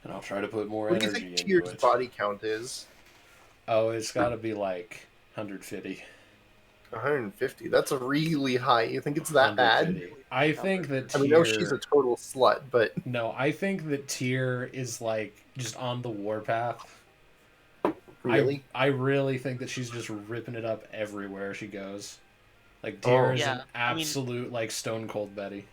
and I'll try to put more What do you energy think into Tier's it. body count is? Oh, it's got to be like 150. 150. That's a really high. You think it's that bad? 150. I think that I mean, no, she's a Tier. total slut, but No, I think that Tier is like just on the warpath. I really? I really think that she's just ripping it up everywhere she goes. Like Tier Oh, is an Yeah, I mean, absolute like stone cold Betty.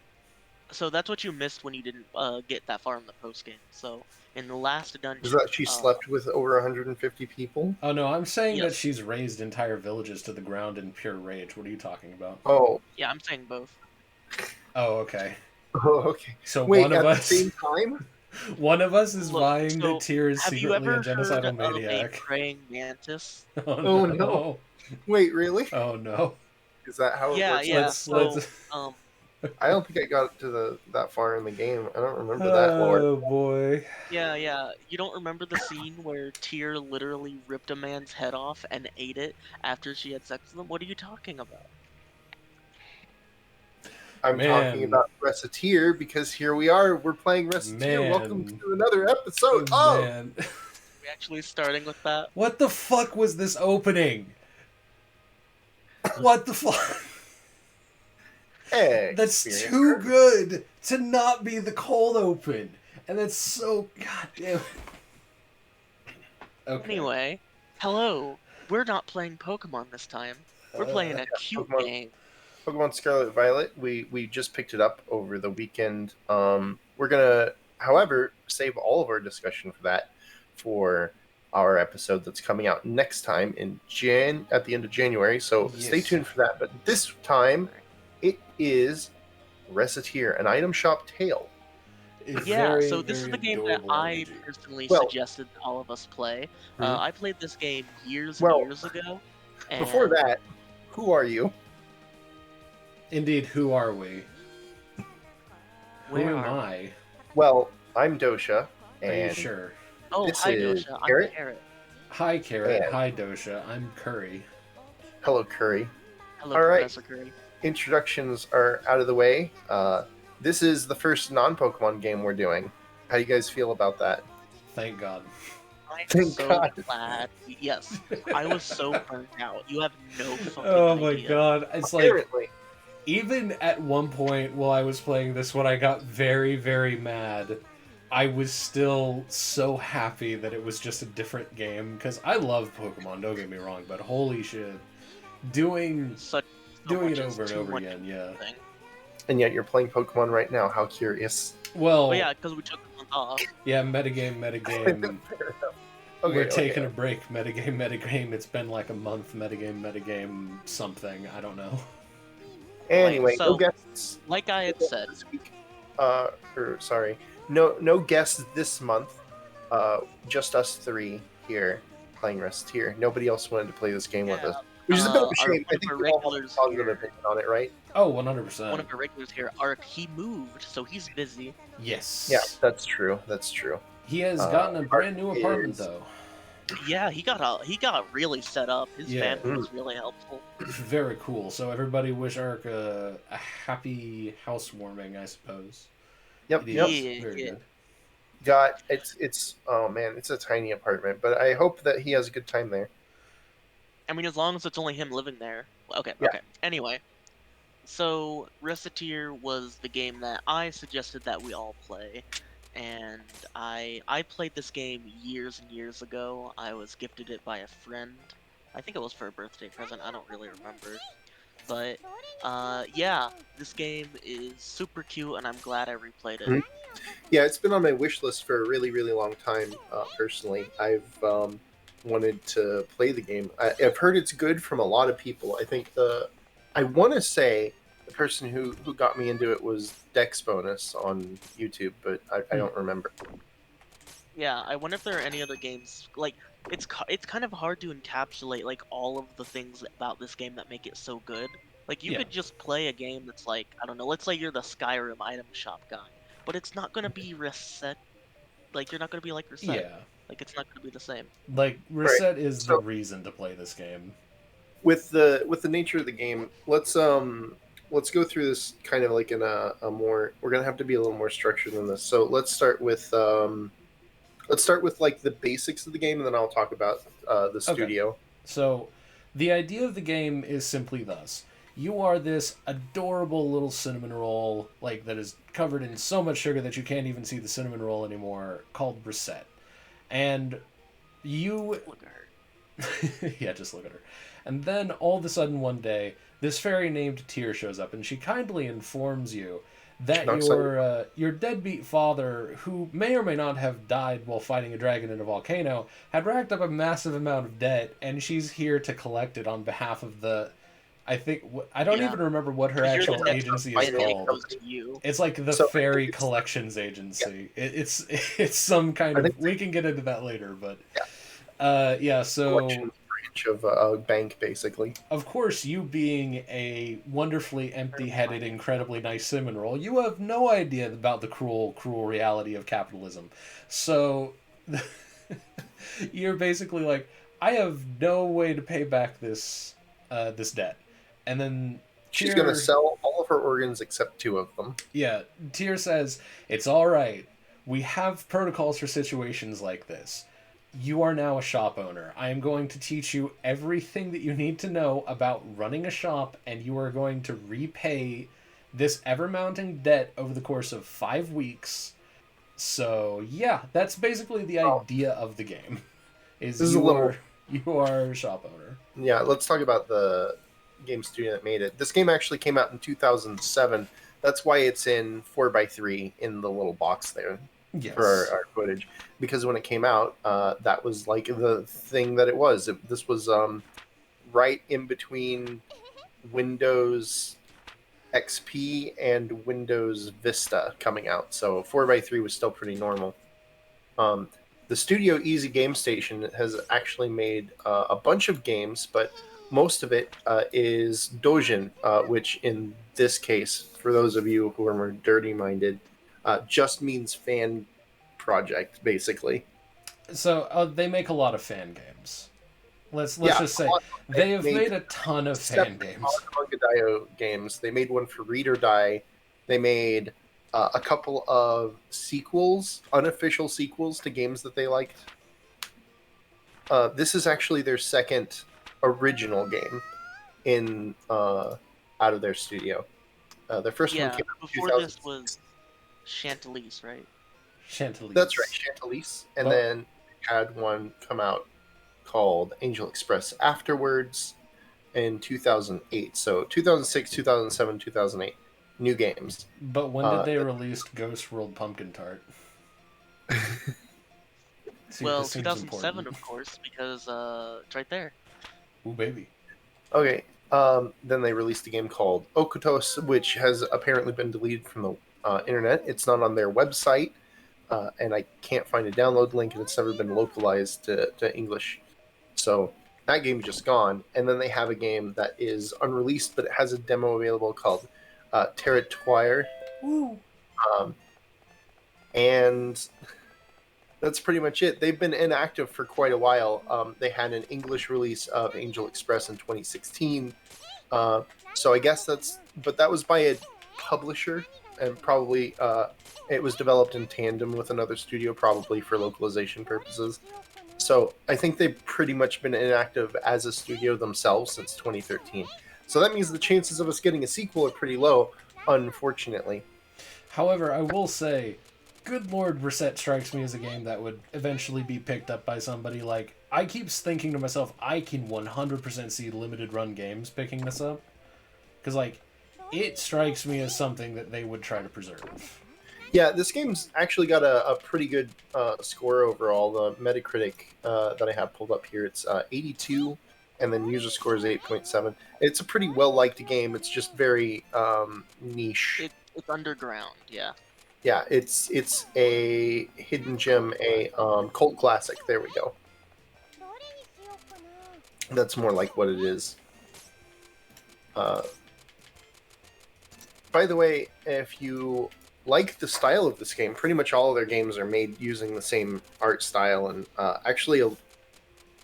so that's what you missed when you didn't get that far in the post game. So in the last is dungeon, that she slept with over 150 people? Oh no, I'm saying that yes, she's razed entire villages to the ground in pure rage. What are you talking about? Oh, yeah, I'm saying both. Oh, okay. oh, okay. So one Wait, of at the us same time? one of us is Look, vying that so Tyr is have you secretly a ever heard genocidal of a maniac. praying mantis? Oh Oh no! no. Wait, really? Oh no. Is that how it Yeah, works? yeah. Let's So, I don't think I got to that far in the game. I don't remember that lore. Oh boy. yeah. You don't remember the scene where Tyr literally ripped a man's head off and ate it after she had sex with him? What are you talking about? I'm talking Man. about Recettear because here we are. We're playing Recettear. Welcome Man. to another episode of. Man. We actually starting with that? What the fuck was this opening? What the fuck? That's Experience. too good to not be the cold open. And that's so goddamn. Okay. Anyway, hello. We're not playing Pokemon this time. We're playing a cute Pokemon, game. Pokemon Scarlet and Violet. We just picked it up over the weekend. We're gonna, however, save all of our discussion for that for our episode that's coming out next time in at the end of January. So stay Yes. tuned for that. But this time, it is Recettear, an item shop tale. Yeah, Very, so this is very the game that adorable I RPG. personally Well- suggested that all of us play. Mhm. I played this game years and Well, years ago. And Before that, who are you? Indeed, who are we? where Who am are we? I? Well, I'm Dosha, Are you and sure? Oh, this hi is Dosha. I'm Carrot. Carrot. Hi, Carrot. And- Hi, Dosha. I'm Curry. hello, Curry. Hello, All right. Professor Curry. Introductions are out of the way. This is the first non-Pokemon game we're doing. How do you guys feel about that? Thank God. I'm Thank so God. glad. Yes, I was so burnt out. You have no fucking Oh my idea. God. It's like, Apparently, even at one point while I was playing this, when I got very, very mad, I was still so happy that it was just a different game. Because I love Pokemon, don't get me wrong, but holy shit. Doing So it much is over and too over much again, yeah. thing. and yet you're playing Pokemon right now. How curious. Well, Oh yeah, because we took a month off. yeah, metagame. Fair enough. Okay, We're taking a break. Metagame. It's been like a month. Metagame. Something. I don't know. Anyway, So- no guests Like I had said, this week. No guests this month. Just us three here playing Recettear. Nobody else wanted to play this game with Yeah, us, which is a bit of a our- shame. I one think of we our all have a regulars positive here- opinion on it, right? Oh, one 100%. of our regulars here, Ark, he moved, so he's busy. Yes. Yeah, that's true. That's true. He has gotten a brand new apartment, is- though. Yeah, he got really set up. His Yeah. family was really helpful. Very cool. So everybody wish Ark a happy housewarming, I suppose. Yep. It Yep. is Yeah, very yeah. good. Got it's oh man, it's a tiny apartment, but I hope that he has a good time there. I mean, as long as it's only him living there. Okay, Yeah. okay. Anyway, so Recettear was the game that I suggested that we all play, and I played this game years and years ago. I was gifted it by a friend. I think it was for a birthday present. I don't really remember. But yeah, this game is super cute, and I'm glad I replayed it. Mhm. Yeah, it's been on my wish list for a really, really long time. Personally, I've wanted to play the game. I've heard it's good from a lot of people. I want to say the person who got me into it was Dex Bonus on YouTube, but I don't remember. Yeah, I wonder if there are any other games like it's kind of hard to encapsulate like all of the things about this game that make it so good. Like you Yeah. could just play a game that's like, I don't know, let's say you're the Skyrim item shop guy, but it's not gonna be Reset. Like you're not gonna be like Reset. Yeah. Like it's not gonna be the same. Like, Reset is So- the reason to play this game. With the nature of the game, let's go through this kind of like in a more. We're gonna have to be a little more structured than this. So let's start with Let's start with like the basics of the game, and then I'll talk about the Okay. studio. So, the idea of the game is simply thus. You are this adorable little cinnamon roll, like that is covered in so much sugar that you can't even see the cinnamon roll anymore, called Recette. And you Look at her. yeah, just look at her. And then all of a sudden one day, this fairy named Tyr shows up, and she kindly informs you that Knocks on your your deadbeat father, who may or may not have died while fighting a dragon in a volcano, had racked up a massive amount of debt, and she's here to collect it on behalf of the. I don't Yeah. even remember what her You're the actual next agency one, is and it called. goes to you. It's like the So I Fairy think it's Collections Agency. It's some kind I of. think We can get into that later, but yeah, yeah. So collection branch of a bank, basically. of course, you being a wonderfully empty-headed, incredibly nice cinnamon roll, you have no idea about the cruel, cruel reality of capitalism. So you're basically like, I have no way to pay back this debt, and then She's going to Tyr, sell all of her organs except 2 of them. yeah, Tyr says it's all right. We have protocols for situations like this. You are now a shop owner. I am going to teach you everything that you need to know about running a shop, and you are going to repay this ever mounting debt over the course of 5 weeks. So yeah, that's basically the Oh, idea of the game. Is this is a little. you are a shop owner. Yeah, let's talk about the game studio that made it. This game actually came out in 2007. That's why it's in 4x3 in the little box there for Yes. our footage. Because when it came out, that was like the thing that it was. This was right in between Windows XP and Windows Vista coming out. So 4x3 was still pretty normal. Um, the studio Easy Game Station has actually made a bunch of games, but most of it is Dojin, which in this case, for those of you who are more dirty minded, just means fan project, basically. So they make a lot of fan games. Let's Yeah, just a say lot they they've have made a ton of fan separate games. Manga Dio games. They made one for Read or Die. They made a couple of sequels, unofficial sequels to games that they liked. This is actually their second original game in out of their studio. Their first one Yeah, came out in before this 2006. was Chantilly's, right? Chantilly. That's right, Chantilly's. And But then had one come out called Angel Express afterwards in 2008. So 2006, 2007, 2008. New games. but when did they release Ghost World Pumpkin Tart? See, Well, this seems 2007, important. of course, because it's right there. Ooh, baby. Okay. Then they released a game called Okutos, which has apparently been deleted from the internet. It's not on their website, and I can't find a download link, and it's never been localized to English. So that game's just gone. And then they have a game that is unreleased, but it has a demo available called Territoire. Ooh. And that's pretty much it. They've been inactive for quite a while. They had an English release of Angel Express in 2016. So I guess but that was by a publisher, and probably it was developed in tandem with another studio, probably for localization purposes. So I think they've pretty much been inactive as a studio themselves since 2013. So that means the chances of us getting a sequel are pretty low, unfortunately. However, I will say, good lord, Reset strikes me as a game that would eventually be picked up by somebody. Like, I keep thinking to myself, I can 100% see limited run games picking this up. Because, like, it strikes me as something that they would try to preserve. Yeah, this game's actually got a pretty good score overall. The Metacritic that I have pulled up here, it's 82, and then user score is 8.7. It's a pretty well-liked game. It's just very niche. It's underground, yeah. Yeah, it's a hidden gem, a cult classic. There we go. That's more like what it is. By the way, if you like the style of this game, pretty much all of their games are made using the same art style. And actually,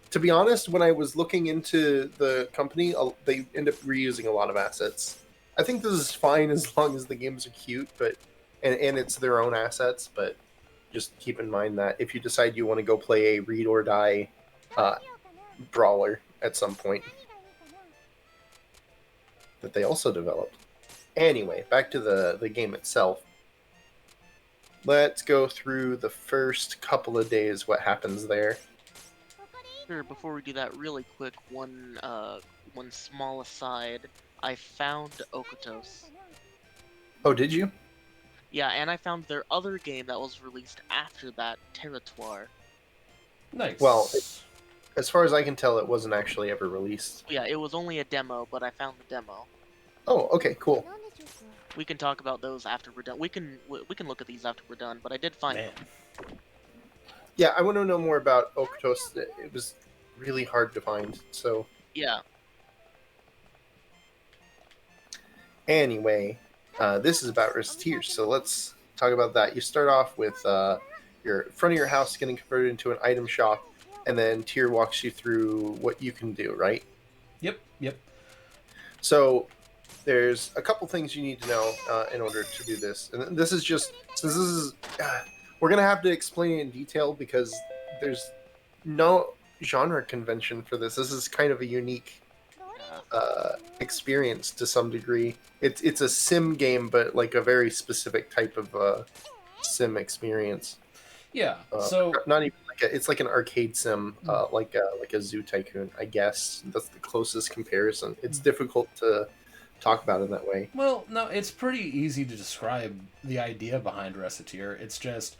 to be honest, when I was looking into the company, they end up reusing a lot of assets. I think this is fine as long as the games are cute, but and it's their own assets. But just keep in mind that if you decide you want to go play a read or die uh, brawler at some point, that they also developed. Anyway, back to the game itself. Let's go through the first couple of days, what happens there. Sure, before we do that, really quick, one small aside. I found Okutos. Oh, did you? Yeah, and I found their other game that was released after that, Territoire. Nice. Well, as far as I can tell, it wasn't actually ever released. Yeah, it was only a demo, but I found the demo. Oh, okay, cool. We can talk about those after we're done. We can look at these after we're done, but I did find Man. them. Yeah, I want to know more about Okutos. It was really hard to find, so... Yeah. Anyway, this is about Recettear, so let's talk about that. You start off with your front of your house getting converted into an item shop, and then Tyr walks you through what you can do, right? Yep. So there's a couple things you need to know in order to do this. And this is just, since this is, we're going to have to explain it in detail because there's no genre convention for this. This is kind of a unique experience to some degree. It's a sim game, but like a very specific type of sim experience. Yeah. So not even like it's like an arcade sim, like a Zoo Tycoon, I guess. That's the closest comparison. It's difficult to talk about in that way. Well, no, it's pretty easy to describe the idea behind Recettear. It's just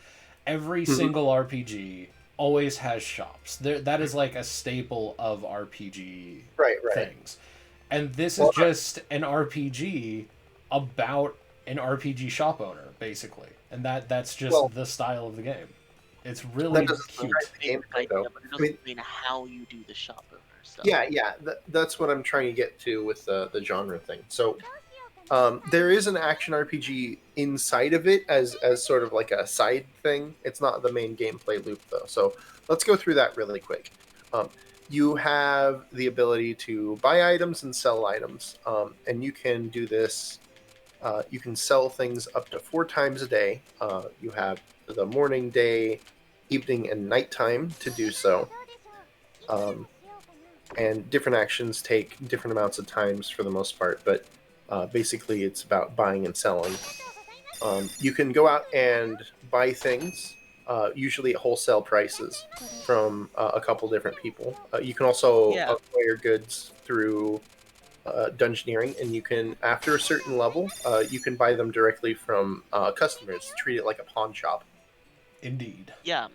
every single RPG always has shops. That is like a staple of RPG Right. things. And this is just an RPG about an RPG shop owner, basically. And that's just the style of the game. It's really cute. The game, though. But it doesn't mean how you do the shop owner stuff. Yeah. That's what I'm trying to get to with the genre thing. So there is an action RPG inside of it as sort of like a side thing. It's not the main gameplay loop, though. So let's go through that really quick. You have the ability to buy items and sell items, and you can do this. You can sell things up to 4 times a day. You have the morning, day, evening, and nighttime to do so. And different actions take different amounts of times for the most part, but basically it's about buying and selling. You can go out and buy things, usually at wholesale prices, from a couple different people. You can also acquire goods through dungeoneering, and you can, after a certain level, you can buy them directly from customers. Treat it like a pawn shop. Indeed. Yeah.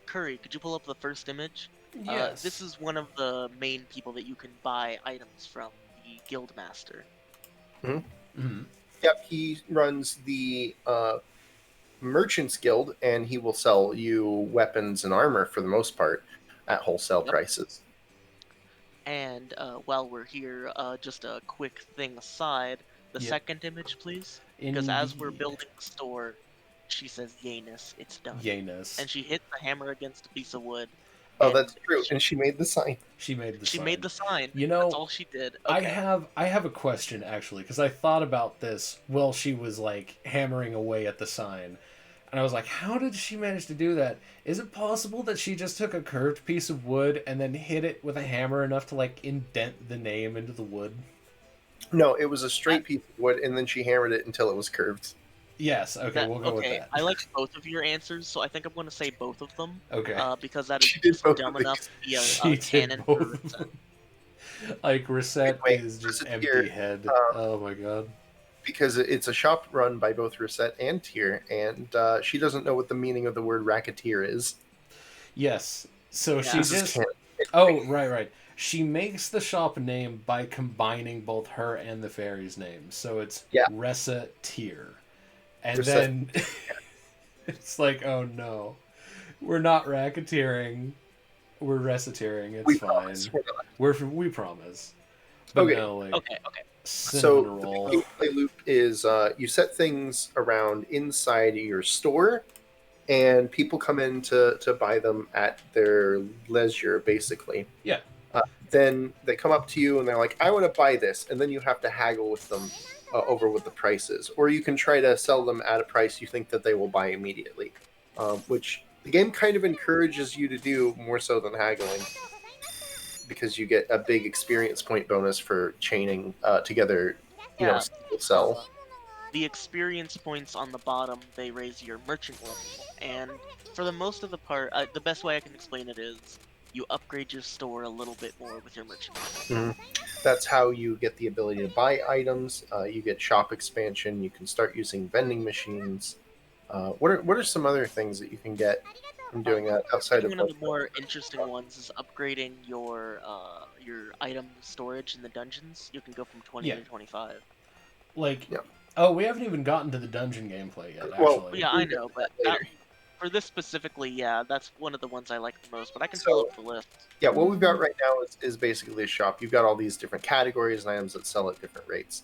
Curry, could you pull up the first image? Yes. This is one of the main people that you can buy items from, the Guildmaster. Yep, he runs the Merchants Guild, and he will sell you weapons and armor for the most part at wholesale prices. And while we're here, just a quick thing aside, the second image, please. Because as we're building the store, she says, Yanus, it's done. Yanus. And she hits the hammer against a piece of wood. Oh, that's true. And she made the sign. She made the sign. You know, that's all she did. Okay. I have a question, actually, because I thought about this while she was, like, hammering away at the sign. And I was like, how did she manage to do that? Is it possible that she just took a curved piece of wood and then hit it with a hammer enough to, like, indent the name into the wood? No, it was a straight piece of wood, and then she hammered it until it was curved. Yes, okay, we'll go with that. I like both of your answers, so I think I'm going to say both of them. Okay. Because that is just dumb enough to be a canon for Recette. Like, Recette is just empty head. Oh my god. Because it's a shop run by both Recette and Tyr, and she doesn't know what the meaning of the word racketeer is. Yes. So she just... Oh, right. She makes the shop name by combining both her and the fairy's name. So it's Recettear. And then it's like, oh no, we're not racketeering, we're recettearing. It's fine. We promise. But okay. No, like, okay. So the gameplay loop is you set things around inside your store, and people come in to buy them at their leisure, basically. Yeah. Then they come up to you and they're like, I want to buy this. And then you have to haggle with them over what the price is. Or you can try to sell them at a price you think that they will buy immediately. which the game kind of encourages you to do more so than haggling, because you get a big experience point bonus for chaining together, Yeah. single cell. The experience points on the bottom, they raise your merchant level, and for the most of the part, the best way I can explain it is you upgrade your store a little bit more with your merchant level. That's how you get the ability to buy items. You get shop expansion. You can start using vending machines. What are some other things that you can get from doing that I outside think of one of the more interesting ones is upgrading your item storage in the dungeons. You can go from 20 Yeah. to 25. Like, Yeah. oh, we haven't even gotten to the dungeon gameplay yet, Well, actually. Yeah, I know, but that, later. for this specifically, yeah, that's one of the ones I like the most. But I can So- fill up the list. Yeah, what we've got right now is basically a shop. You've got all these different categories and items that sell at different rates.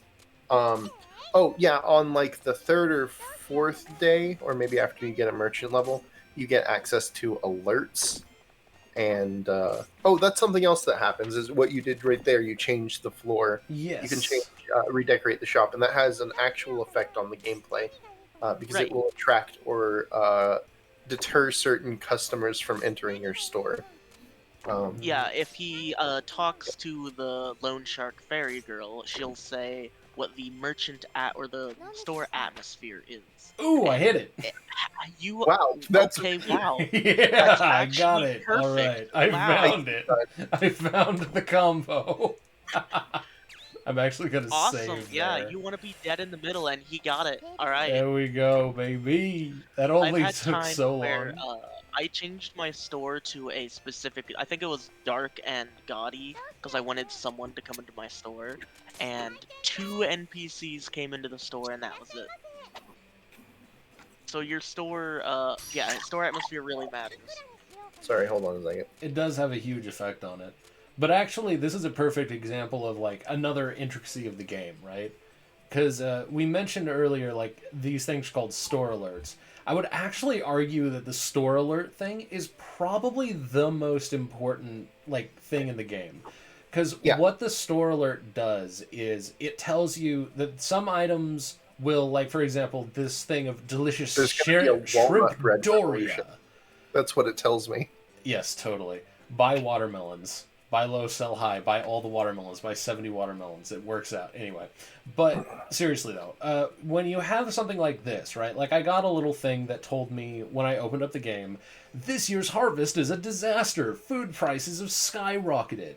Oh yeah, on like the third or fourth day, or maybe after you get a merchant level, you get access to alerts. And that's something else that happens, is what you did right there. You change the floor. Yes. You can change, redecorate the shop, and that has an actual effect on the gameplay, because Right. it will attract or deter certain customers from entering your store. Yeah, if he talks to the loan shark fairy girl, she'll say what the merchant at or the store atmosphere is. Ooh, I hit it. You Wow, that's okay? Wow, Yeah, that's I got actually it. All perfect. right, I Wow. found it. I found the combo. I'm actually gonna Awesome. save Yeah, there. you want to be dead in the middle, and he got it. All right. There we go, baby. That I've only had took times so where long. I changed my store to a specific. I think it was dark and gaudy because I wanted someone to come into my store, and 2 NPCs came into the store, and that was it. So your store, store atmosphere really matters. Sorry, hold on a second. It does have a huge effect on it. But actually, this is a perfect example of like another intricacy of the game, right? Because we mentioned earlier like these things called store alerts. I would actually argue that the store alert thing is probably the most important like thing in the game. Because what the store alert does is it tells you that some items will, like for example, this thing of delicious There's gonna be a walnut shrimp bread Doria. revolution. That's what it tells me. Yes, totally. Buy watermelons. Buy low, sell high. Buy all the watermelons. Buy 70 watermelons. It works out. Anyway. But seriously, though, when you have something like this, right? Like, I got a little thing that told me when I opened up the game, this year's harvest is a disaster. Food prices have skyrocketed.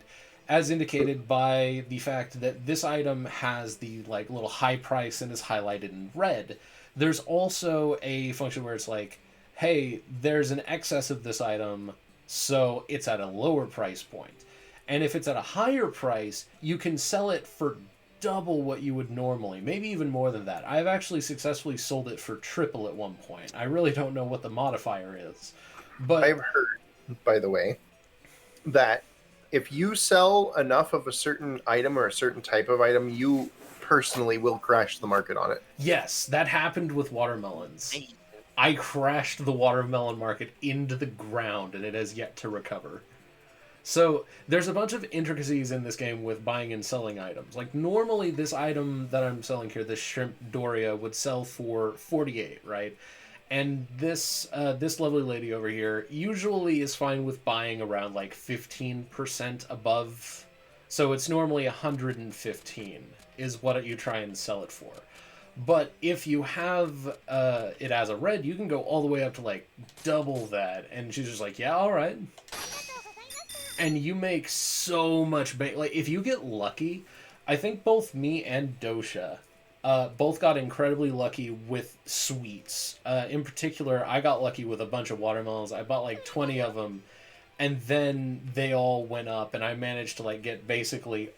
As indicated by the fact that this item has the, like, little high price and is highlighted in red. There's also a function where it's like, hey, there's an excess of this item, so it's at a lower price point. And if it's at a higher price, you can sell it for double what you would normally, maybe even more than that. I've actually successfully sold it for triple at one point. I really don't know what the modifier is. But I've heard, by the way, that if you sell enough of a certain item or a certain type of item, you personally will crash the market on it. Yes, that happened with watermelons. I crashed the watermelon market into the ground, and it has yet to recover. So there's a bunch of intricacies in this game with buying and selling items. Like normally this item that I'm selling here, this shrimp Doria, would sell for 48, right? And this this lovely lady over here usually is fine with buying around like 15% above. So it's normally 115 is what you try and sell it for. But if you have it as a red, you can go all the way up to like double that. And she's just like, yeah, all right. And you make so much like if you get lucky, I think both me and Dosha both got incredibly lucky with sweets. In particular, I got lucky with a bunch of watermelons. I bought like 20 of them, and then they all went up, and I managed to like get basically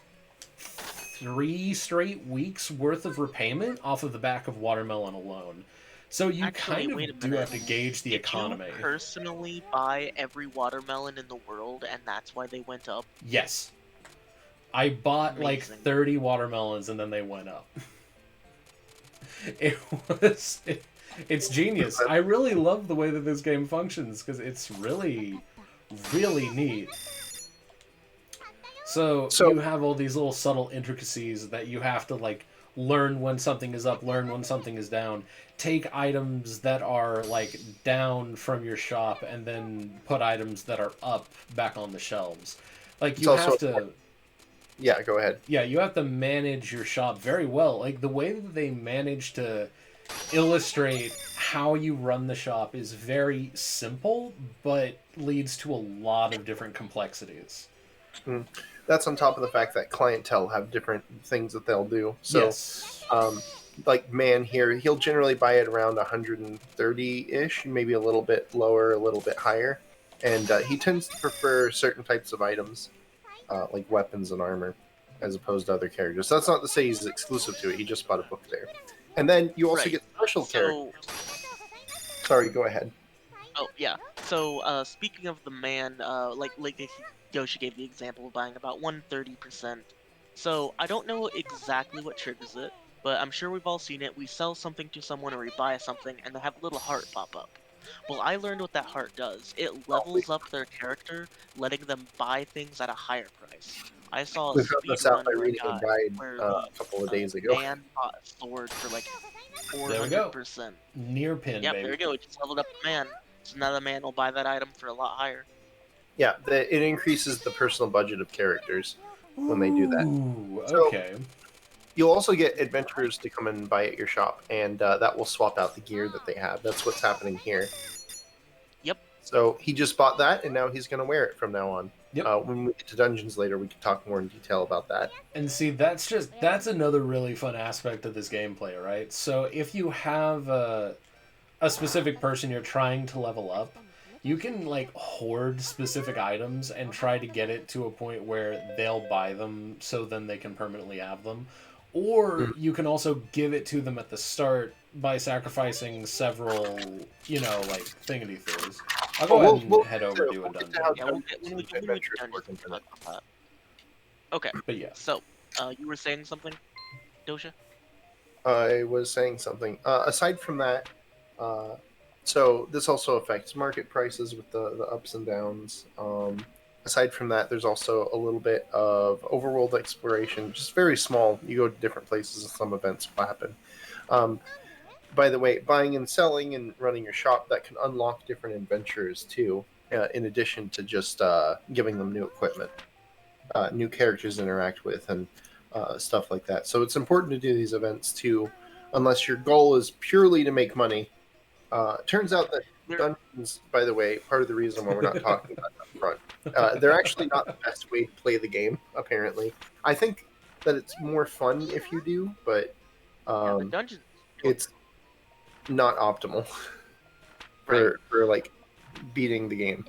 3 straight weeks worth of repayment off of the back of watermelon alone. So you Actually, kind wait a of do minute. have to gauge the economy. Did you personally buy every watermelon in the world, and that's why they went up? Yes. I bought like Amazing. 30 watermelons and then they went up. It's genius. I really love the way that this game functions because it's really, really neat. So you have all these little subtle intricacies that you have to like learn when something is up, learn when something is down. take items that are like down from your shop and then put items that are up back on the shelves. Like It's you also have to, yeah. Go ahead. yeah, you have to manage your shop very well. Like the way that they manage to illustrate how you run the shop is very simple, but leads to a lot of different complexities. Mm. That's on top of the fact that clientele have different things that they'll do. So, Yes. like man here, he'll generally buy it around 130-ish, maybe a little bit lower, a little bit higher. And he tends to prefer certain types of items, like weapons and armor, as opposed to other characters. That's not to say he's exclusive to it. He just bought a book there. And then you also Right. get special characters. So, Sorry, go ahead. oh yeah. So, speaking of the man, like Yoshi gave the example of buying about 130%. So I don't know exactly what triggers it, but I'm sure we've all seen it. We sell something to someone or we buy something, and they have a little heart pop up. Well, I learned what that heart does. It levels up their character, letting them buy things at a higher price. I saw a We found speed this out run by where a reading a guy guide where a the couple of days ago. man bought a sword for like There we go. 400%. Near pin, Yep, baby. there we go. It just leveled up the man. So now the man will buy that item for a lot higher. Yeah, it increases the personal budget of characters when they do that. Ooh, So- okay. You'll also get adventurers to come and buy at your shop, and that will swap out the gear that they have. That's what's happening here. Yep. So he just bought that, and now he's going to wear it from now on. Yep. When we get to dungeons later, we can talk more in detail about that. And see, that's another really fun aspect of this gameplay, right? So if you have a specific person you're trying to level up, you can like hoard specific items and try to get it to a point where they'll buy them so then they can permanently have them. Or you can also give it to them at the start by sacrificing several, like thingity things. I'll go ahead and head over to a get to dungeon. how Yeah, we'll get when we get adventures done. work in a minute. Okay, But yeah. so you were saying something, Dosha? I was saying something. Aside from that, so this also affects market prices with the ups and downs. Aside from that, there's also a little bit of overworld exploration, just very small. You go to different places and some events will happen. By the way, buying and selling and running your shop, that can unlock different adventures too, in addition to just giving them new equipment, new characters to interact with, and stuff like that. So it's important to do these events too, unless your goal is purely to make money. Turns out that dungeons, by the way, part of the reason why we're not talking about that front, they're actually not the best way to play the game, apparently. I think that it's more fun if you do, but The dungeon. it's not optimal for like beating the game.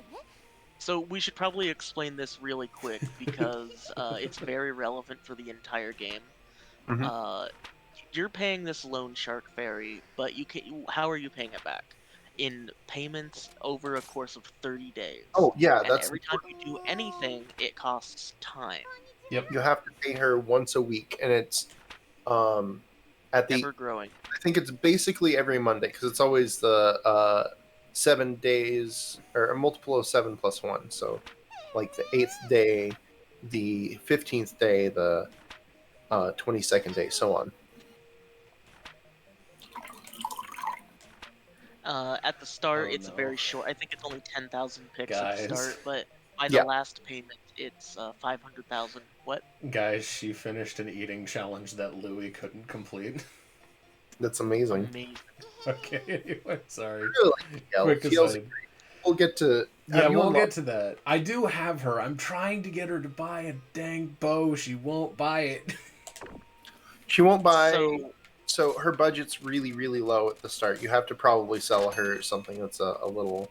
So we should probably explain this really quick because it's very relevant for the entire game. Mhm. You're paying this loan shark fairy, but how are you paying it back? In payments over a course of 30 days. Oh yeah, And that's every time you do anything, it costs time. Yep. you have to pay her once a week, and it's at the Ever growing. I think it's basically every Monday because it's always the 7 days or a multiple of 7 plus 1. So, like the 8th day, the 15th day, the 22nd day, so on. At the start, Oh, it's no. very short. I think it's only 10,000 picks at the Guys. start, but by Yeah. the last payment, it's 500,000. What? Guys, she finished an eating challenge that Louis couldn't complete. That's amazing. Amazing. Okay, anyway, sorry. I really like Miguel. Quick He feels aside. we'll get to. Yeah, have you we'll unlocked- get to that. I do have her. I'm trying to get her to buy a dang bow. She won't buy it. She won't buy. So, So her budget's really, really low at the start. You have to probably sell her something that's a little.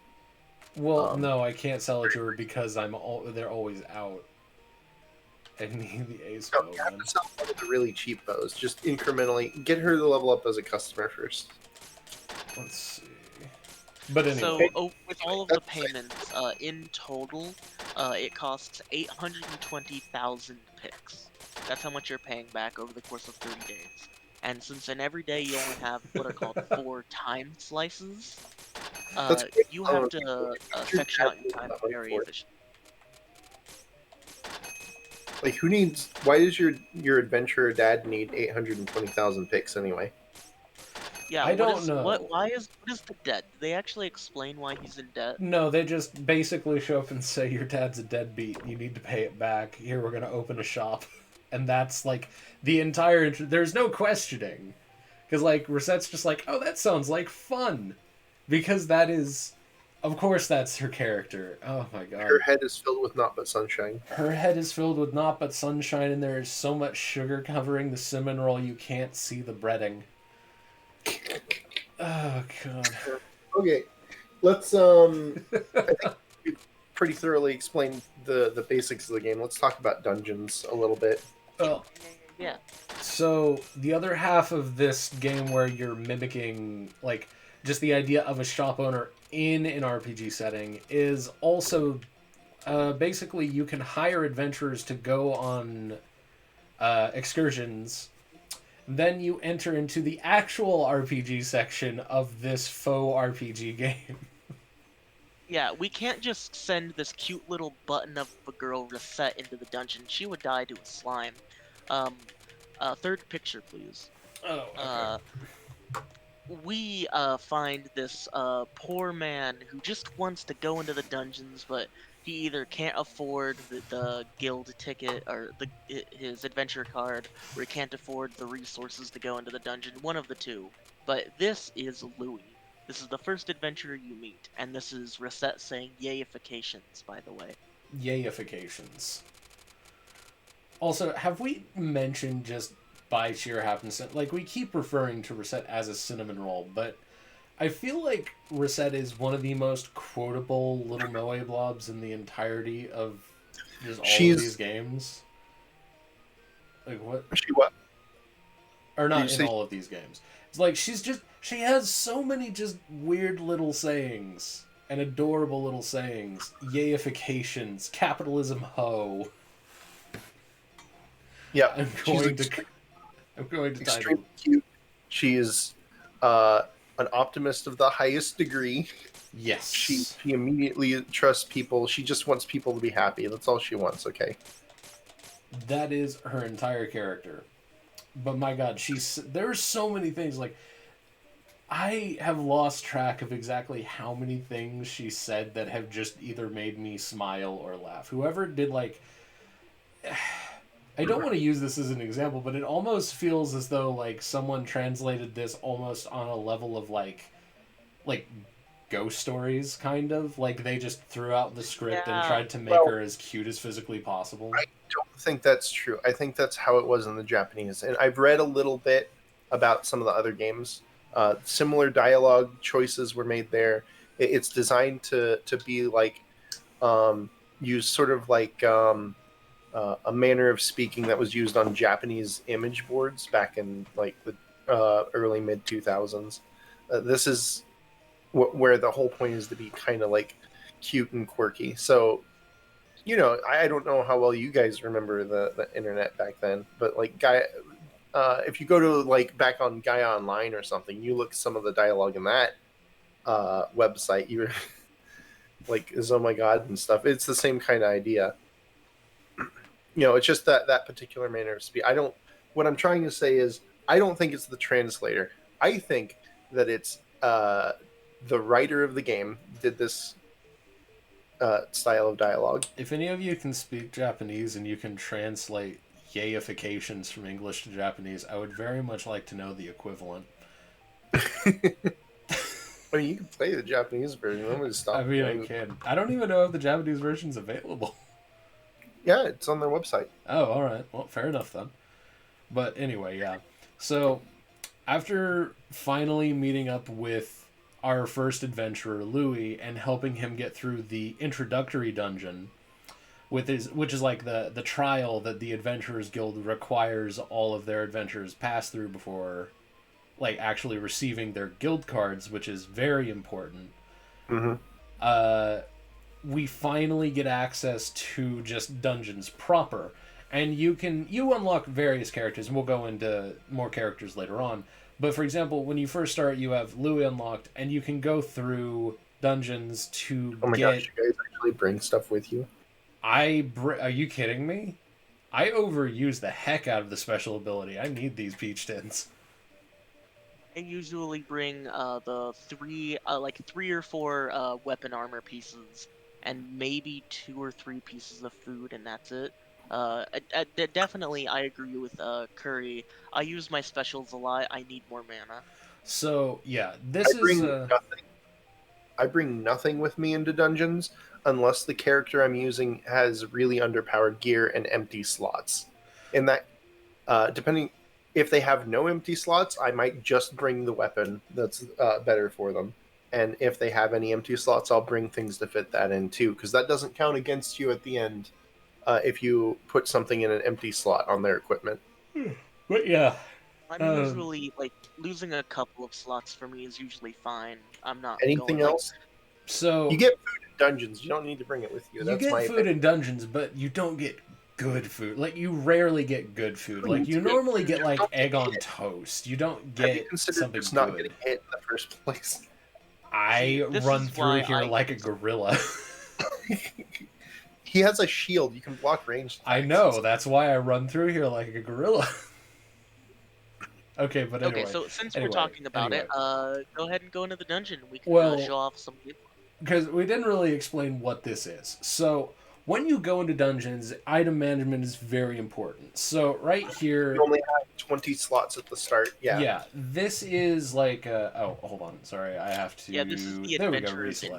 Well, no, I can't sell it to her because they're always out. I need the ace No, bow, you have man. to sell one of the really cheap bows. Just incrementally get her to level up as a customer first. Let's see. But anyway. so with all of the payments, in total, it costs 820,000 picks. That's how much you're paying back over the course of 30 days. And since in every day you only have what are called 4 time slices, That's great. you have to section out your time very efficiently. Like, who needs? Why does your adventurer dad need 820,000 picks anyway? Yeah, I don't what know. is the debt? Do they actually explain why he's in debt? No, they just basically show up and say your dad's a deadbeat. You need to pay it back. Here, we're gonna open a shop, and that's like the entire. There's no questioning, because like Resette's just like, oh, that sounds like fun, because that is, of course, that's her character. Oh my Her god, head is filled with naught but sunshine. her head is filled with naught but sunshine, and there is so much sugar covering the cinnamon roll you can't see the breading. Oh god. Okay, let's I think we've pretty thoroughly explained the basics of the game. Let's talk about dungeons a little bit. Well, Yeah. so the other half of this game where you're mimicking like just the idea of a shop owner in an RPG setting is also basically you can hire adventurers to go on excursions. Then you enter into the actual RPG section of this faux RPG game. Yeah, we can't just send this cute little button of a girl Reset into the dungeon. She would die to a slime. Um, third picture, please. Oh, okay. We find this poor man who just wants to go into the dungeons, but he either can't afford the guild ticket or his adventure card, or he can't afford the resources to go into the dungeon. One of the two. But this is Louis. This is the first adventurer you meet, and this is Reset saying yayifications, by the way. Yayifications. Also, have we mentioned just by sheer happenstance, like we keep referring to Reset as a cinnamon roll, but I feel like Reset is one of the most quotable little moe blobs in the entirety of just all of these games. Like what? She what? Or Did you not in say all of these games. It's like she has so many just weird little sayings and adorable little sayings. Yayifications, capitalism ho. yeah? I'm She's going to title. extremely cute. She is an optimist of the highest degree. Yes. She immediately trusts people. She just wants people to be happy. That's all she wants. Okay. That is her entire character. But my god, there's so many things like I have lost track of exactly how many things she said that have just either made me smile or laugh. Whoever did like I don't want to use this as an example, but it almost feels as though like someone translated this almost on a level of like ghost stories kind of like they just threw out the script and tried to make her as cute as physically possible. I don't think that's true. I think that's how it was in the Japanese. And I've read a little bit about some of the other games. Similar dialogue choices were made there. It's designed to be like use sort of like a manner of speaking that was used on Japanese image boards back in like the early mid 2000s. This is where the whole point is to be kind of like cute and quirky. So, you know, I don't know how well you guys remember the internet back then, but like if you go to like back on Guy Online or something, you look at some of the dialogue in that website, you're like, is oh my god and stuff. It's the same kind of idea. You know, it's just that particular manner of speech. What I'm trying to say is, I don't think it's the translator. I think that it's the writer of the game did this style of dialogue. If any of you can speak Japanese and you can translate yayifications from English to Japanese, I would very much like to know the equivalent. I mean, you can play the Japanese version. I'm going to stop. I mean, I can. I don't even know if the Japanese version's available. Yeah, it's on their website. Oh, all right. Well, fair enough then. But anyway, yeah. So, after finally meeting up with our first adventurer, Louis, and helping him get through the introductory dungeon, which is like the trial that the Adventurers Guild requires all of their adventurers pass through before like actually receiving their guild cards, which is very important. Mm-hmm. We finally get access to just dungeons proper, and you unlock various characters, and we'll go into more characters later on. But for example, when you first start, you have Louis unlocked, and you can go through dungeons to Oh my gosh, you guys actually bring stuff with you? Are you kidding me? I overuse the heck out of the special ability. I need these peach tins. usually bring the like 3 or 4 weapon armor pieces, and maybe 2 or 3 pieces of food, and that's it. Definitely, I agree with Curry. I use my specials a lot. I need more mana. So yeah, I this is bring nothing. I bring nothing with me into dungeons unless the character I'm using has really underpowered gear and empty slots. In that, depending if they have no empty slots, I might just bring the weapon that's better for them. And if they have any empty slots, I'll bring things to fit that in too, because that doesn't count against you at the end if you put something in an empty slot on their equipment. but yeah. I'm Um, usually like losing a couple of slots for me is usually fine. I'm not Anything going like else? You so get food in dungeons. You don't need to bring it with you. you That's get my food opinion. in dungeons, but you don't get good food. Like you rarely get good food. You Like need you to get normally food. get Just like don't get egg on hit. toast. You don't Have you get considered something just not good. getting hit in the first place? see, I this run is through why here I like a use gorilla. He has a shield. You can block ranged I attacks. know, that's why I run through here like a gorilla. Okay, but Okay, anyway. so since we're Anyway, talking about it, anyway. go ahead and go into the dungeon. We can Well, show off some gameplay. because we didn't really explain what this is. So, when you go into dungeons, item management is very important. So, right You here, only have 20 slots at the start. Yeah. yeah, this is like oh, hold on. Sorry, I have Yeah, this is to. the There we go, adventurer's reselect.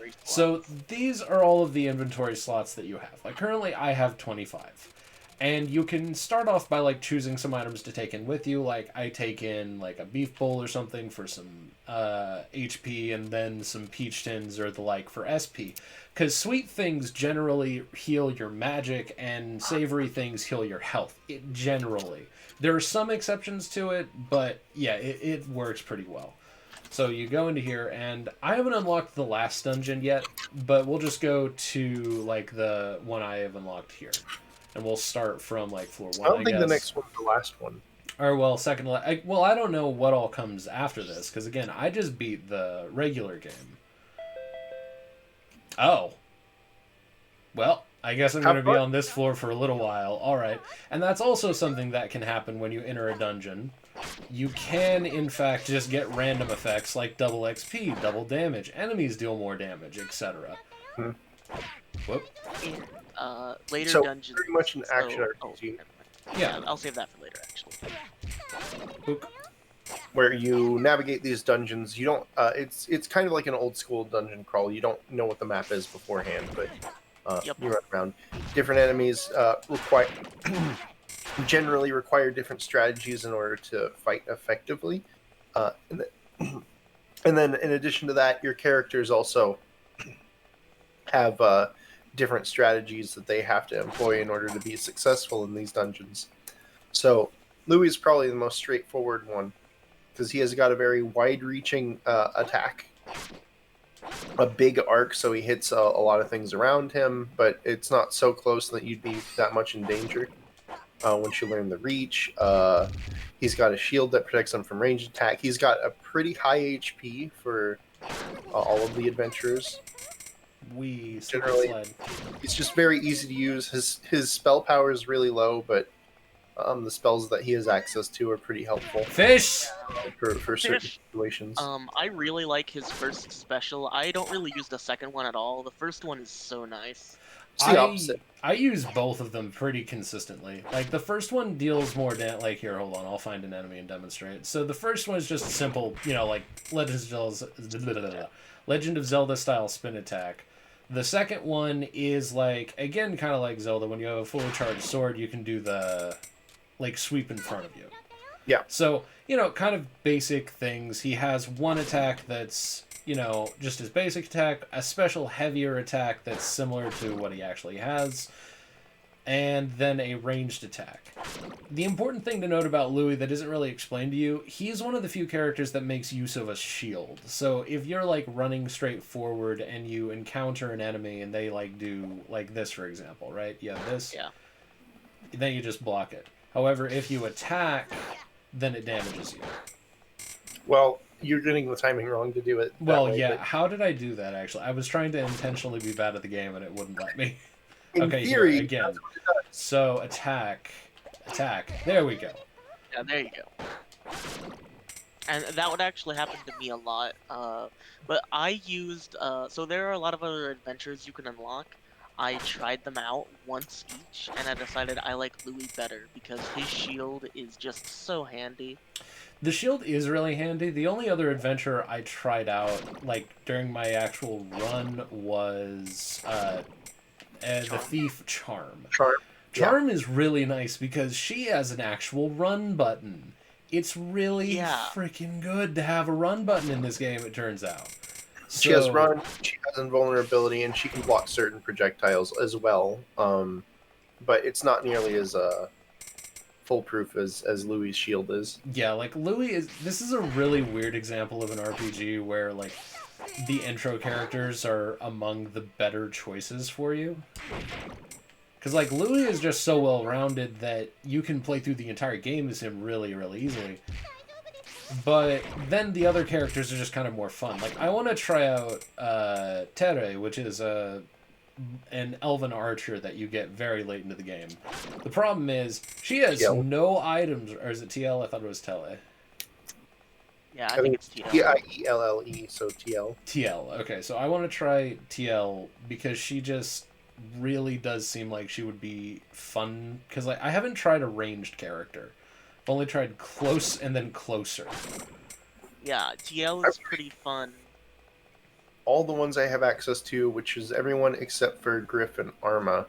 inventory So, slots. these are all of the inventory slots that you have. Like, currently, I have 25. And you can start off by like choosing some items to take in with you. Like I take in like a beef bowl or something for some HP, and then some peach tins or the like for SP. Because sweet things generally heal your magic, and savory things heal your health. It generally. There are some exceptions to it, but yeah, it works pretty well. So you go into here, and I haven't unlocked the last dungeon yet, but we'll just go to like the one I have unlocked here, and we'll start from like floor I one, don't I think the guess. next one's the last one. Or well, second. Well, I don't know what all comes after this because again, I just beat the regular game. Oh, well, I guess I'm going to Have be fun. on this floor for a little while. All right, and that's also something that can happen when you enter a dungeon. You can, in fact, just get random effects like double XP, double damage, enemies deal more damage, etc. Hmm. Whoop. In later So, dungeons. very much an action So, RPG. never mind. Yeah, I'll save that for later. Actually, Ook. Where you navigate these dungeons. You don't. It's kind of like an old school dungeon crawl. You don't know what the map is beforehand, but Yep. you run around. Different enemies require generally require different strategies in order to fight effectively. And then, in addition to that, your characters also have different strategies that they have to employ in order to be successful in these dungeons. So, Louis is probably the most straightforward one because he has got a very wide-reaching attack, a big arc, so he hits a lot of things around him, but it's not so close that you'd be that much in danger. Once you learn the reach, he's got a shield that protects him from ranged attack. He's got a pretty high HP for all of the adventurers. We Generally, slide. it's just very easy to use. His spell power is really low, but the spells that he has access to are pretty helpful Fish. for certain Fish. situations. I really like his first special. I don't really use the second one at all. The first one is so nice. It's the opposite. I use both of them pretty consistently. Like the first one deals more like here, hold on, I'll find an enemy and demonstrate. So the first one is just simple, like Legend of Zelda style spin attack. The second one is like again kind of like Zelda. When you have a fully charged sword, you can do the like sweep in front of you. Yeah. So, kind of basic things. He has one attack that's, just his basic attack, a special heavier attack that's similar to what he actually has, and then a ranged attack. The important thing to note about Louis that isn't really explained to you, he's one of the few characters that makes use of a shield. So if you're like running straight forward and you encounter an enemy and they like do like this, for example, right? Yeah, this. Yeah. Then you just block it. However, if you attack, then it damages you. Well, you're getting the timing wrong to do it. Well, way, yeah. but How did I do that, actually? I was trying to intentionally be bad at the game, and it wouldn't let me. in Okay, theory, here, again. that's what it does. So, attack. There we go. Yeah, there you go. and that would actually happen to me a lot. But I used so there are a lot of other adventures you can unlock. I tried them out once each, and I decided I like Louis better because his shield is just so handy. The shield is really handy. The only other adventure I tried out, like during my actual run, was the Charm. thief Charm. Charm. Yeah. Charm is really nice because she has an actual run button. It's really Yeah. freaking good to have a run button in this game, it turns out. She has run, she has invulnerability, and she can block certain projectiles as well. But it's not nearly as foolproof as Louis' shield is. Yeah, like Louis is. This is a really weird example of an RPG where like the intro characters are among the better choices for you. Because like Louis is just so well rounded that you can play through the entire game as him really, really easily. But then the other characters are just kind of more fun. Like I want to try out Tere, which is an elven archer that you get very late into the game. The problem is she has no items, or is it TL? I thought it was Tele. Yeah, I think it's TL. Tielle, so TL. TL. Okay, so I want to try TL because she just really does seem like she would be fun. Because like I haven't tried a ranged character. I've only tried close and then closer. Yeah, TL is pretty fun. All the ones I have access to, which is everyone except for Griff and Arma.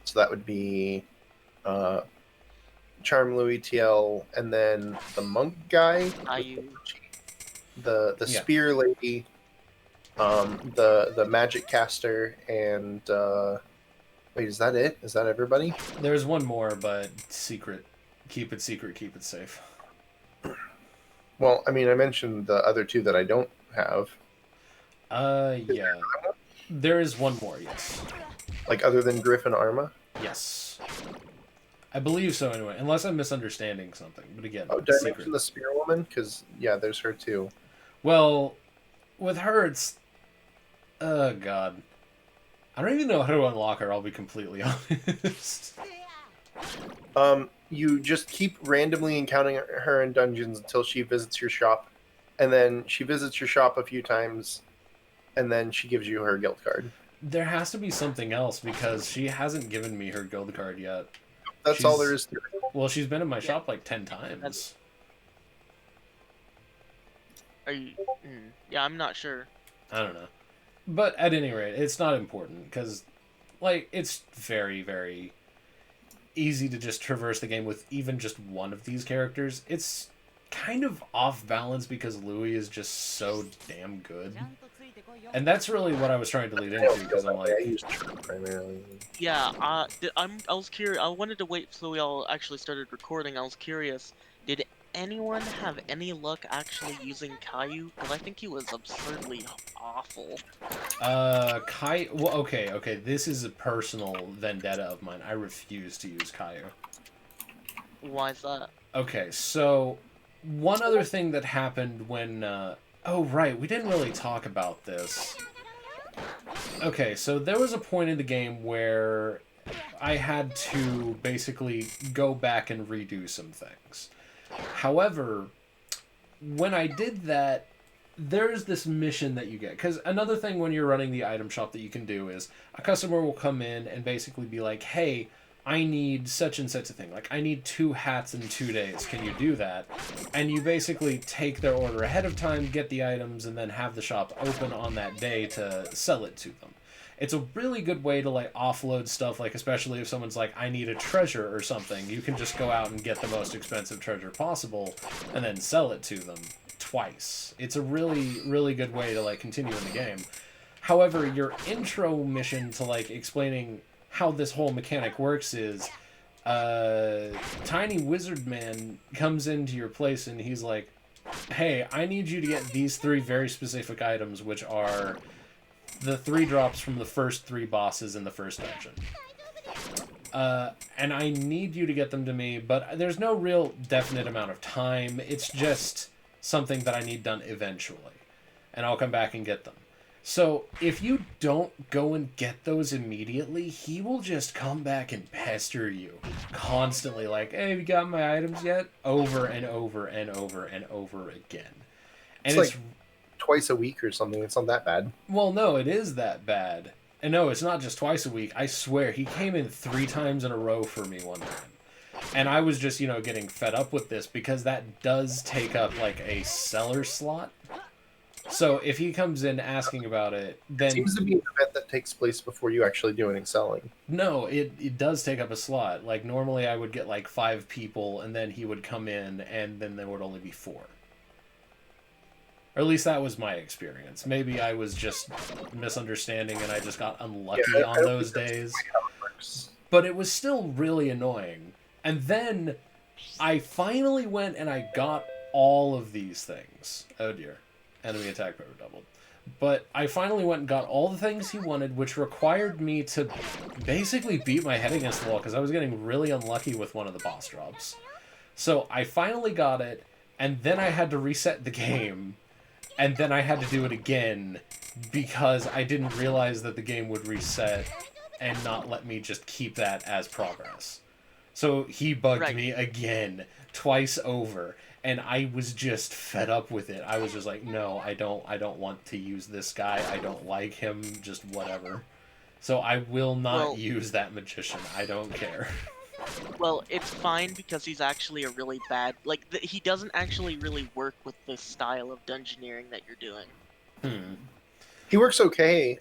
So that would be Charm, Louis, TL, and then the monk guy, the spear lady, the magic caster, and wait, is that it? Is that everybody? There's one more, but secret. Keep it secret, keep it safe. Well, I mean, I mentioned the other two that I don't have. Yeah. There is one more, yes. Like, other than Griff and Arma? Yes. I believe so, anyway. Unless I'm misunderstanding something. But again, did I mention the spear woman? Because, yeah, there's her, too. Well, with her, it's... Oh, God. I don't even know how to unlock her, I'll be completely honest. You just keep randomly encountering her in dungeons until she visits your shop. And then she visits your shop a few times, and then she gives you her guild card. There has to be something else, because she hasn't given me her guild card yet. That's all there is to it. Well, she's been in my shop like 10 times. Are you... Yeah, I'm not sure. I don't know. But at any rate, it's not important, because, like, it's very, very easy to just traverse the game with even just one of these characters. It's kind of off balance because Louis is just so damn good. And that's really what I was trying to lead into, because I'm like... Yeah, I was curious. I wanted to wait till we all actually started recording. I was curious. Did anyone have any luck actually using Caillou? Because I think he was absurdly awful. Well, okay. This is a personal vendetta of mine. I refuse to use Caillou. Why is that? Okay, so one other thing that happened when... Oh, right, we didn't really talk about this. Okay, so there was a point in the game where I had to basically go back and redo some things. However, when I did that, there's this mission that you get. Because another thing when you're running the item shop that you can do is a customer will come in and basically be like, hey, I need such and such a thing. Like, I need 2 hats in 2 days. Can you do that? And you basically take their order ahead of time, get the items, and then have the shop open on that day to sell it to them. It's a really good way to, like, offload stuff, like, especially if someone's like, I need a treasure or something. You can just go out and get the most expensive treasure possible and then sell it to them twice. It's a really, really good way to, like, continue in the game. However, your intro mission to, like, explaining how this whole mechanic works is Tiny Wizard Man comes into your place and he's like, hey, I need you to get these 3 very specific items, which are the 3 drops from the first 3 bosses in the first dungeon. And I need you to get them to me, but there's no real definite amount of time. It's just something that I need done eventually. And I'll come back and get them. So if you don't go and get those immediately, he will just come back and pester you constantly, like, "Hey, have you got my items yet?" Over and over and over and over again. It's And it's like twice a week or something. It's not that bad. well, no, it is that bad. And no, it's not just twice a week. I swear, he came in 3 times in a row for me one time. And I was just, getting fed up with this because that does take up like a seller slot. So if he comes in asking about it, then Seems to be an event that takes place before you actually do any selling. no, it does take up a slot. Like normally I would get like 5 people and then he would come in and then there would only be 4. Or at least that was my experience. Maybe I was just misunderstanding and I just got unlucky on those days. But it was still really annoying. And then I finally went and I got all of these things. Oh dear. Enemy attack power doubled. But I finally went and got all the things he wanted, which required me to basically beat my head against the wall because I was getting really unlucky with one of the boss drops. So I finally got it, and then I had to reset the game, and then I had to do it again because I didn't realize that the game would reset and not let me just keep that as progress. So he bugged me again, twice over, and I was just fed up with it. I was just like, no, I don't want to use this guy. I don't like him, just whatever. So I will not use that magician. I don't care. Well, it's fine because he's actually a really bad... Like, he doesn't actually really work with the style of dungeoneering that you're doing. He works okay.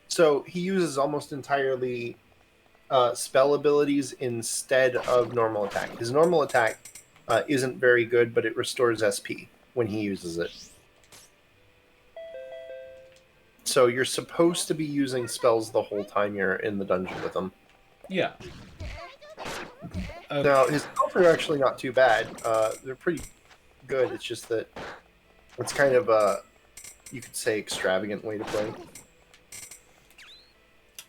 So he uses almost entirely spell abilities instead of normal attack. His normal attack isn't very good, but it restores SP when he uses it. So you're supposed to be using spells the whole time you're in the dungeon with him. Yeah. Now, his spells are actually not too bad. They're pretty good. It's just that it's kind of a, you could say, extravagant way to play.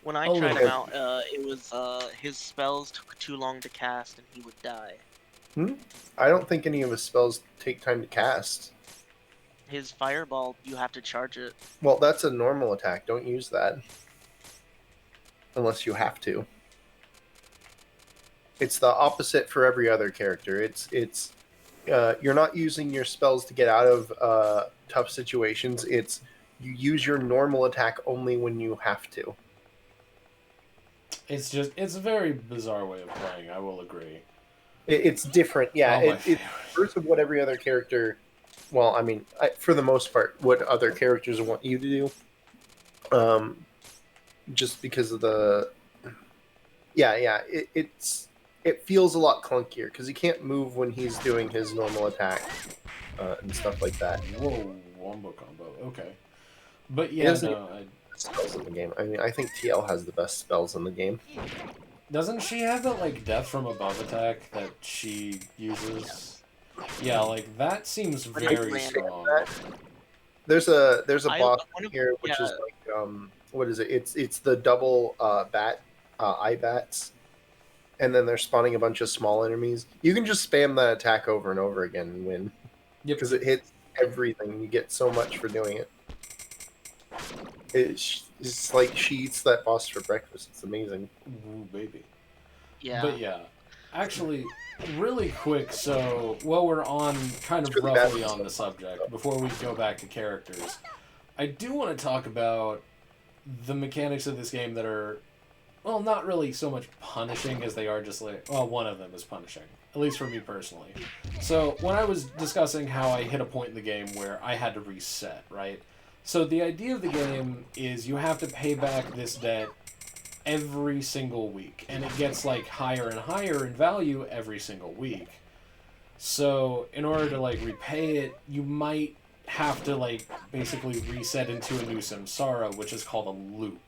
When I tried him out, it was his spells took too long to cast and he would die. I don't think any of his spells take time to cast. His fireball, you have to charge it. Well, that's a normal attack. Don't use that. Unless you have to. It's the opposite for every other character. It's you're not using your spells to get out of tough situations. It's you use your normal attack only when you have to. It's a very bizarre way of playing, I will agree. It's different, yeah. It's first of what every other character, well, I mean, for the most part, what other characters want you to do. Just because of the, it feels a lot clunkier because he can't move when he's doing his normal attack and stuff like that. Whoa, wombo combo. Okay, but yeah, spells in the game. I mean, I think TL has the best spells in the game. Doesn't she have that like death from above attack that she uses? Yeah, like that seems very strong. There's a boss here which is like what is it? It's the double eye bats, and then they're spawning a bunch of small enemies. You can just spam that attack over and over again and win. Yep. Because it hits everything. You get so much for doing it. It's like she eats that boss for breakfast. It's amazing. Ooh, baby. Yeah. But yeah, actually, really quick, so while we're on kind of roughly on the subject, before we go back to characters, I do want to talk about the mechanics of this game that are, well, not really so much punishing as they are just like, well, one of them is punishing, at least for me personally. So when I was discussing how I hit a point in the game where I had to reset, right? So the idea of the game is you have to pay back this debt every single week, and it gets like higher and higher in value every single week. So in order to like repay it, you might have to like basically reset into a new samsara, which is called a loop.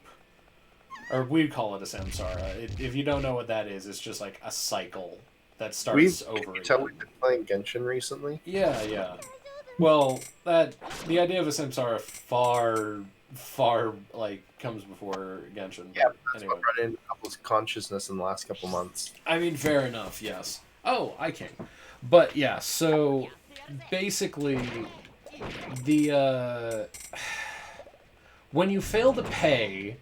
Or we'd call it a samsara. If you don't know what that is, it's just like a cycle that starts over again. We've been playing Genshin recently. Yeah. Well, the idea of a samsara far like comes before Genshin. Yeah, that's what brought in couple's consciousness in the last couple months. I mean, fair enough. Yes. Oh, I can. But yeah, so basically, the When you fail to pay,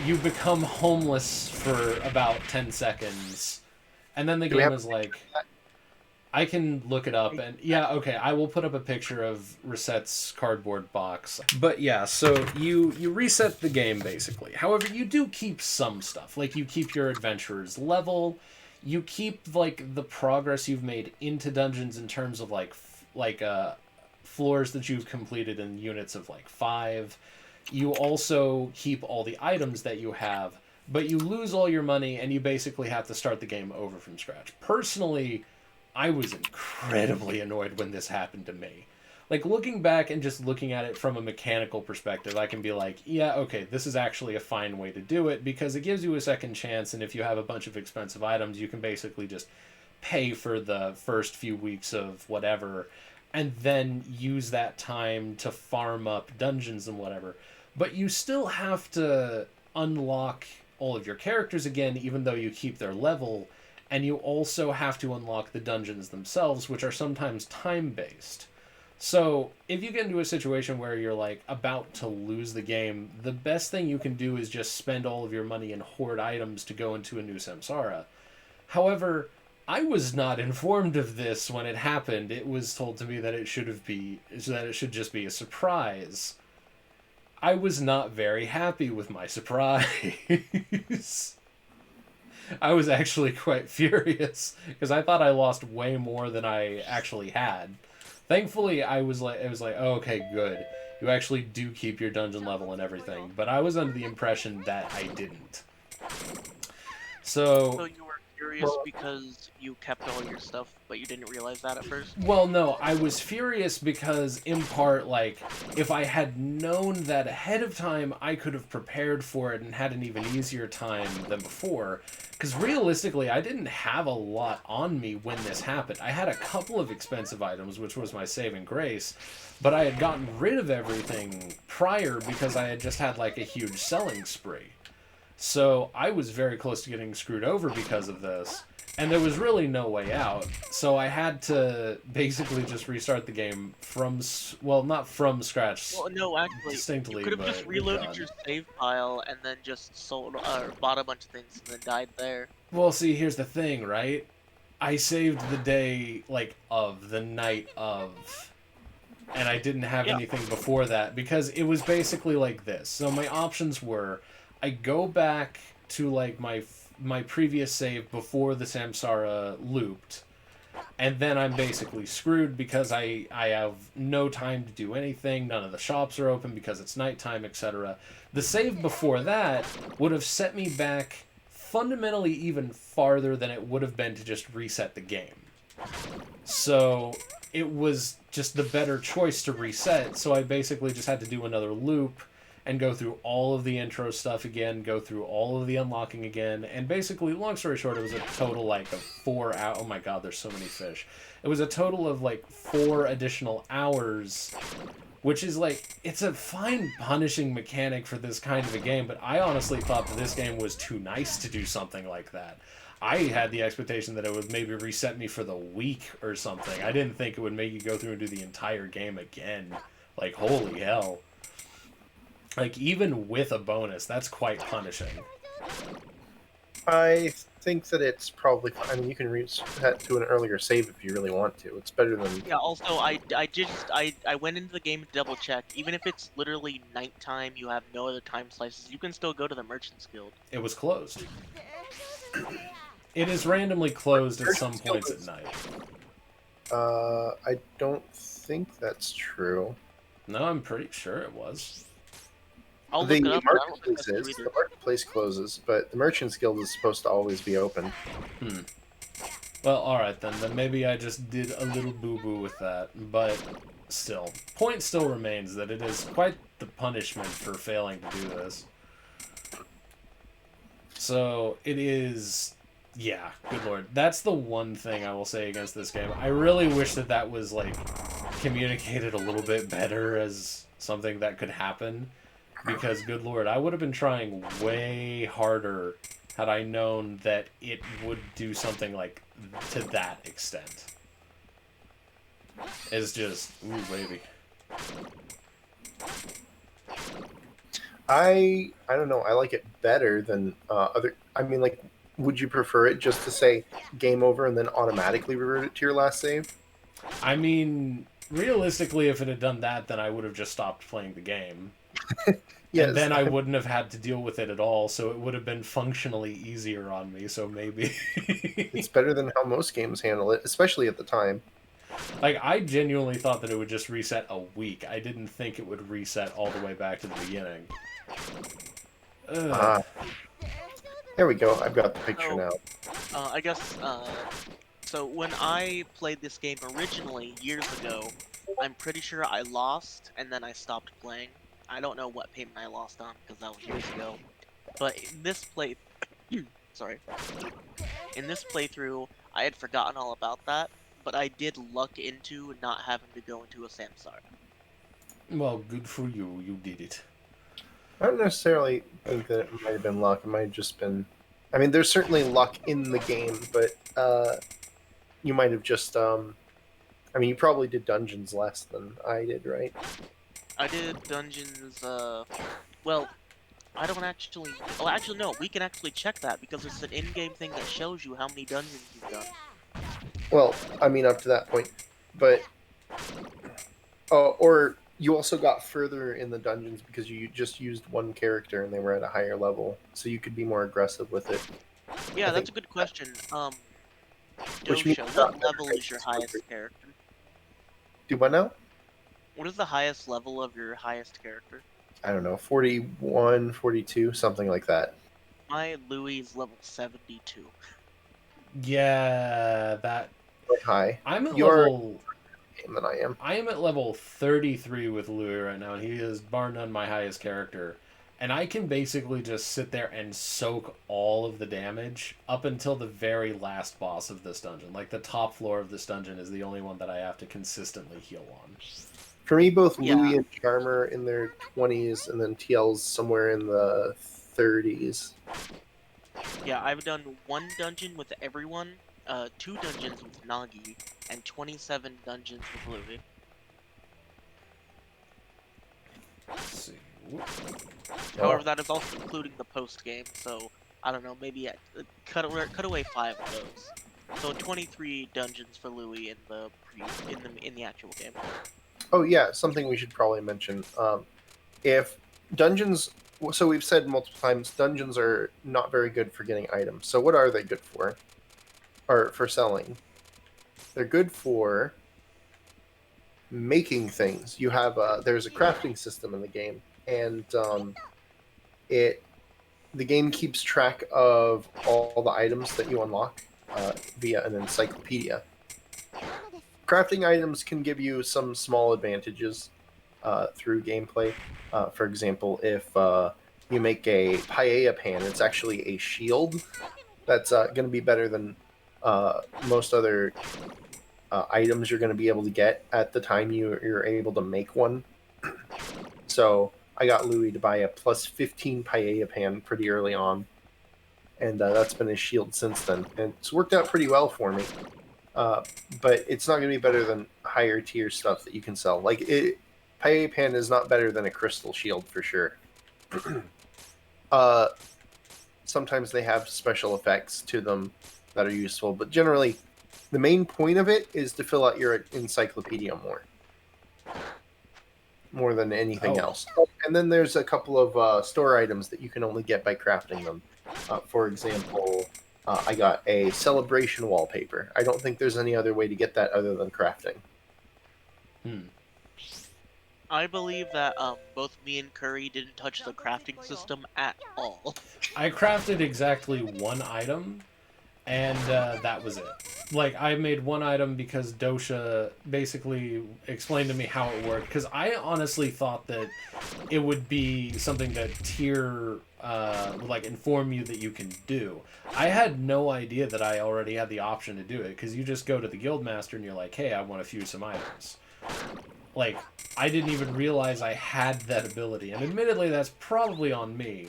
you become homeless for about 10 seconds. And then the game is like... I can look it up, and yeah, okay, I will put up a picture of Resette's cardboard box. But yeah, so you reset the game, basically. However, you do keep some stuff. Like, you keep your adventurer's level, you keep, like, the progress you've made into dungeons in terms of, like, floors that you've completed in units of, like, 5. You also keep all the items that you have, but you lose all your money, and you basically have to start the game over from scratch. Personally, I was incredibly annoyed when this happened to me. Like, looking back and just looking at it from a mechanical perspective, I can be like, yeah, okay, this is actually a fine way to do it, because it gives you a second chance, and if you have a bunch of expensive items, you can basically just pay for the first few weeks of whatever, and then use that time to farm up dungeons and whatever. But you still have to unlock all of your characters again, even though you keep their level. And you also have to unlock the dungeons themselves, which are sometimes time-based. So, if you get into a situation where you're, like, about to lose the game, the best thing you can do is just spend all of your money and hoard items to go into a new samsara. However, I was not informed of this when it happened. It was told to me that it should just be a surprise. I was not very happy with my surprise. I was actually quite furious because I thought I lost way more than I actually had. Thankfully, it was like, oh, okay, good. You actually do keep your dungeon level and everything, but I was under the impression that I didn't. So you were furious because you kept all your stuff, but you didn't realize that at first? Well, no, I was furious because, in part, like, if I had known that ahead of time, I could have prepared for it and had an even easier time than before. Because realistically, I didn't have a lot on me when this happened. I had a couple of expensive items, which was my saving grace, but I had gotten rid of everything prior because I had just had, like, a huge selling spree. So I was very close to getting screwed over because of this, and there was really no way out. So I had to basically just restart the game from, well, not from scratch. Well, no, actually, distinctly, you could have just reloaded your save file and then just sold or bought a bunch of things and then died there. Well, see, here's the thing, right? I saved the day, like, of the night of, and I didn't have anything before that because it was basically like this. So my options were, I go back to, like, my previous save before the samsara looped, and then I'm basically screwed because I have no time to do anything, none of the shops are open because it's nighttime, etc. The save before that would have set me back fundamentally even farther than it would have been to just reset the game. So it was just the better choice to reset, so I basically just had to do another loop and go through all of the intro stuff again, go through all of the unlocking again, and basically, long story short, it was a total, like, of 4 hours. Oh my god, there's so many fish. It was a total of, like, 4 additional hours, which is, like, it's a fine punishing mechanic for this kind of a game, but I honestly thought that this game was too nice to do something like that. I had the expectation that it would maybe reset me for the week or something. I didn't think it would make you go through and do the entire game again. Like, holy hell. Like, even with a bonus, that's quite punishing. I think that it's probably... I mean, you can reset to an earlier save if you really want to. It's better than... Yeah, also, I went into the game to double check. Even if it's literally nighttime, you have no other time slices, you can still go to the Merchant's Guild. It was closed. It is randomly closed at some points at night. I don't think that's true. No, I'm pretty sure it was. I'll look it up, but I don't think that's true the either. marketplace closes, but the Merchant's Guild is supposed to always be open. Well, alright then. Then maybe I just did a little boo-boo with that. But still. Point still remains that it is quite the punishment for failing to do this. So, it is... Yeah, good lord. That's the one thing I will say against this game. I really wish that that was, like, communicated a little bit better as something that could happen. Because, good lord, I would have been trying way harder had I known that it would do something, like, to that extent. It's just, ooh, baby. I don't know. I like it better than other. I mean, like, would you prefer it just to say game over and then automatically revert it to your last save? I mean, realistically, if it had done that, then I would have just stopped playing the game. And Yes, then I wouldn't have had to deal with it at all, so it would have been functionally easier on me, so maybe. it's better than how most games handle it, especially at the time. Like, I genuinely thought that it would just reset a week. I didn't think it would reset all the way back to the beginning. Ugh. Ah, there we go. I've got the picture So, now. I guess, so when I played this game originally, years ago, I'm pretty sure I lost, and then I stopped playing. I don't know what payment I lost on, because that was years ago. But in this sorry. In this playthrough, I had forgotten all about that, but I did luck into not having to go into a samsara. Well, good for you. You did it. I don't necessarily think that it might have been luck. It might have just been. I mean, there's certainly luck in the game, but you might have just. I mean, you probably did dungeons less than I did, right? I did dungeons, well, I don't actually... Oh, actually, no, we can actually check that, because it's an in-game thing that shows you how many dungeons you've done. Well, I mean, up to that point, but or you also got further in the dungeons because you just used one character and they were at a higher level, so you could be more aggressive with it. Yeah, I that's think, a good question. which means Dosha, what level is your highest character? do what now? What is the highest level of your highest character? I don't know, 41, 42, something like that. My Louis is level 72. Yeah, that... Quite high. I'm at You're level... game than I am. I am at level 33 with Louis right now, and he is bar none my highest character. And I can basically just sit there and soak all of the damage up until the very last boss of this dungeon. Like, the top floor of this dungeon is the only one that I have to consistently heal on. For me, both Yeah. Louis and Charmer in their 20s, and then TL's somewhere in the 30s. Yeah, I've done one dungeon with everyone, 2 dungeons with Nagi, and 27 dungeons with Louis. Let's see. However, that is also including the post game, so I don't know, maybe cut away 5 of those. So 23 dungeons for Louis in the actual game. Oh yeah, something we should probably mention. If dungeons, so we've said multiple times, dungeons are not very good for getting items. So what are they good for? Or for selling? They're good for making things. You have there's a crafting system in the game, and the game keeps track of all the items that you unlock via an encyclopedia. Crafting items can give you some small advantages through gameplay. For example, if you make a paella pan, it's actually a shield that's going to be better than most other items you're going to be able to get at the time you're able to make one. So I got Louis to buy a plus 15 paella pan pretty early on, and that's been his shield since then. And it's worked out pretty well for me. But it's not going to be better than higher tier stuff that you can sell. Like, paella pan is not better than a crystal shield for sure. Sometimes they have special effects to them that are useful, but generally, the main point of it is to fill out your encyclopedia more than anything else. And then there's a couple of store items that you can only get by crafting them. For example, I got a celebration wallpaper. I don't think there's any other way to get that other than crafting. I believe that both me and Curry didn't touch the crafting system at all. I crafted exactly one item, and that was it. Like, I made one item because Dosha basically explained to me how it worked, because I honestly thought that it would be something that Tier would, like, inform you that you can do. I had no idea that I already had the option to do it, because you just go to the Guildmaster and you're like, hey, I want to fuse some items. Like, I didn't even realize I had that ability, and admittedly that's probably on me,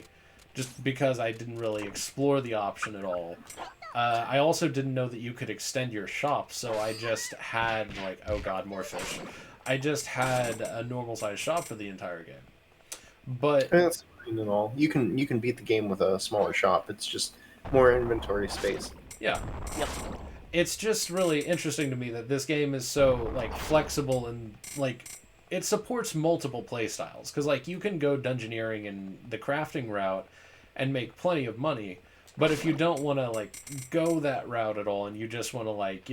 just because I didn't really explore the option at all. I also didn't know that you could extend your shop, so I just had, like, oh god, more fish. I just had a normal-sized shop for the entire game. But and all. You can beat the game with a smaller shop. It's just more inventory space. Yeah. Yep. It's just really interesting to me that this game is so like flexible and like it supports multiple play styles because like you can go dungeoneering and the crafting route and make plenty of money, but if you don't want to like go that route at all and you just want to like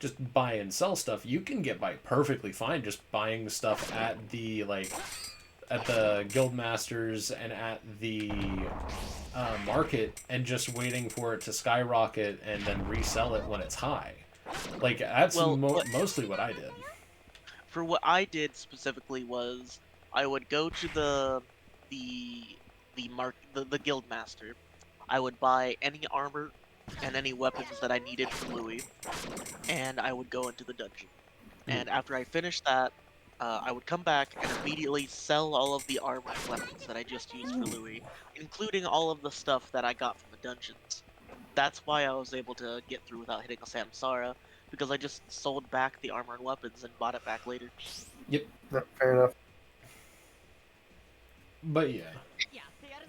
just buy and sell stuff, you can get by perfectly fine just buying stuff at the guild masters and at the market and just waiting for it to skyrocket and then resell it when it's high. Like that's mostly what I did. For what I did specifically was I would go to the guild master. I would buy any armor and any weapons that I needed for Louis, and I would go into the dungeon. And after I finished that, I would come back and immediately sell all of the armor and weapons that I just used for Louis, including all of the stuff that I got from the dungeons. That's why I was able to get through without hitting a Samsara, because I just sold back the armor and weapons and bought it back later. Yep. No, fair enough. But yeah.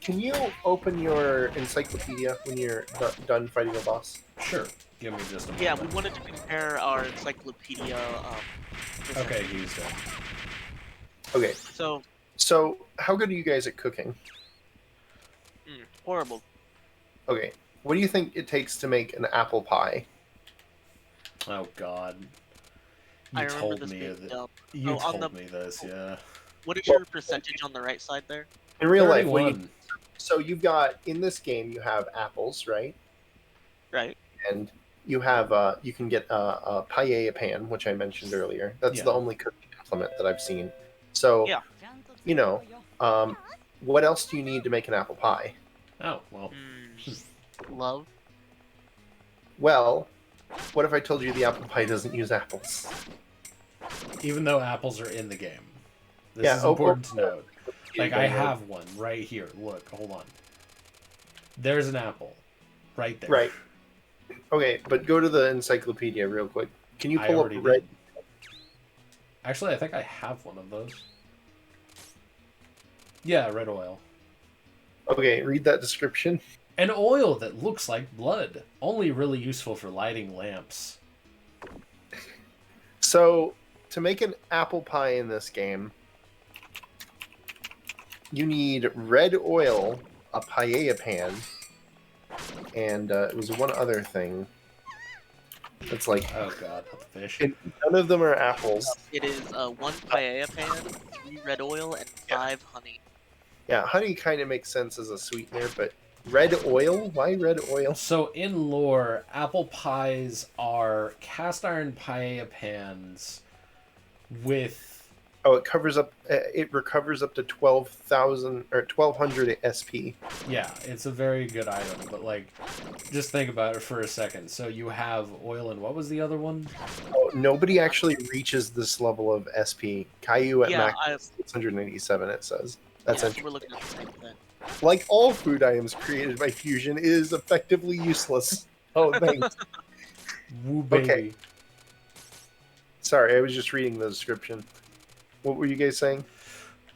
Can you open your encyclopedia when you're done fighting a boss? Sure. Give me just a moment. Yeah, we wanted to compare our encyclopedia. Okay, he's done. Okay. So how good are you guys at cooking? horrible. Okay. What do you think it takes to make an apple pie? Oh God. I remember this being dumb. You told me this, yeah. What is your percentage on the right side there? In real 31. life, so you've got, in this game, you have apples, right? Right. And you have, you can get a paella pan, which I mentioned earlier. That's the only cooking implement that I've seen. So, what else do you need to make an apple pie? Oh, well. Love. Well, what if I told you the apple pie doesn't use apples? Even though apples are in the game. This is important to note. Like, I have one right here. Look, hold on. There's an apple. Right there. Right. Okay, but go to the encyclopedia real quick. Can you pull up red? Actually, I think I have one of those. Yeah, red oil. Okay, read that description. An oil that looks like blood. Only really useful for lighting lamps. So, to make an apple pie in this game, you need red oil, a paella pan, and it was one other thing. It's like... Oh God, not the fish. None of them are apples. It is 1 paella pan, 3 red oil, and 5 honey. Yeah, honey kind of makes sense as a sweetener, but red oil? Why red oil? So in lore, apple pies are cast iron paella pans with... Oh, it covers up. It recovers up to 12,000 or 1,200 SP. Yeah, it's a very good item, but like, just think about it for a second. So you have oil, and what was the other one? Oh, nobody actually reaches this level of SP. Caillou at max 687. It says that's so we're looking at the same thing. Like all food items created by fusion, it is effectively useless. Oh, thanks. Woo, baby. Okay. Sorry, I was just reading the description. What were you guys saying?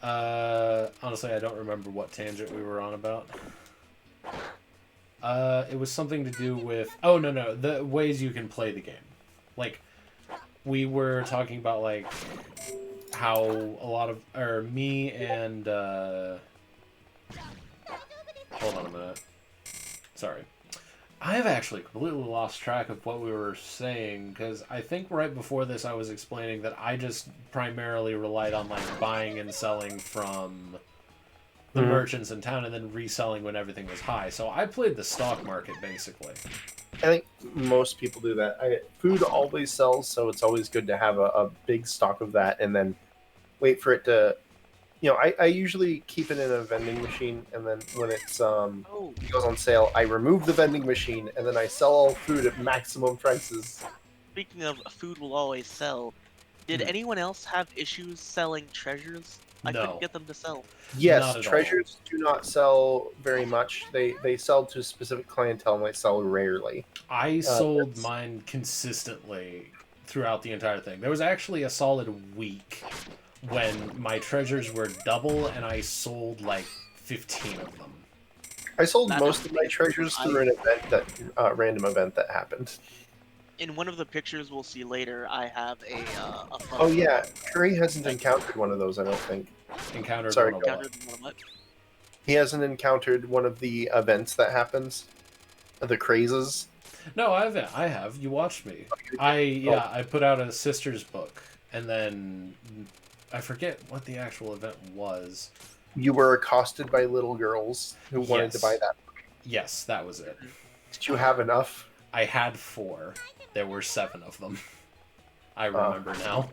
Honestly, I don't remember what tangent we were on about. It was something to do with... Oh, no, the ways you can play the game. Like, we were talking about, like, how a lot of... Or me and... Hold on a minute. Sorry. I've actually completely lost track of what we were saying, because I think right before this I was explaining that I just primarily relied on like buying and selling from the merchants in town and then reselling when everything was high. So I played the stock market, basically. I think most people do that. Food always sells, so it's always good to have a big stock of that and then wait for it to... You know, I usually keep it in a vending machine, and then when it goes on sale, I remove the vending machine, and then I sell all food at maximum prices. Speaking of food will always sell, did anyone else have issues selling treasures? I couldn't get them to sell. Yes, treasures do not sell very much. They sell to specific clientele, and they sell rarely. I sold mine consistently throughout the entire thing. There was actually a solid week when my treasures were double and I sold like 15 of them. I sold That most is of my amazing. treasures through an event random event that happened. In one of the pictures we'll see later, I have a Oh phone yeah, Curry hasn't Like- encountered one of those, I don't think. Encountered Sorry, one of go what? countered in one of my- He hasn't encountered one of the events that happens. The crazes. No, I have. You watched me. I put out a sister's book, and then I forget what the actual event was. You were accosted by little girls who wanted to Yes. buy that. Yes, that was it. Did you have enough? I had 4. There were 7 of them. I remember now.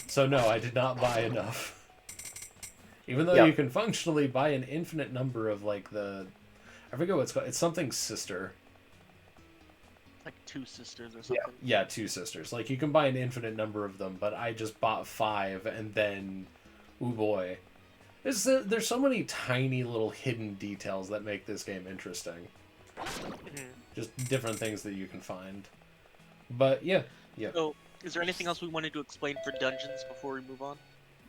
So no, I did not buy enough. Even though Yeah. you can functionally buy an infinite number of like I forget what it's called. It's something sister. like 2 sisters or something. Yeah, 2 sisters. Like you can buy an infinite number of them, but I just bought 5, and then, ooh boy, there's so many tiny little hidden details that make this game interesting. Just different things that you can find. But yeah. So, is there anything else we wanted to explain for dungeons before we move on?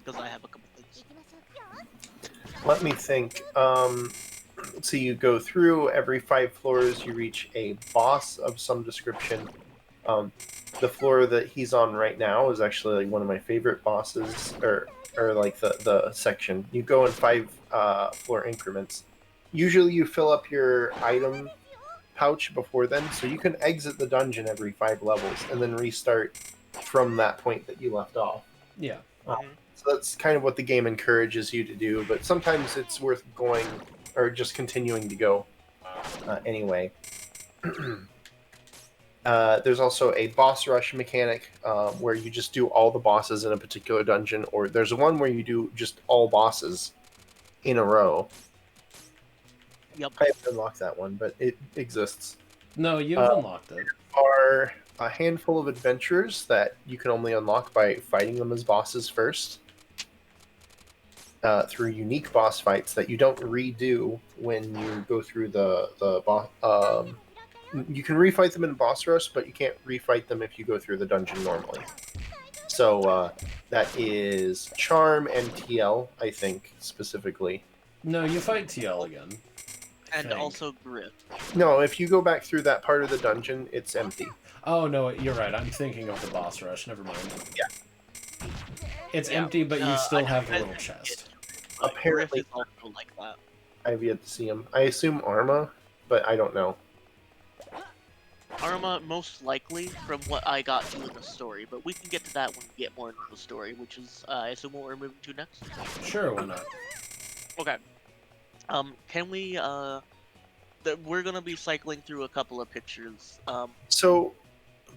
Because I have a couple things. Let me think. So you go through every 5 floors, you reach a boss of some description. The floor that he's on right now is actually like one of my favorite bosses, or like the section. You go in 5 floor increments. Usually you fill up your item pouch before then, so you can exit the dungeon every 5 levels and then restart from that point that you left off. Yeah. So that's kind of what the game encourages you to do, but sometimes it's worth going or just continuing to go anyway. There's also a boss rush mechanic where you just do all the bosses in a particular dungeon, or there's one where you do just all bosses in a row. Yep. I haven't unlocked that one, but it exists. No, you've unlocked it. Are a handful of adventures that you can only unlock by fighting them as bosses first. Through unique boss fights that you don't redo when you go through the boss. You can refight them in boss rush, but you can't refight them if you go through the dungeon normally. So that is Charm and TL, I think, specifically. No, you fight TL again. And Think. also Grip. No, if you go back through that part of the dungeon, it's empty. Oh no, you're right. I'm thinking of the boss rush. Never mind. Yeah. It's Yeah, empty, but you still have the I little didn't chest. But Apparently- Grip is also like that. I've yet to see him. I assume Arma, but I don't know. Arma, most likely, from what I got to in the story, but we can get to that when we get more into the story, which is, I assume, what we're moving to next. Sure, why not? Okay. Can we, we're gonna be cycling through a couple of pictures. So,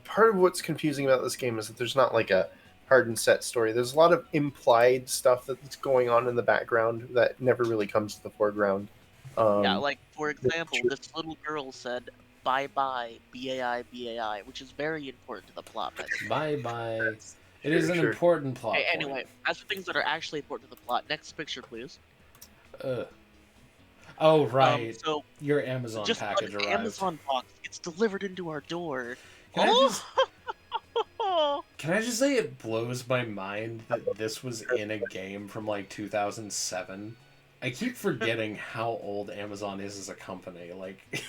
part of what's confusing about this game is that there's not like a hard and set story. There's a lot of implied stuff that's going on in the background that never really comes to the foreground. Yeah, like, for example, sure. this little girl said, bye-bye, B-A-I, B-A-I, which is very important to the plot, by the way. Bye. It is an Sure. important plot Okay, point. anyway, as for things that are actually important to the plot, next picture, please. Oh right, So, your Amazon just package an arrived. Amazon box gets delivered into our door. Can I just Oh! Can I just say it blows my mind that this was in a game from like 2007? I keep forgetting how old Amazon is as a company. Like,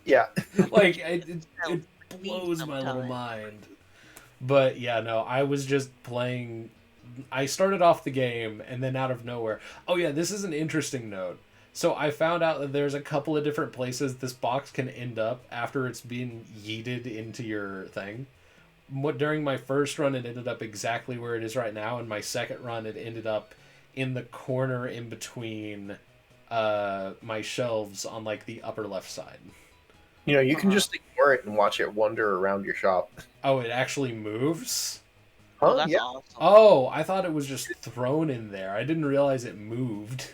Yeah. like it blows my little Sometimes. mind. But yeah, no, I was just playing. I started off the game and then out of nowhere. Oh yeah, this is an interesting note. So I found out that there's a couple of different places this box can end up after it's been yeeted into your thing. During my first run, it ended up exactly where it is right now. In my second run, it ended up in the corner in between my shelves on like the upper left side. You know, you can just ignore it and watch it wander around your shop. Oh, it actually moves? Oh, Huh? that's Yeah. awesome. Oh, I thought it was just thrown in there. I didn't realize it moved.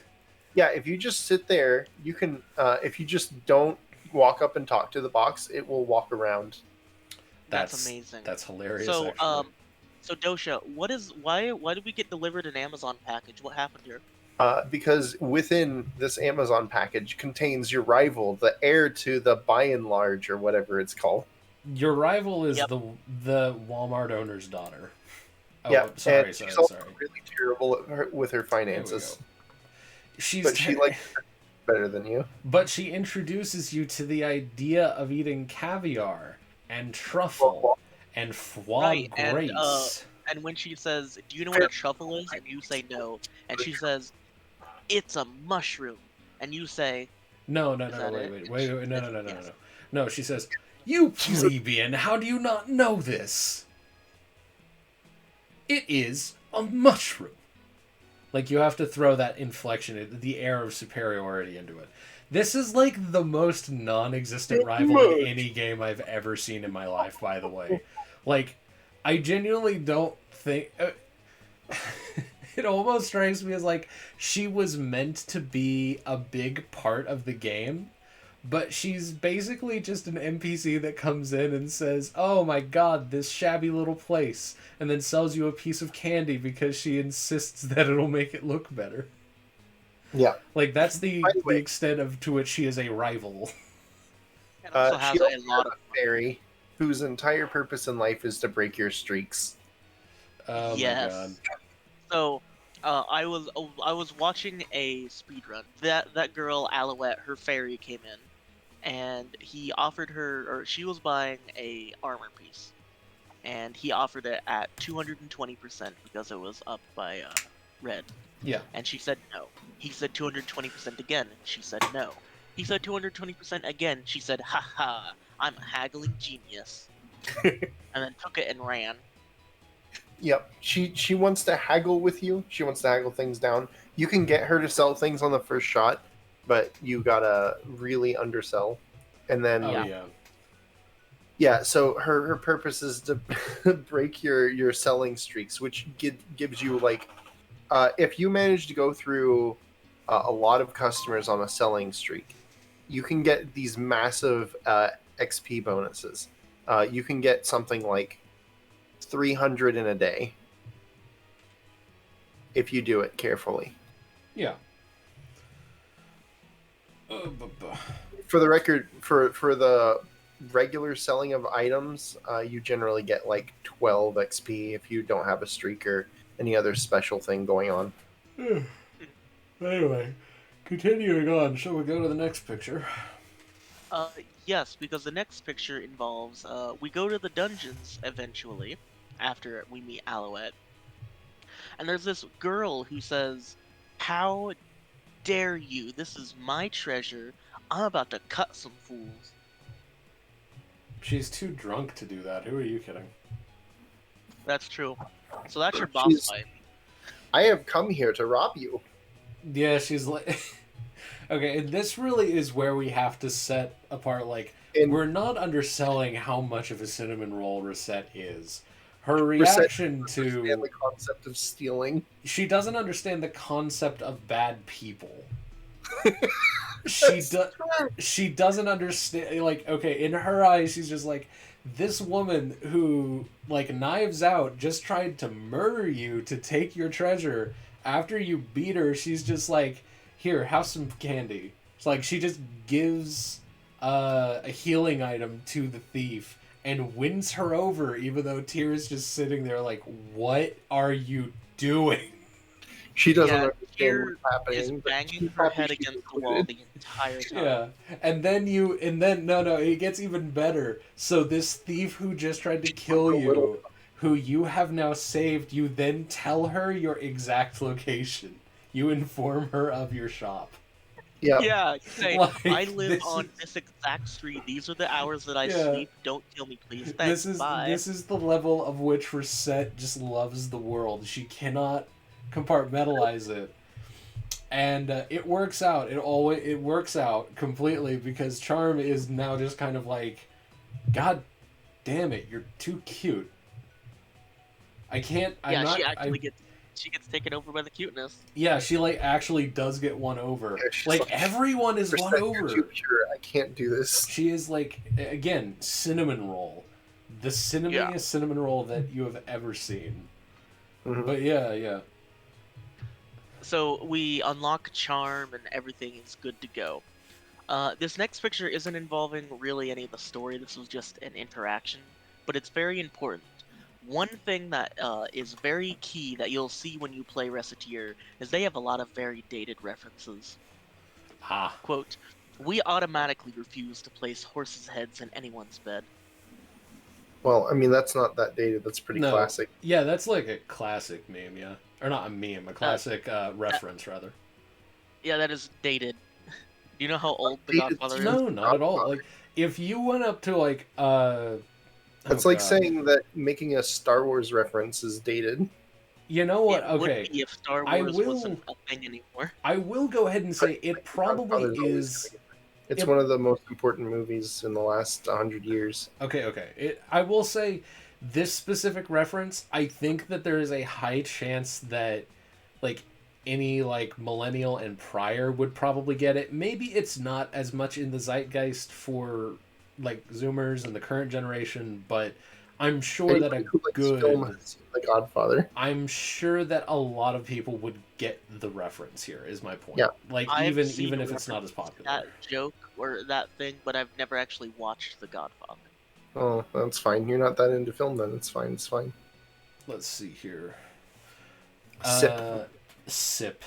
Yeah, if you just sit there, you can, if you just don't walk up and talk to the box, it will walk around. That's amazing. That's hilarious, So, actually. so Dosha, why did we get delivered an Amazon package? What happened here? Because within this Amazon package contains your rival, the heir to the Buy and Large, or whatever it's called. Your rival is Yep. the Walmart owner's daughter. Oh, Yeah, sorry. and she's also really terrible with her finances. But she likes it better than you. but she introduces you to the idea of eating caviar and truffle Well, and foie Right, grace. and when she says, "Do you know what fair. a truffle is?" and you say no, and she says, "It's a mushroom," and you say, No, no, "Is no, no, that wait, it?" wait, And wait, she wait, no, says, no, no, no, no, "Yes." no. No, she says, "You She's a, plebeian, how do you not know this? It is a mushroom." Like, you have to throw that inflection, the air of superiority into it. This is like the most non-existent rival in any game I've ever seen in my life, by the way. Like, I genuinely don't think... it almost strikes me as like she was meant to be a big part of the game, but she's basically just an NPC that comes in and says, "Oh my god, this shabby little place," and then sells you a piece of candy because she insists that it'll make it look better. yeah. Like, that's By the the way, extent of to which she is a rival. And also she has also a lot has of a fairy whose entire purpose in life is to break your streaks. Oh my god. yes. So, I was watching a speedrun. That girl Alouette, her fairy came in, and he offered her, or she was buying a armor piece, and he offered it at 220% because it was up by red, Yeah. and she said no. He said 220% again, and she said no. He said 220% again. She said, "Ha ha! I'm a haggling genius," and then took it and ran. Yep. She wants to haggle with you. She wants to haggle things down. You can get her to sell things on the first shot, but you gotta really undersell. And then Oh Yeah. yeah. yeah, so her purpose is to break your selling streaks, which gives you like if you manage to go through a lot of customers on a selling streak, you can get these massive XP bonuses. You can get something like 300 in a day if you do it carefully. Yeah. For the record, for the regular selling of items, you generally get like 12 XP if you don't have a streak or any other special thing going on. Anyway, continuing on, shall we go to the next picture? Yes, because the next picture involves we go to the dungeons eventually after we meet Alouette, and there's this girl who says, "How dare you? This is my treasure. I'm about to cut some fools." She's too drunk to do that. Who are you kidding? That's true. So that's your boss She's, fight. I have come here to rob you. Yeah, she's like... Okay, and this really is where we have to set apart, like, And we're not underselling how much of a cinnamon roll Recette is. Her Recette reaction understand to... the concept of stealing. She doesn't understand the concept of bad people. She doesn't understand, like, okay, in her eyes she's just like, this woman who, like, Knives Out just tried to murder you to take your treasure. After you beat her, she's just like, here, have some candy. It's like she just gives a healing item to the thief and wins her over, even though Tira's just sitting there like, what are you doing? She doesn't Yeah, understand Tyr what's is happening. but banging she's her happy head she's against the wall included. the entire time. Yeah, and then no, it gets even better. So this thief who just tried to kill A little- you, who you have now saved, you then tell her your exact location. You inform her of your shop. Yeah. Yeah, you say, Like, "I live this on is- this exact street. These are the hours that I Yeah. sleep. Don't kill me, please. Thanks. Bye." This is the level of which Recette just loves the world. She cannot compartmentalize it. And it works out. It works out completely because Charm is now just kind of like, God damn it, you're too cute. I can't. I'm Yeah, not. she gets taken over by the cuteness. Yeah, she like actually does get one over. Yeah, she's Like like, everyone is "Recette, won you're over. too pure. I can't do this." She is like, again, cinnamon roll, the cinnamoniest cinnamon roll that you have ever seen. Mhm. But yeah. So we unlock charm and everything is good to go. This next picture isn't involving really any of the story. This was just an interaction, but it's very important. One thing that is very key that you'll see when you play Recettear is they have a lot of very dated references. Ah. Quote, "We automatically refuse to place horses' heads in anyone's bed." Well, I mean, that's not that dated. That's pretty No. classic. Yeah, that's like a classic meme, yeah. Or not a meme, a classic reference, rather. Yeah, that is dated. Do you know how old The Dated Godfather is? No, not at all. Like, if you went up to, like, It's oh, like God. saying that making a Star Wars reference is dated. You know what? It would Okay. be if Star I Wars will... wasn't a thing anymore. I will go ahead and say it probably Godfather's always is... gonna get- It's one of the most important movies in the last 100 years. Okay. I will say this specific reference, I think that there is a high chance that, like, any, like, millennial and prior would probably get it. Maybe it's not as much in the zeitgeist for, like, Zoomers and the current generation, but I'm sure that Anybody who likes film has seen The Godfather. I'm sure that a lot of people would get the reference here, is my point. Yeah. Like, I've even seen if it's not as popular. that joke or that thing, but I've never actually watched The Godfather. Oh, that's fine. You're not that into film then. It's fine. It's fine. Let's see here. Sip. Sip.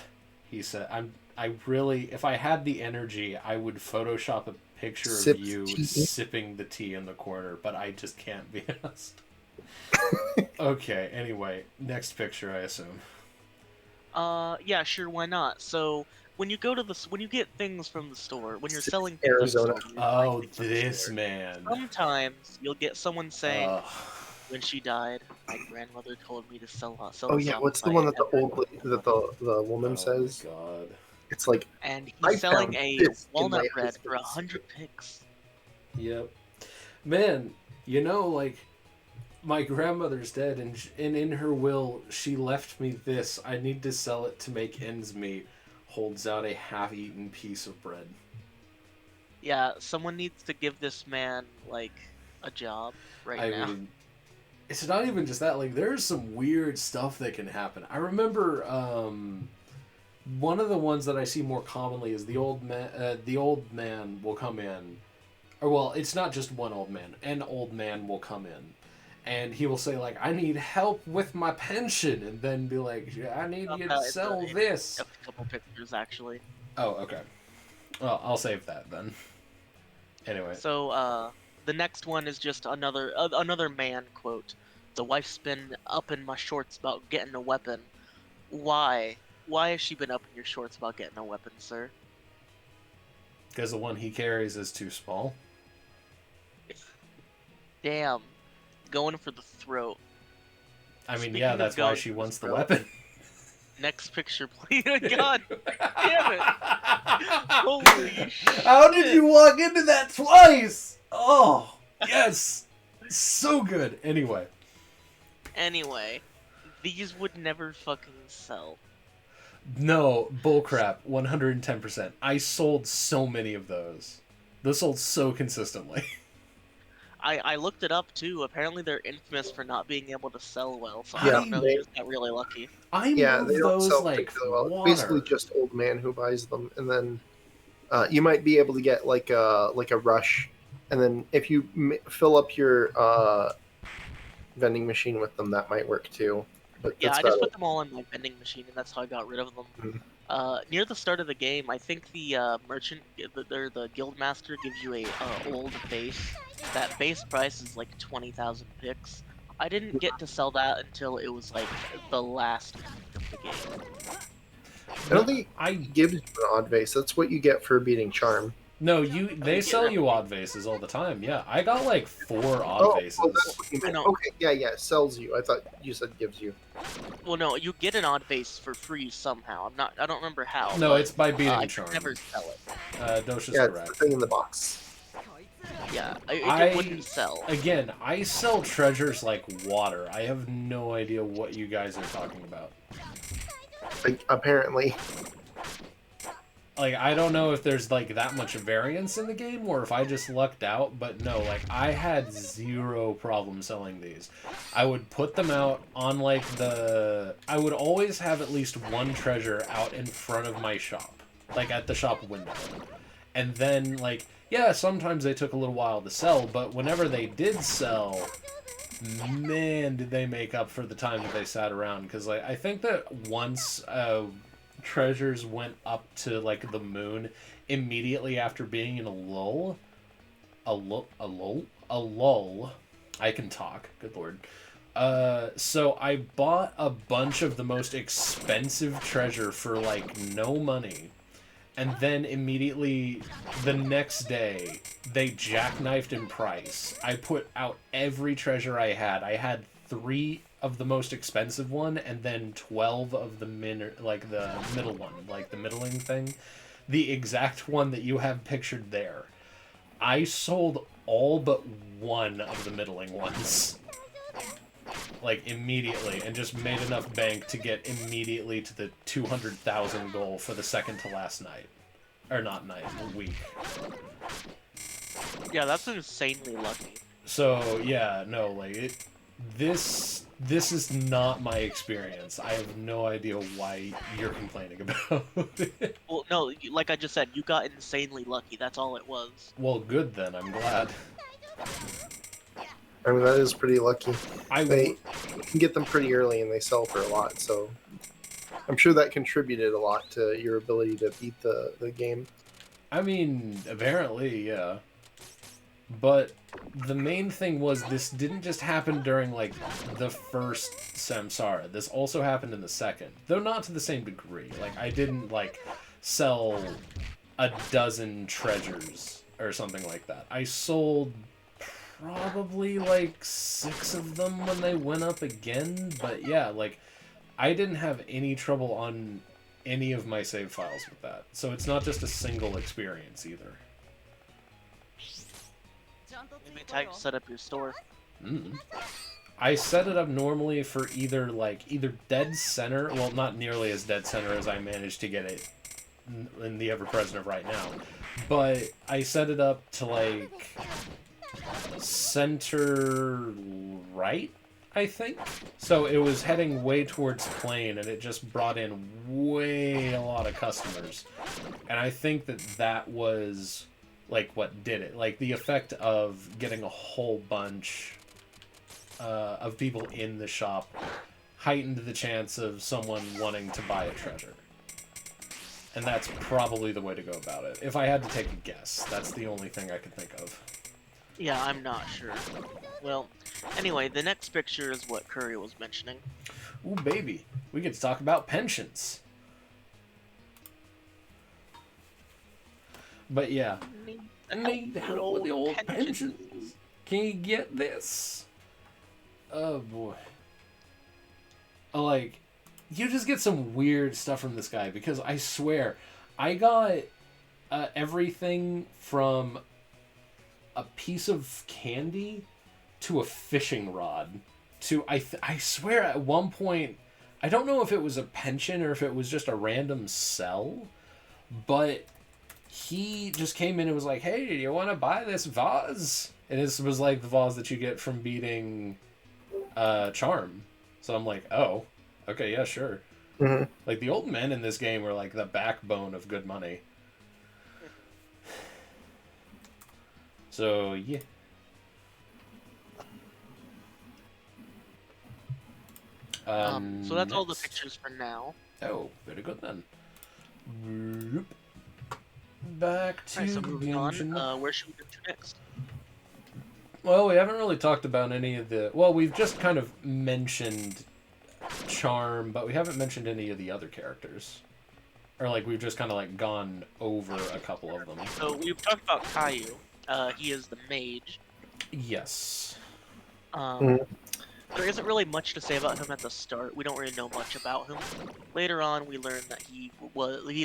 He said, I really, if I had the energy, I would Photoshop a picture Sip of you tea. sipping the tea in the corner, but I just can't be honest. Okay, anyway, next picture, I assume. Yeah, sure, why not? So when you go to when you get things from the store, when you're Sip selling things Arizona. at the store, when you're buying Oh, things from the this store, man. sometimes you'll get someone saying, Ugh. "When she died, my grandmother told me to sell Oh yeah, some what's if the I one that the ever old lady, that the woman Oh says? my god. It's like, And I he's selling found a this in walnut my bread for husband's 100 picks. Yep. Man, you know, like, my grandmother's dead, and in her will, she left me this. I need to sell it to make ends meet. Holds out a half-eaten piece of bread. Yeah, someone needs to give this man, like, a job right now. I mean, it's not even just that. Like, there's some weird stuff that can happen. I remember, one of the ones that I see more commonly is the old man. The old man will come in, or well, it's not just one old man. An old man will come in, and he will say like, "I need help with my pension," and then be like, "I need you to sell this." A couple pictures, actually. Oh, okay. Well, I'll save that then. Anyway. So, the next one is just another man quote. "The wife's been up in my shorts about getting a weapon. Why? Why has she been up in your shorts about getting a weapon, sir?" Because the one he carries is too small. Damn. Going for the throat. I mean, Speaking yeah, of that's why going she for the wants the throat, weapon. Next picture, please. God damn it. Holy shit. How did you walk into that twice? Oh, yes. So good. Anyway. Anyway, these would never fucking sell. No, bullcrap. 110%. I sold so many of those. Those sold so consistently. I looked it up too. Apparently they're infamous for not being able to sell well, so Yeah, I don't know, you just got really lucky. I yeah, move they don't those sell like particularly well. It's water. basically just old man who buys them, and then you might be able to get like a rush, and then if you fill up your vending machine with them, that might work too. But Yeah, that's I just about put them all in my vending machine, and that's how I got rid of them. Mhm. Near the start of the game, I think the merchant, the guild master, gives you a old base. That base price is like 20,000 picks. I didn't get to sell that until it was like the last week of the game. I don't think it gives you an odd vase. That's what you get for beating Charm. No, they sell you odd vases all the time. Yeah, I got like 4 odd vases. Well, that's what you meant. No. Okay, yeah, sells you. I thought you said gives you. Well, no, you get an odd vase for free somehow. I don't remember how. No, but, it's by beating I Charm. could never sell it. Dosha's Yeah, correct. it's the thing in the box. Yeah, it wouldn't sell. Again, I sell treasures like water. I have no idea what you guys are talking about. Like, apparently. Like, I don't know if there's, like, that much variance in the game, or if I just lucked out, but no, like, I had 0 problem selling these. I would put them out on, like, I would always have at least one treasure out in front of my shop. Like, at the shop window. And then, like, yeah, sometimes they took a little while to sell, but whenever they did sell, man, did they make up for the time that they sat around. Because, like, I think that once treasures went up to, like, the moon immediately after being in a lull, a lull, I can talk, good lord. So I bought a bunch of the most expensive treasure for, like, no money. And then immediately the next day, they jackknifed in price. I put out every treasure I had. I had 3 of the most expensive one, and then 12 of the the middle one, like the middling thing. The exact one that you have pictured there. I sold all but 1 of the middling ones. Like, immediately, and just made enough bank to get immediately to the 200,000 goal for the second to last night. Or not night, week. Yeah, that's insanely lucky. So, yeah, no, like, this is not my experience. I have no idea why you're complaining about it. Well, no, like I just said, you got insanely lucky. That's all it was. Well, good then, I'm glad. I mean, that is pretty lucky. I You can get them pretty early and they sell for a lot, so I'm sure that contributed a lot to your ability to beat the game. I mean, apparently, yeah. But the main thing was this didn't just happen during, like, the first Samsara. This also happened in the second. Though not to the same degree. Like, I didn't, like, sell a dozen treasures or something like that. I sold probably, like, 6 of them when they went up again. But, yeah, like, I didn't have any trouble on any of my save files with that. So it's not just a single experience, either. Maybe time to set up your store. I set it up normally for either dead center, well, not nearly as dead center as I managed to get it in the ever-present of right now, but I set it up to, like, center right, I think? So it was heading way towards plane, and it just brought in way a lot of customers. And I think that was, like, what did it. Like, the effect of getting a whole bunch of people in the shop heightened the chance of someone wanting to buy a treasure. And that's probably the way to go about it. If I had to take a guess, that's the only thing I could think of. Yeah, I'm not sure. Well, anyway, the next picture is what Curry was mentioning. Ooh, baby. We get to talk about pensions. But yeah. Need help with the old pensions. Can you get this? Oh boy. Like, you just get some weird stuff from this guy, because I swear, I got everything from a piece of candy to a fishing rod to, I swear at one point, I don't know if it was a pension or if it was just a random sell, but he just came in and was like, hey, do you want to buy this vase? And this was like the vase that you get from beating Charm. So I'm like, oh, okay, yeah, sure. Mm-hmm. Like, the old men in this game were like the backbone of good money. So, yeah. So that's all the pictures for now. Oh, very good then. Back to Alright, so moving Dungeon. on, where should we go to next? Well, we haven't really talked about any of the... Well, we've just kind of mentioned Charm, but we haven't mentioned any of the other characters. Or, like, we've just kind of, like, gone over a couple of them. So we've talked about Caillou. He is the mage. Yes. There isn't really much to say about him at the start. We don't really know much about him. Later on, we learn that he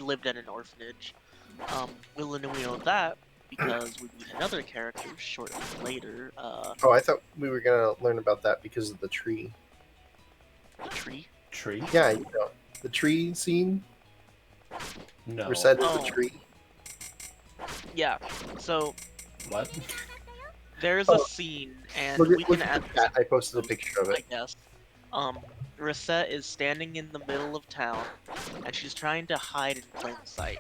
lived at an orphanage. We know that because we meet another character shortly later. Oh, I thought we were gonna learn about that because of the tree. The tree? Tree? Yeah, you know, the tree scene. No. Recettear Oh. the tree. Yeah. So What? there's a scene, and Look we at can the add. chat. I posted a picture of I it. guess. Recette is standing in the middle of town, and she's trying to hide in plain sight.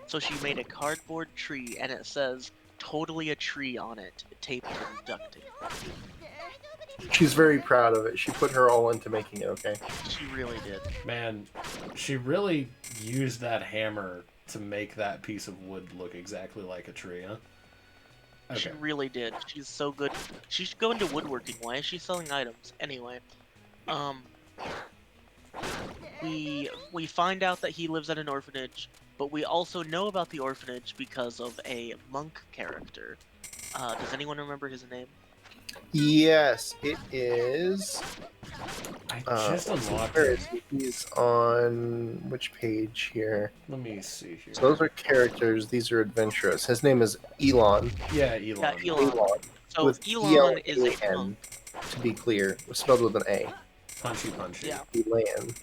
So she made a cardboard tree, and it says, "Totally a tree" on it, taped and duct tape. She's very proud of it. She put her all into making it, okay? She really did. Man, she really used that hammer to make that piece of wood look exactly like a tree, huh? She Okay. really did. She's so good. She should go into woodworking. Why is she selling items? Anyway, um, we find out that he lives at an orphanage, but we also know about the orphanage because of a monk character. Does anyone remember his name? Yes, it is. I just unlocked Where him. is he? He's on which page here? Let me see here. So those are characters. These are adventurers. His name is Elon. Yeah, Yeah, Elon. Elon. So With Elon is a E-L-A-N, monk. to be clear, spelled with an A. Punchy, punchy. Yeah. Elan.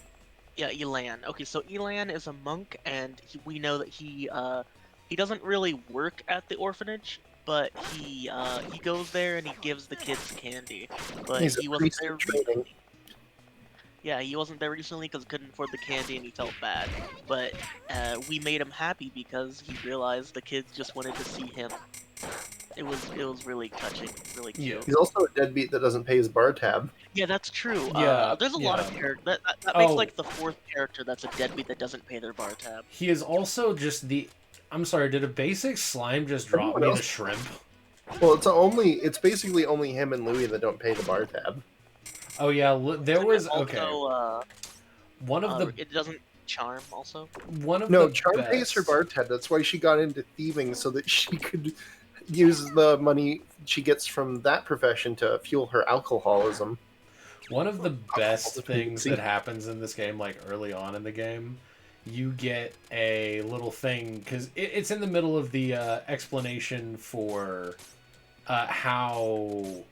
Yeah, Elan. Okay, so Elan is a monk, and we know that he doesn't really work at the orphanage, but he goes there and he gives the kids candy. But He's a he wasn't priest there in training. recently. Yeah, he wasn't there recently because he couldn't afford the candy and he felt bad. But we made him happy because he realized the kids just wanted to see him. It was really touching, really cute. Yeah. He's also a deadbeat that doesn't pay his bar tab. Yeah, that's true. Yeah, There's a lot of yeah. characters. That makes Oh. like the fourth character that's a deadbeat that doesn't pay their bar tab. He is also just the. I'm sorry, did a basic slime just drop me Everyone the else- shrimp? Well, it's basically only him and Louis that don't pay the bar tab. Oh yeah, there was Also, okay. One of the it doesn't charm also. one of No, the Charm best. pays her bar tab. That's why she got into thieving, so that she could use the money she gets from that profession to fuel her alcoholism. One of the best things dependency. that happens in this game, like early on in the game, you get a little thing because it's in the middle of the explanation for how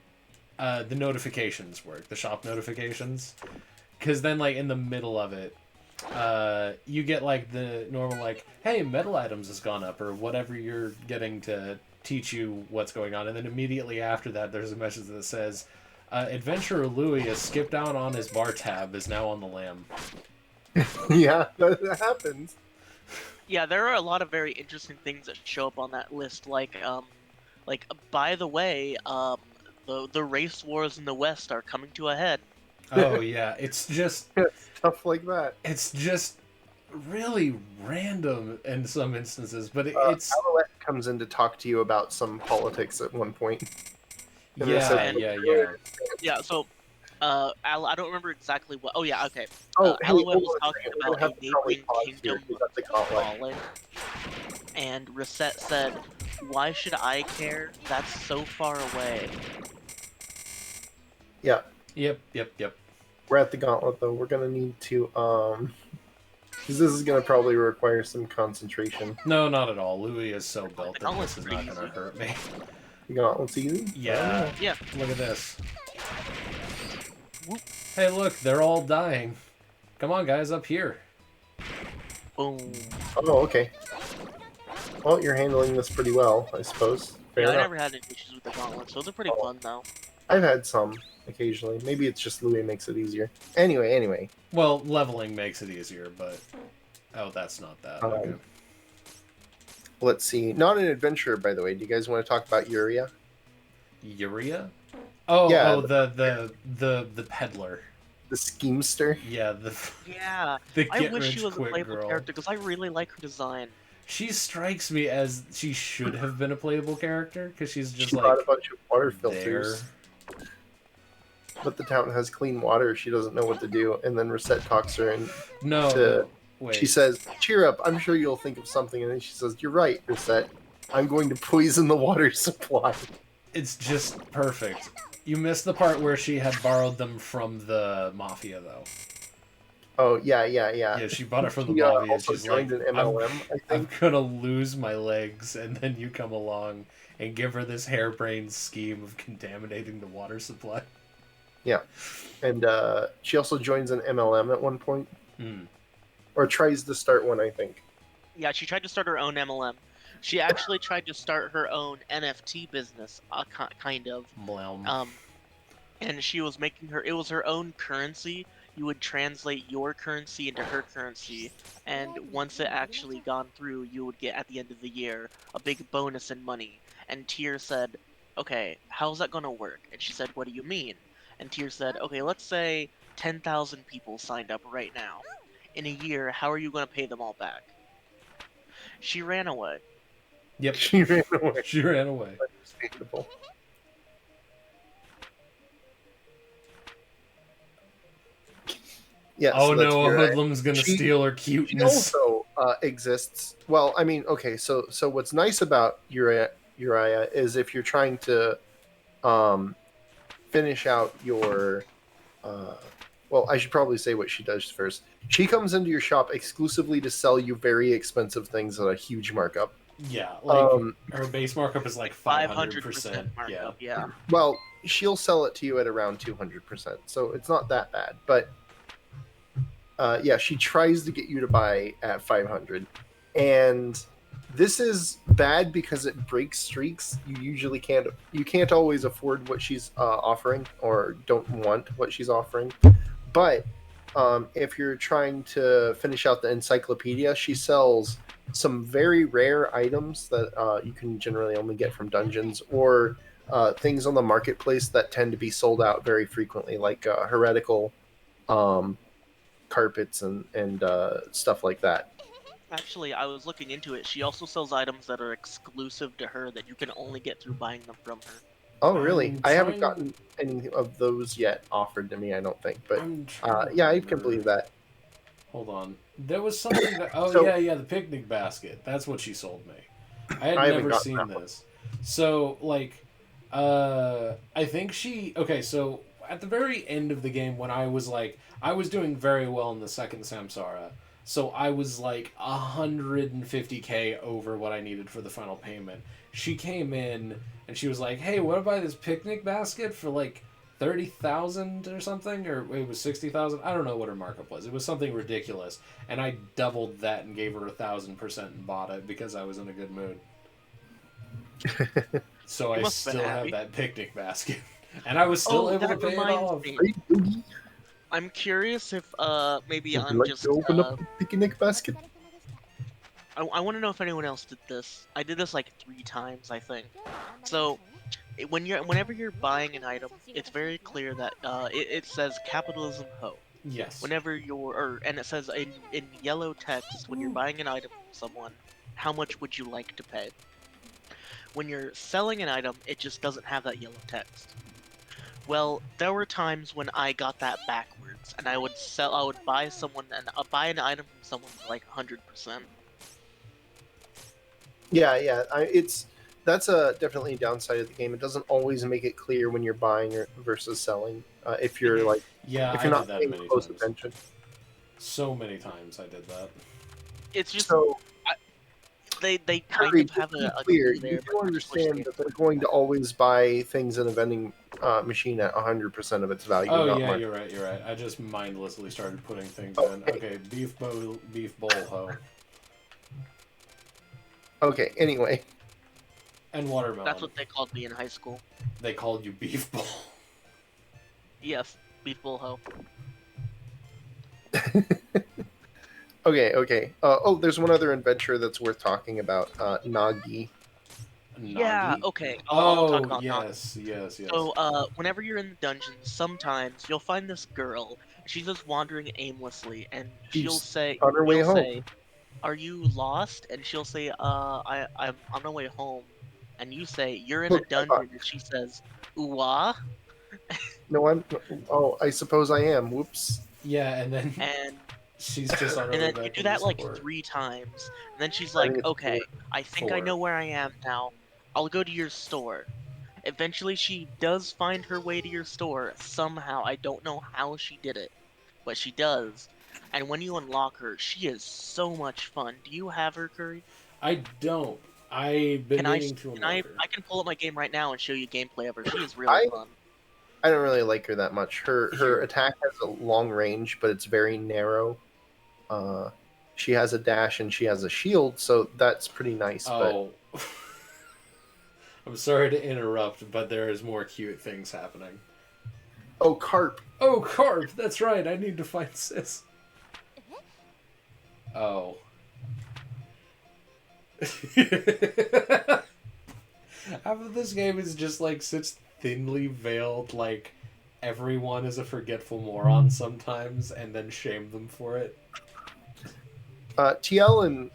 the notifications work, the shop notifications. Because then, like in the middle of it, you get like the normal like, "Hey, metal items has gone up," or whatever you're getting to teach you what's going on, and then immediately after that, there's a message that says. Adventurer Louis has skipped out on his bar tab, is now on the lam. Yeah, that happens. Yeah, there are a lot of very interesting things that show up on that list. Like by the way, the race wars in the West are coming to a head. Oh yeah, it's just Stuff like that. it's just really random in some instances, but it's Alouette comes in to talk to you about some politics at one point. And they yeah, said- yeah. Yeah, so I don't remember exactly what. Oh yeah, okay. Oh, hey, Alouette hold was on a talking second. We'll about have a to probably neighboring pause here. kingdom We got the gauntlet. falling, and Recette said, "Why should I care? That's so far away." Yeah, Yep. we're at the gauntlet though. We're gonna need to because this is gonna probably require some concentration. No, not at all. Louis is so built that gauntlet's this is not pretty gonna easy. hurt me. The gauntlet's easy. Yeah. Yeah. Look at this. Hey, look, they're all dying. Come on, guys, up here. Boom. Oh, okay. Well, you're handling this pretty well, I suppose. Fair Yeah, I enough. never had any issues with the gauntlets. Those are pretty fun though. I've had some occasionally. Maybe it's just Louis makes it easier. Anyway. Well, leveling makes it easier, but oh, that's not that. Okay. Let's see. Not an adventurer, by the way. Do you guys want to talk about Uria? Uria? Oh, Yeah, the peddler. The schemester? Yeah, the Yeah, the I get wish rich she was a quick playable girl. character because I really like her design. She strikes me as she should have been a playable character because she's just She like brought a bunch of water there. filters. But the town has clean water. She doesn't know what to do. And then Recette talks her and No, to- wait. she says, "Cheer up. I'm sure you'll think of something." And then she says, "You're right, Recette. I'm going to poison the water supply." It's just perfect. You missed the part where she had borrowed them from the mafia, though. Oh, yeah. Yeah, she bought it from the She mafia. And also she's like, joined an MLM, I I'm think. gonna lose my legs, and then you come along and give her this harebrained scheme of contaminating the water supply. And she also joins an MLM at one point. Hmm. Or tries to start one, I think. Yeah, she tried to start her own MLM. She actually tried to start her own NFT business, kind of. Mlem. And she was making it was her own currency. You would translate your currency into her currency, and once it actually gone through, you would get at the end of the year a big bonus in money. And Tyr said, "Okay, how's that gonna work?" And she said, "What do you mean?" And Tyr said, okay, let's say 10,000 people signed up right now. In a year, how are you going to pay them all back? She ran away. Yep. She ran away. She ran away. Understandable. Yes. Oh that's no, a Uriah. hoodlum's gonna She- steal her She cuteness. also exists. Well, I mean, okay. So what's nice about Uriah is if you're trying to finish out your well, I should probably say what she does first. She comes into your shop exclusively to sell you very expensive things at a huge markup. Yeah, like Um, her base markup is like 500% 500%. Yeah. markup, yeah. Well, she'll sell it to you at around 200%, so it's not that bad. But yeah, she tries to get you to buy at 500, and this is bad because it breaks streaks. You can't always afford what she's offering or don't want what she's offering. But if you're trying to finish out the encyclopedia, she sells some very rare items that you can generally only get from dungeons, or things on the marketplace that tend to be sold out very frequently, like heretical carpets and stuff like that. Actually, I was looking into it. She also sells items that are exclusive to her that you can only get through buying them from her. Oh, really? I'm I haven't trying- gotten any of those yet offered to me, I don't think. But I'm trying to yeah, I remember. can believe that. Hold on. There was something that. Oh, So- yeah, the picnic basket. That's what she sold me. I had I haven't never gotten seen that one. this. So, like, I think she. Okay, so at the very end of the game, when I was like. I was doing very well in the second Samsara. So I was like 150k over what I needed for the final payment. She came in and she was like, "Hey, what about this picnic basket for like 30,000 or something, or it was 60,000. I don't know what her markup was. It was something ridiculous, and I doubled that and gave her 1,000% and bought it because I was in a good mood. So You I must have been still have happy. that picnic basket, and I was still Oh, able to that pay it reminds off. me. Hey, Doogie, I'm curious if maybe would you I'm like just to open up the picnic basket? I want to know if anyone else did this. I did this like 3 times, I think. So whenever you're buying an item, it's very clear that it says Capitalism HO. Yes. Whenever and it says in yellow text when you're buying an item from someone, how much would you like to pay? When you're selling an item, it just doesn't have that yellow text. Well, there were times when I got that backwards, and I would buy buy an item from someone for like 100%. Yeah. That's a definitely a downside of the game. It doesn't always make it clear when you're buying versus selling. If you're like, Yeah, if I you're did not that paying many close times. attention. So many times I did that. It's just So they kind Harry, of have to be a clear, clue there, you but do I just wish understand they that they're going to always buy things in a vending machine at 100% of its value. Oh not yeah, market. you're right. I just mindlessly started putting things Okay. in. Okay, beef bowl ho, Okay. Anyway, and watermelon. That's what they called me in high school. They called you beef bowl. Yes, beef bull ho. okay. Oh, there's one other adventure that's worth talking about. Nagi. Yeah, Nagi? okay. I'll talk Oh about Nagi. yes. So, whenever you're in the dungeons, sometimes you'll find this girl. She's just wandering aimlessly, and she'll She's say, on her way you'll home. say, "Are you lost?" And she'll say, I'm on my way home." And you say, "You're in a Look, I thought- dungeon," and she says, "Ooh-ah," No, I'm. Oh, I suppose I am. Whoops. Yeah, and then and she's just on her and way then back you do from that like Discord. 3 times, and then she's I like, think it's "Okay, I think I 4. know where I am now. I'll go to your store." Eventually, she does find her way to your store somehow. I don't know how she did it, but she does. And when you unlock her, she is so much fun. Do you have her, Curry? I don't. I've been Can I? meaning to Can I? unlock her. I can pull up my game right now and show you gameplay of her. She is really fun. I don't really like her that much. Her Here. attack has a long range, but it's very narrow. She has a dash and she has a shield, so that's pretty nice. Oh. I'm sorry to interrupt, but there is more cute things happening. But oh, carp. Oh, Carp! That's right, I need to find Sis. Oh. Half of this game is just like such thinly veiled, like, everyone is a forgetful moron sometimes and then shame them for it. TL and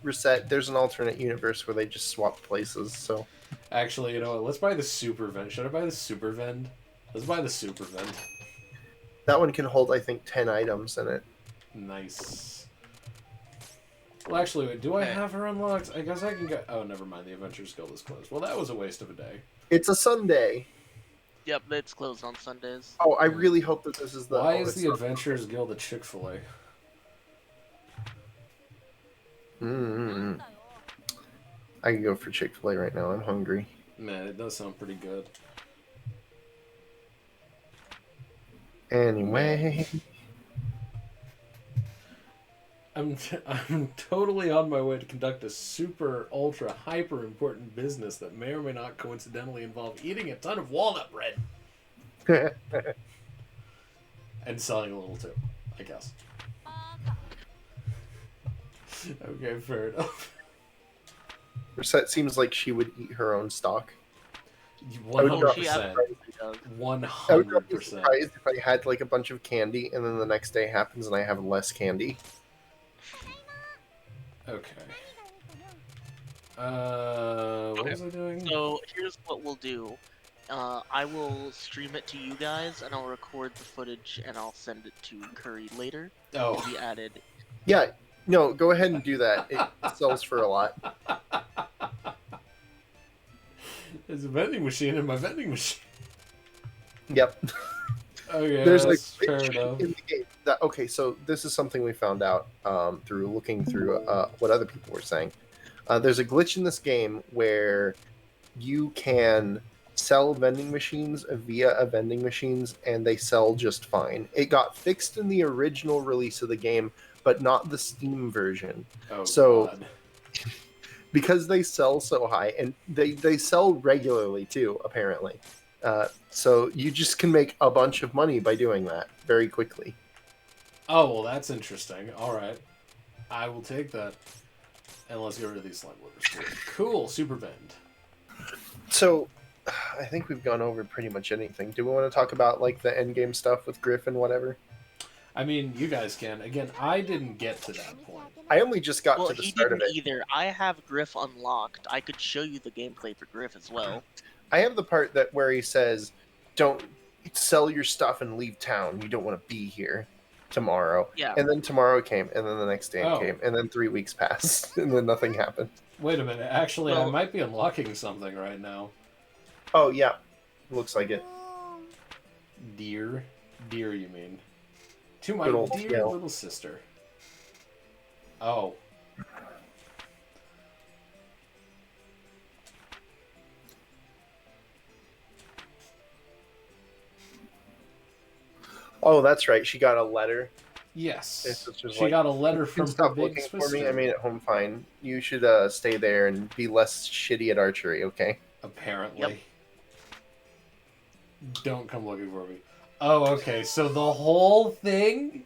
Reset, there's an alternate universe where they just swap places, so... Actually, you know what? Let's buy the Super Vend. Should I buy the Super Vend? Let's buy the Super Vend. That one can hold, I think, 10 items in it. Nice. Well, actually, wait, do I have her unlocked? I guess I can get... Oh, never mind. The Adventures Guild is closed. Well, that was a waste of a day. It's a Sunday. Yep, it's closed on Sundays. Oh, I really hope that this is the... Why is the Adventures Guild a Chick-fil-A? Mm-hmm. I can go for Chick-fil-A right now. I'm hungry. Man, it does sound pretty good. Anyway... I'm totally on my way to conduct a super, ultra, hyper important business that may or may not coincidentally involve eating a ton of walnut bread. And selling a little too, I guess. Okay, fair enough. Reset seems like she would eat her own stock. 100%. 100%. I would not be surprised if I had like a bunch of candy and then the next day happens and I have less candy. Okay. What was I doing? So here's what we'll do. I will stream it to you guys, and I'll record the footage, and I'll send it to Curry later. Oh. To be added. Yeah, no, go ahead and do that. It sells for a lot. There's a vending machine in my vending machine. Yep. Okay, There's like fair enough. in the game. Okay, so this is something we found out through looking through what other people were saying. There's a glitch in this game where you can sell vending machines via a vending machines, and they sell just fine. It got fixed in the original release of the game, but not the Steam version. Oh, so, God. Because they sell so high, and they sell regularly too, apparently. So you just can make a bunch of money by doing that very quickly. Oh, well, that's interesting. All right. I will take that. And let's get rid of these slime livers too. Cool, Super Vend. So, I think we've gone over pretty much anything. Do we want to talk about like the end game stuff with Griff and whatever? I mean, you guys can. Again, I didn't get to that point. I only just got Well, to the he start didn't of it. either. I have Griff unlocked. I could show you the gameplay for Griff as well. I have the part that where he says, "Don't sell your stuff and leave town. You don't want to be here tomorrow." Yeah. And then tomorrow came, and then the next day it came, and then 3 weeks passed, and then nothing happened. Wait a minute. Actually, Well, I might be unlocking something right now. Oh yeah, looks like it. Dear, you mean? To my Good old dear TL. little sister. Oh. Oh, that's right. She got a letter. Yes. She She got a letter "You from can her stop big looking for sister. me. I made it home fine. You should stay there and be less shitty at archery, okay?" Apparently. Yep. Don't come looking for me. Oh, okay. So the whole thing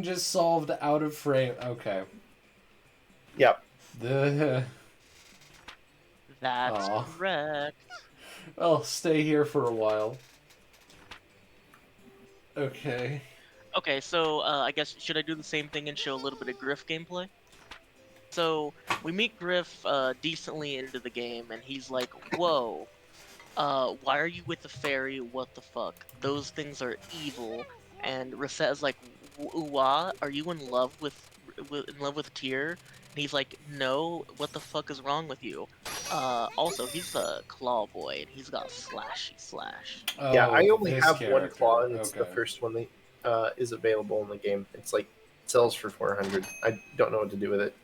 just solved out of frame. Okay. Yep. The That's Aw. correct. I'll stay here for a while. Okay. Okay, so I guess should I do the same thing and show a little bit of Griff gameplay? So we meet Griff decently into the game, and he's like, "Whoa, why are you with the fairy? What the fuck? Those things are evil." And Reset is like, "What? Are you in love with Tyr?" And he's like, "No. What the fuck is wrong with you?" Also, he's a claw boy, and he's got slashy slash. Yeah, I Oh, only this have one character. claw, and it's the Okay. first one that is available in the game. It's like sells for 400. I don't know what to do with it.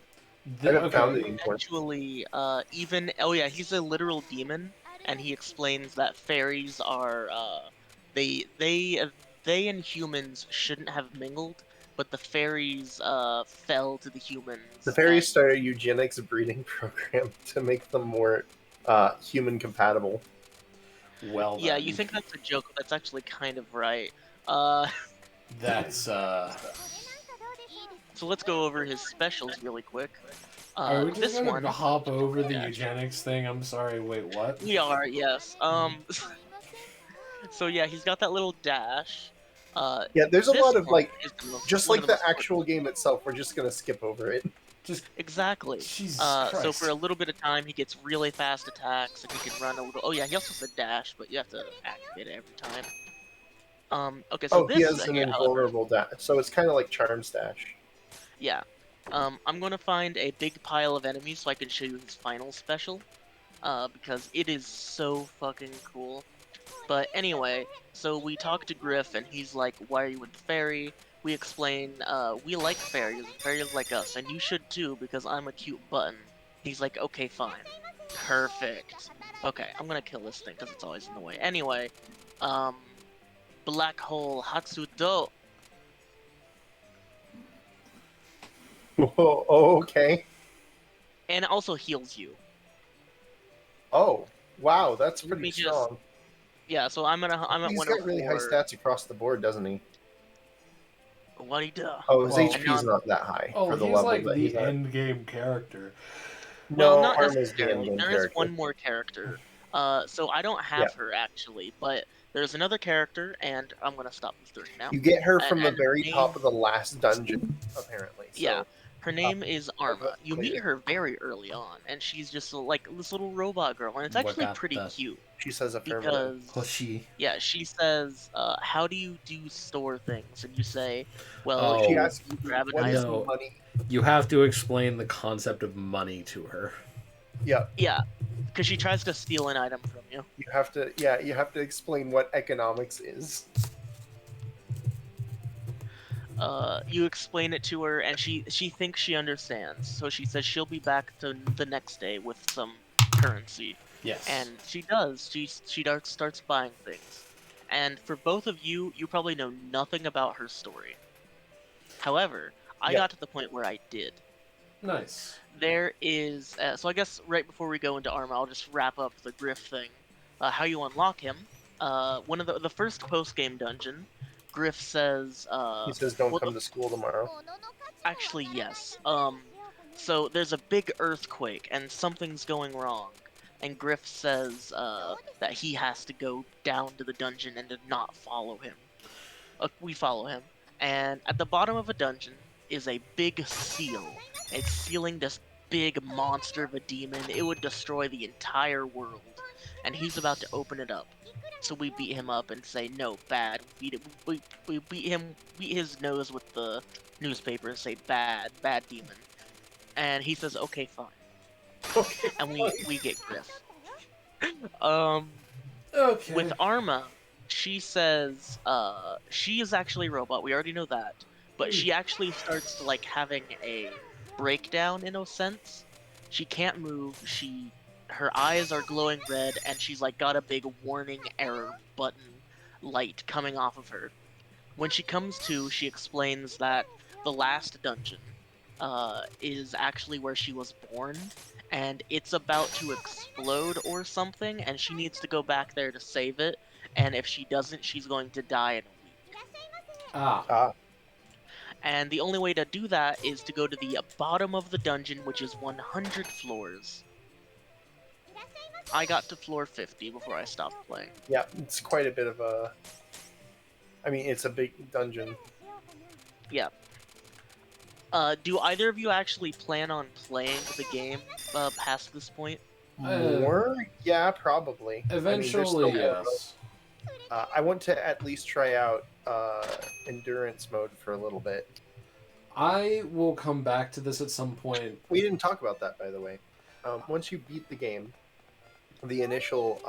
I haven't found it anymore. Actually, he's a literal demon, and he explains that fairies are they and humans shouldn't have mingled, but the fairies fell to the humans. The fairies and- started a eugenics breeding program to make them more human compatible. Well, Yeah, then. you think that's a joke, but that's actually kind of right. That's So let's go over his specials really quick. Are we just This gonna one, hop over the eugenics thing? I'm sorry. Wait, what? we are, yes. So yeah, he's got that little dash. Yeah, there's a This lot of part like, is just one of like the the most important. actual game itself. We're just gonna skip over it. Just Exactly. Jesus So for Christ. a little bit of time, he gets really fast attacks, and he can run a little. Oh yeah, he also said dash, but you have to activate it every time. Okay, so Oh, he this has an here, however, invulnerable dash, so it's kind of like Charm Stash. yeah. I'm gonna find a big pile of enemies so I can show you his final special. Because it is so fucking cool. But anyway, so we talk to Griff, and he's like, "Why are you with the fairy?" We explain, we like fairies. Fairies like us, and you should too, because I'm a cute button. He's like, "Okay, fine, perfect." Okay, I'm gonna kill this thing because it's always in the way. Anyway, um, black hole Hatsudo, Oh, okay. and it also heals you. Oh, wow, that's Let pretty me just, strong. yeah. So I'm at He's got really high 104. stats across the board, doesn't he? What he do? Oh, his Well- And now HP's not that high Oh, for the he's level like that he's the at. end game character. Well, No, not Arma's the necessarily. endgame There is character. one more character. So I don't have her actually, but there's another character, and I'm gonna stop the story now. You get her And, from the and her very name, top of the last dungeon, apparently. yeah, So, her name is Arma. You clear. meet her very early on, and she's just like this little robot girl, and it's actually pretty Wakata. cute She says affirmative. because Hoshi. yeah, she says, "How do you do store things?" And you say, "Well, Oh, She you, asks, you grab an "What is item." No. money?" You have to explain the concept of money to her. Yeah, Yeah, because she tries to steal an item from you. you have to. Yeah, you have to explain what economics is. You explain it to her, and she thinks she understands. So she says she'll be back to the next day with some currency, Yes. and she does. Starts buying things, and for both of you, you probably know nothing about her story. However, I Yep. got to the point where I did. Nice. There is so I guess right before we go into Armor, I'll just wrap up the Griff thing. How you unlock him? One of the first post game dungeon. Griff says, He says, "Don't well, come to school tomorrow." actually, yes. So there's a big earthquake and something's going wrong. And Griff says that he has to go down to the dungeon and to not follow him. We follow him. And at the bottom of a dungeon is a big seal. It's sealing this big monster of a demon. It would destroy the entire world. And he's about to open it up. So we beat him up and say, no, bad. We beat his nose with the newspaper and say, bad demon. And he says, okay, fine. Okay. And we get Griff. Okay. With Arma, she says, she is actually a robot. We already know that. But she actually starts like having a breakdown in a sense. She can't move. Her eyes are glowing red, and she's like got a big warning error button light coming off of her. When she comes to, she explains that the last dungeon is actually where she was born, and it's about to explode or something, and she needs to go back there to save it. And if she doesn't, she's going to die in a week. Ah, And the only way to do that is to go to the bottom of the dungeon, which is 100 floors. I got to floor 50 before I stopped playing. yeah, it's quite a bit of a. I mean, it's a big dungeon. Yeah. Do either of you actually plan on playing the game past this point? More? Yeah, probably. Eventually, I mean, there's still yes. I want to at least try out endurance mode for a little bit. I will come back to this at some point. We didn't talk about that, by the way. Once you beat the game, the initial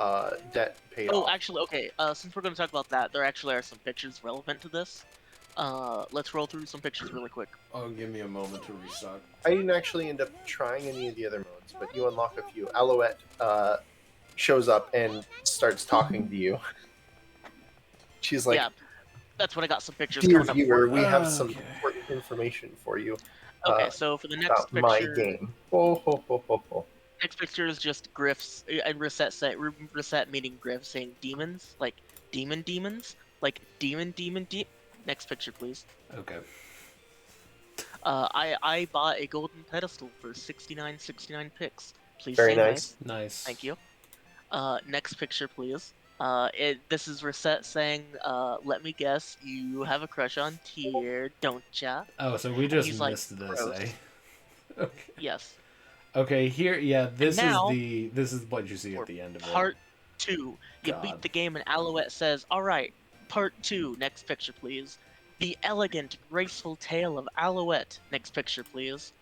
debt paid Oh, off. actually, okay. Since we're going to talk about that, there actually are some pictures relevant to this. Let's roll through some pictures really quick. Oh, give me a moment to restock. I didn't actually end up trying any of the other modes, but you unlock a few. Alouette shows up and starts talking to you. She's like, yeah, that's what I got some pictures "Dear coming up viewer, for. we have some Okay. important information for you Okay, so for the next about my picture, game." Ho, ho, ho, ho, ho. next picture is just Griff's and Reset meaning Griff saying demons, like demons, like demon. Next picture, please. Okay. I bought a golden pedestal for 69 picks. Please Very say nice. Nice. Thank you. Next picture, please. This is Reset saying, let me guess, you have a crush on Tyr, don't ya? Oh, so we And just he's like, missed this, gross. eh? Okay. Yes. Okay, here, yeah, And now, this is what you see at for the end of it. part 2, you beat God. the game and Alouette says, alright, part 2, next picture please. The elegant, graceful tale of Alouette, next picture please.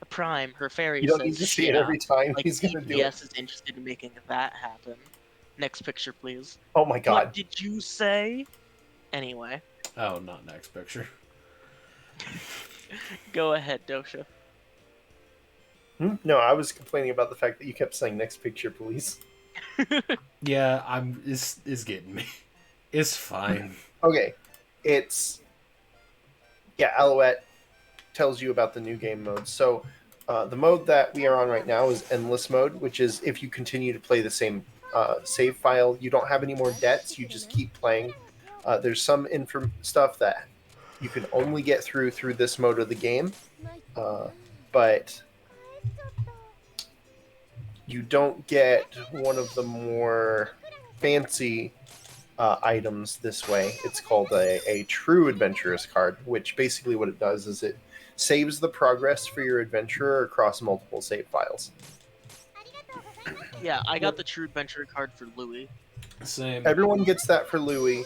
Prime, her fairy, You don't need says, to see it yeah, every time like he's gonna do it. EPS is interested in making that happen. Next picture please. Oh my god. What did you say? Anyway, Oh, not next picture. go ahead, Dosha. No, I was complaining about the fact that you kept saying next picture, please. Yeah, is getting me. It's fine. Okay. It's yeah, Alouette tells you about the new game modes. So the mode that we are on right now is endless mode, which is if you continue to play the same save file, you don't have any more debts, you just keep playing. There's some stuff that you can only get through this mode of the game, but you don't get one of the more fancy items this way. It's called a true adventurous card, which basically what it does is it saves the progress for your adventurer across multiple save files. Yeah, I got the True Adventure card for Louis. Same. Everyone gets that for Louis.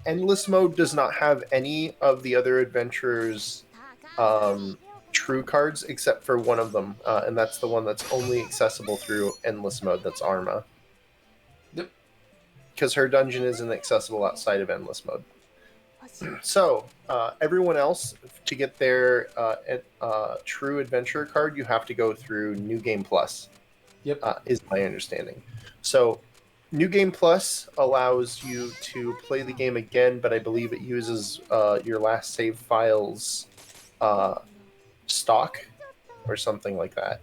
Endless mode does not have any of the other adventurers' true cards except for one of them, and that's the one that's only accessible through endless mode. That's Arma. Yep. Because her dungeon isn't accessible outside of endless mode. So, everyone else, to get their true adventure card, you have to go through New Game Plus. Yep. Is my understanding. So, New Game Plus allows you to play the game again, but I believe it uses your last save file's stock or something like that.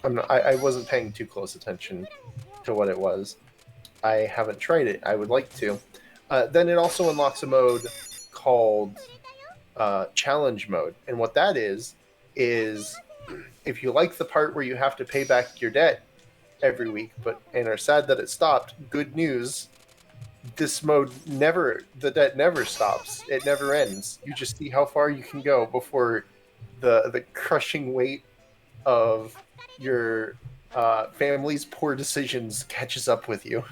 I wasn't paying too close attention to what it was. I haven't tried it. I would like to. Then it also unlocks a mode called Challenge Mode. And what that is if you like the part where you have to pay back your debt every week and are sad that it stopped, good news. This mode the debt never stops. It never ends. You just see how far you can go before the crushing weight of your family's poor decisions catches up with you.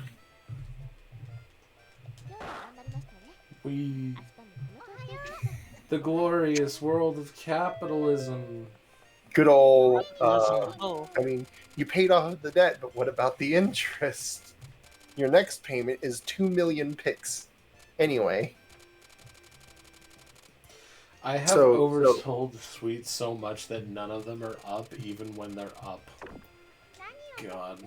The glorious world of capitalism. Good old. Oh. I mean, you paid off the debt, but what about the interest? Your next payment is 2 million picks. Anyway. I have oversold sweets so much that none of them are up, even when they're up. God.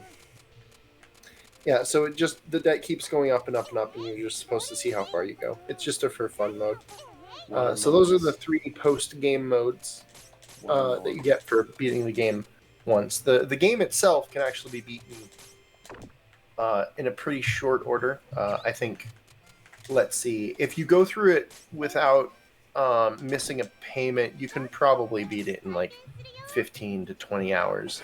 Yeah, so the debt keeps going up and up and up, and you're just supposed to see how far you go. It's just a for fun mode. So those are the 3 post-game modes that you get for beating the game once. The game itself can actually be beaten in a pretty short order. I think, let's see, if you go through it without missing a payment, you can probably beat it in like 15 to 20 hours.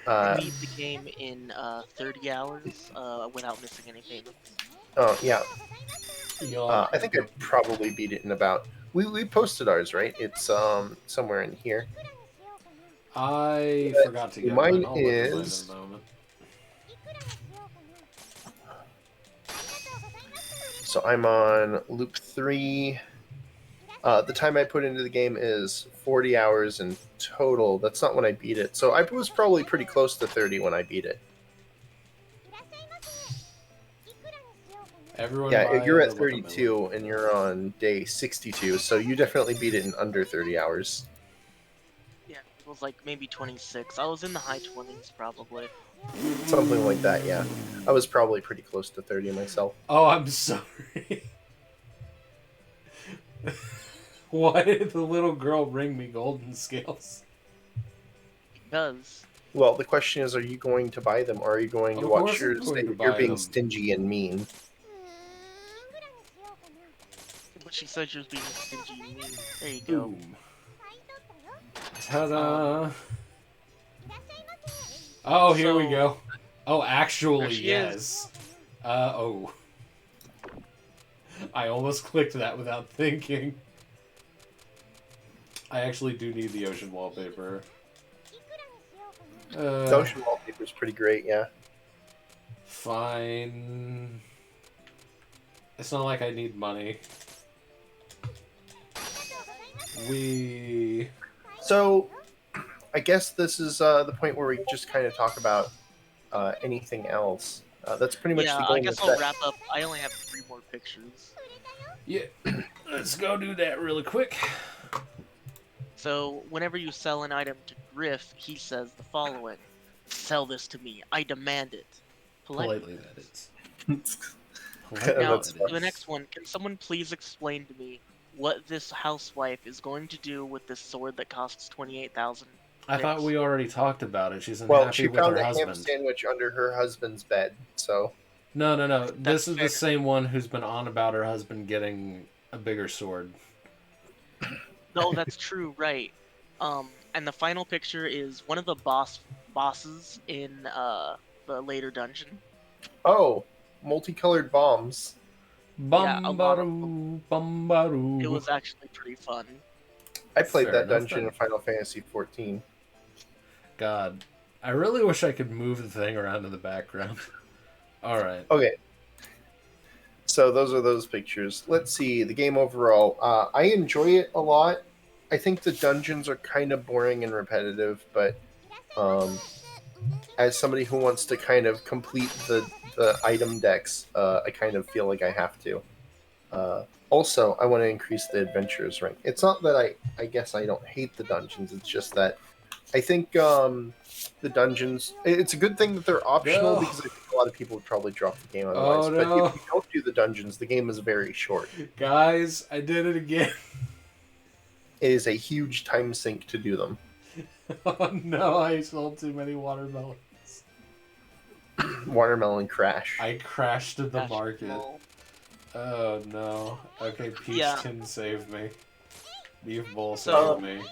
Beat the game in 30 hours without missing any payments. Oh, yeah. I think I probably beat it in about... We posted ours, right? It's somewhere in here. I forgot to get mine. I'll look at mine in a moment. So I'm on loop 3. The time I put into the game is 40 hours in total. That's not when I beat it. So I was probably pretty close to 30 when I beat it. You're at 32 and you're on day 62, so you definitely beat it in under 30 hours. Yeah, it was like maybe 26. I was in the high 20s probably. Something like that, yeah. I was probably pretty close to 30 myself. Oh, I'm sorry. Why did the little girl bring me golden scales? Because... Well, the question is, are you going to buy them, or are you going to watch yours? You're being stingy and mean. But she said she was being stingy and mean. There you go. Boom. Ta-da! Oh, here we go. Oh, actually, yes. Oh. I almost clicked that without thinking. I actually do need the ocean wallpaper. The ocean wallpaper is pretty great, yeah. Fine. It's not like I need money. So, I guess this is the point where we just kind of talk about anything else. That's pretty much Yeah, the goal. I guess I'll wrap up. I only have 3 more pictures. Yeah, let's go do that really quick. So, whenever you sell an item to Griff, he says the following: "Sell this to me. I demand it." Politely, that is. Now, That's the next one, can someone please explain to me what this housewife is going to do with this sword that costs 28,000? I thought we already talked about it. She's Well, unhappy she with found her a ham husband. sandwich under her husband's bed, so... No. This is fair. the same one who's been on about her husband getting a bigger sword. No, that's true, right. And the final picture is one of the bosses in the later dungeon. Oh, multicolored bombs. Yeah, a lot of them. Bumbaroo. It was actually pretty fun. I played Fair that enough, dungeon then. in Final Fantasy XIV. God, I really wish I could move the thing around in the background. Alright. Okay. So those are those pictures. Let's see, the game overall. I enjoy it a lot. I think the dungeons are kind of boring and repetitive, but as somebody who wants to kind of complete the item decks, I kind of feel like I have to. Also, I want to increase the adventurers rank. It's not that I guess I don't hate the dungeons, it's just that I think the dungeons, it's a good thing that they're optional No. because I think a lot of people would probably drop the game Oh, otherwise. no. But if you don't do the dungeons, the game is very short. Guys, I did it again. It is a huge time sink to do them. Oh no, I sold too many watermelons. Watermelon Crash. I crashed the Gosh, market. lol. Oh no. Okay, Peach Yeah. Tin saved me. Beef Bowl So- saved me.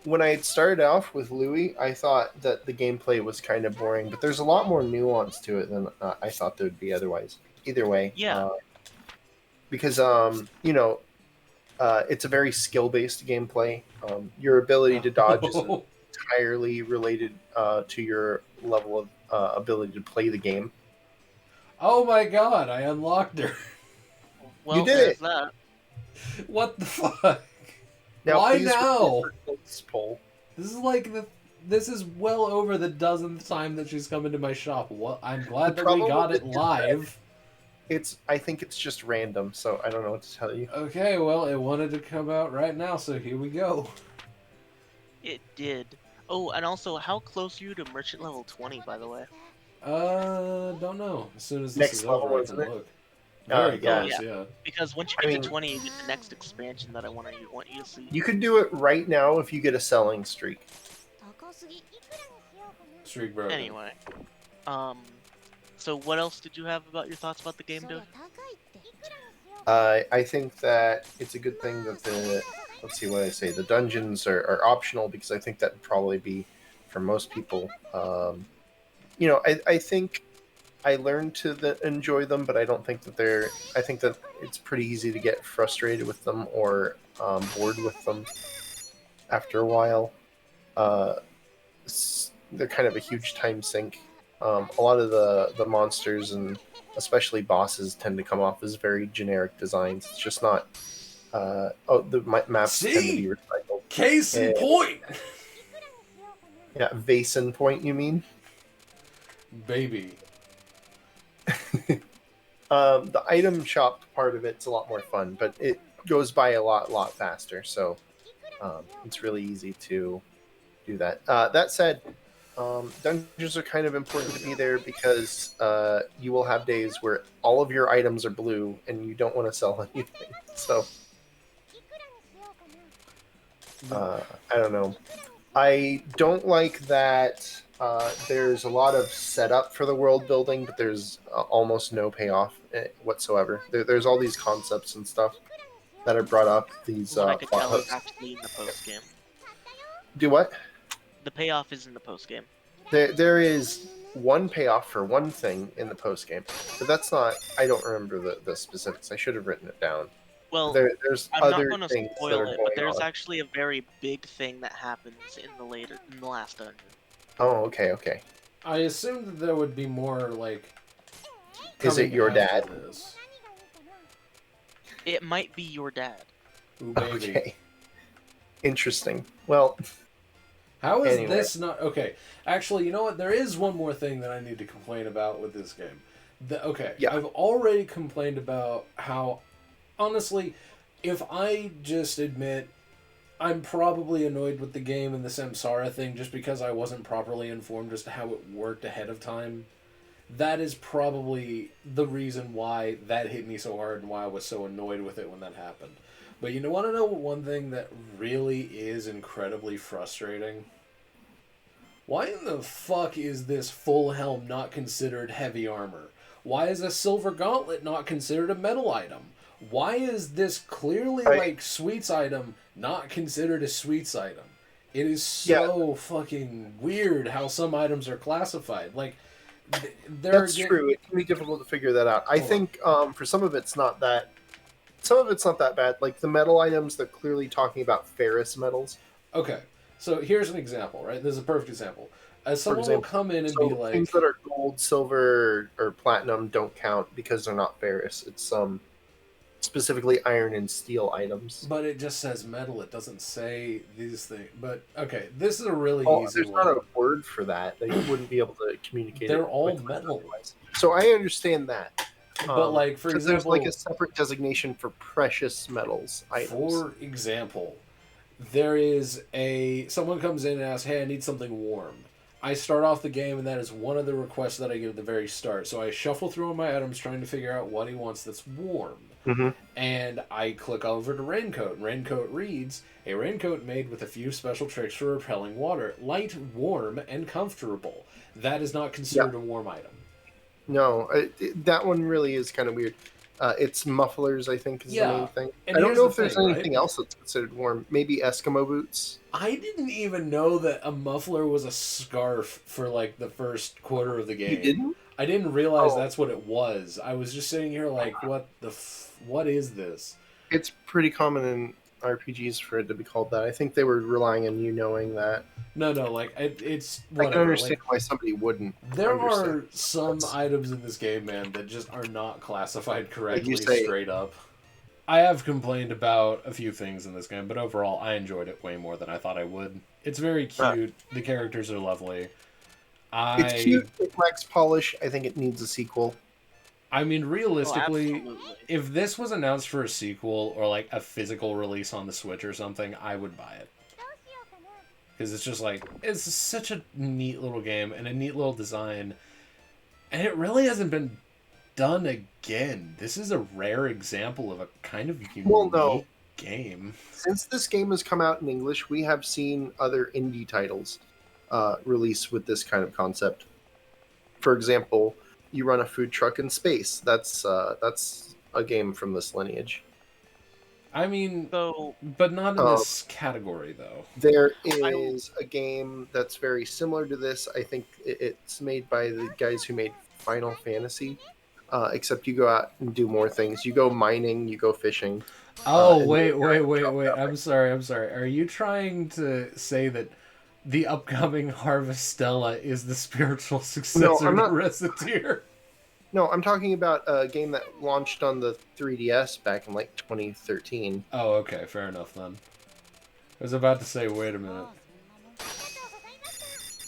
When I had started off with Louis, I thought that the gameplay was kind of boring, but there's a lot more nuance to it than I thought there would be otherwise. Either way, Yeah. Because it's a very skill-based gameplay. Your ability to dodge isn't entirely related to your level of ability to play the game. Oh my god, I unlocked her. Well, You did there's it. that. What the fuck? Now, Why please now? roll for close poll. This is well over the dozenth time that she's come into my shop. Well, I'm glad The that we trouble got with it it is live. I think it's just random, so I don't know what to tell you. Okay, well, it wanted to come out right now, so here we go. It did. Oh, and also, how close are you to merchant level 20, by the way? Don't know. As soon as this Next is level, over, I isn't can it? look. Very Yeah. close, yeah. Because once you I get mean- to 20, you get the next expansion that I want you to see. You could do it right now if you get a selling streak. Streak broken. Anyway, so what else did you have about your thoughts about the game, dude? I think that it's a good thing that let's see what I say, the dungeons are optional because I think that would probably be for most people. I think I learned to enjoy them, but I don't think that I think that it's pretty easy to get frustrated with them or bored with them after a while. They're kind of a huge time sink. A lot of the monsters and especially bosses tend to come off as very generic designs. It's just not. The maps tend to be recycled. Case in point! Yeah, Vason Point, you mean? Baby. The item shop part of it's a lot more fun, but it goes by a lot faster. So it's really easy to do that. That said, dungeons are kind of important to be there because you will have days where all of your items are blue and you don't want to sell anything. So I don't know. I don't like that there's a lot of setup for the world building, but there's almost no payoff whatsoever. There's all these concepts and stuff that are brought up. These What I could plot tell is hooks. actually in the post game. Do what? The payoff is in the post game. There is one payoff for one thing in the post game, but that's not. I don't remember the specifics. I should have written it down. Well, There's I'm not other going to things that spoil are it, but going there's on. actually a very big thing that happens in the last dungeon. Oh, okay, okay. I assumed that there would be more like. Is it coming your after dad? This. It might be your dad. Ooh, baby. Okay. Interesting. Well, How is Anyway. this not okay? Actually, you know what? There is one more thing that I need to complain about with this game. Okay, Yeah. I've already complained about how, honestly, if I just admit I'm probably annoyed with the game and the Samsara thing just because I wasn't properly informed as to how it worked ahead of time, that is probably the reason why that hit me so hard and why I was so annoyed with it when that happened. But you want to know one thing that really is incredibly frustrating? Why in the fuck is this full helm not considered heavy armor? Why is a silver gauntlet not considered a metal item? Why is this clearly like sweets item not considered a sweets item? It is so fucking weird how some items are classified. Like, that's true. It can be difficult to figure that out. I think for some of it's not that. Some of it's not that bad. Like the metal items, they're clearly talking about ferrous metals. Okay, so here's an example, right? This is a perfect example. As someone will come in and be like, things that are gold, silver, or platinum don't count because they're not ferrous. It's specifically iron and steel items. But it just says metal. It doesn't say these things. But okay, this is a really easy there's one. not a word for that. They wouldn't be able to communicate. They're it all with metal. otherwise. So I understand that. But like, for example, there's like a separate designation for precious metals items. For example, there is someone comes in and asks, "Hey, I need something warm." I start off the game, and that is one of the requests that I give at the very start. So I shuffle through all my items, trying to figure out what he wants that's warm. Mm-hmm. And I click over to Raincoat. Raincoat reads, a raincoat made with a few special tricks for repelling water. Light, warm, and comfortable. That is not considered a warm item. No, that one really is kind of weird. It's mufflers, I think, is the main thing. And I don't know if the there's thing, anything else that's considered warm. Maybe Eskimo boots. I didn't even know that a muffler was a scarf for like the first quarter of the game. You didn't? I didn't realize that's what it was. I was just sitting here like, what is this? It's pretty common in RPGs for it to be called that. I think they were relying on you knowing that. No, like it's. Whatever. I can understand why somebody wouldn't. There are some items in this game, man, that just are not classified correctly straight up. I have complained about a few things in this game, but overall, I enjoyed it way more than I thought I would. It's very cute. The characters are lovely. It's cute. It lacks polish. I think it needs a sequel. I mean, realistically, if this was announced for a sequel or like a physical release on the Switch or something, I would buy it. Because it's just like, it's such a neat little game and a neat little design. And it really hasn't been done again. This is a rare example of a kind of unique game. Since this game has come out in English, we have seen other indie titles release with this kind of concept. For example, you run a food truck in space. That's a game from this lineage. I mean, but not in this category, though. There is a game that's very similar to this. I think it's made by the guys who made Final Fantasy, except you go out and do more things. You go mining, you go fishing. Oh, wait. I'm sorry. Are you trying to say that the upcoming Harvestella is the spiritual successor to Recettear? No, I'm talking about a game that launched on the 3DS back in like 2013. Oh, okay, fair enough then. I was about to say, wait a minute.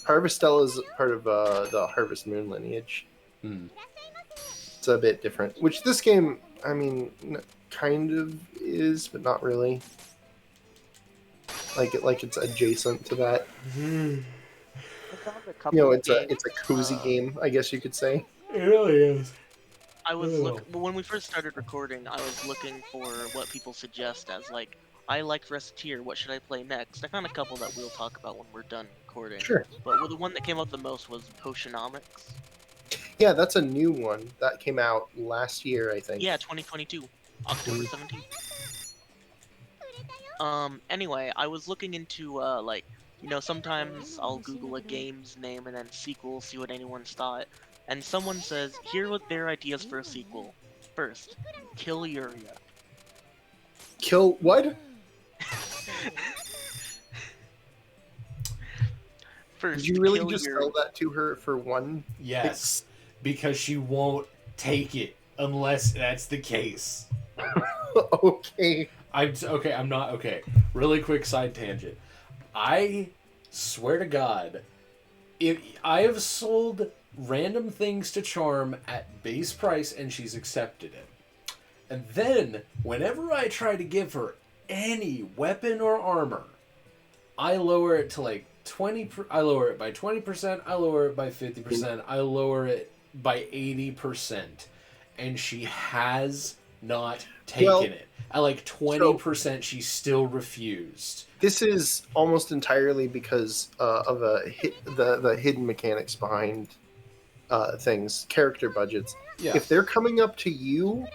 Harvestella is part of the Harvest Moon lineage. It's a bit different. Which this game, I mean, kind of is, but not really. Like it's adjacent to that. It's a cozy game, I guess you could say. It really is. When we first started recording, I was looking for what people suggest as like, I liked Recettear, what should I play next? I found a couple that we'll talk about when we're done recording. Sure. But the one that came up the most was Potionomics. Yeah, that's a new one. That came out last year, I think. Yeah, 2022. October 17th. Anyway, I was looking into, like, You know, sometimes I'll Google a game's name and then sequel, see what anyone's thought, and someone says, here are their ideas for a sequel. First, kill Yuria. Kill what? Did First, you really kill just Yuria. tell that to her for one? Yes, because she won't take it unless that's the case. Okay. I'm not okay. Really quick side tangent. I swear to God, if I have sold random things to Charm at base price and she's accepted it. And then, whenever I try to give her any weapon or armor, I lower it to like 20. I lower it by 20%. I lower it by 50%. I lower it by 80%, and she has not taken it. At like 20%, she still refused. This is almost entirely because of the hidden mechanics behind things, character budgets. Yeah. If they're coming up to you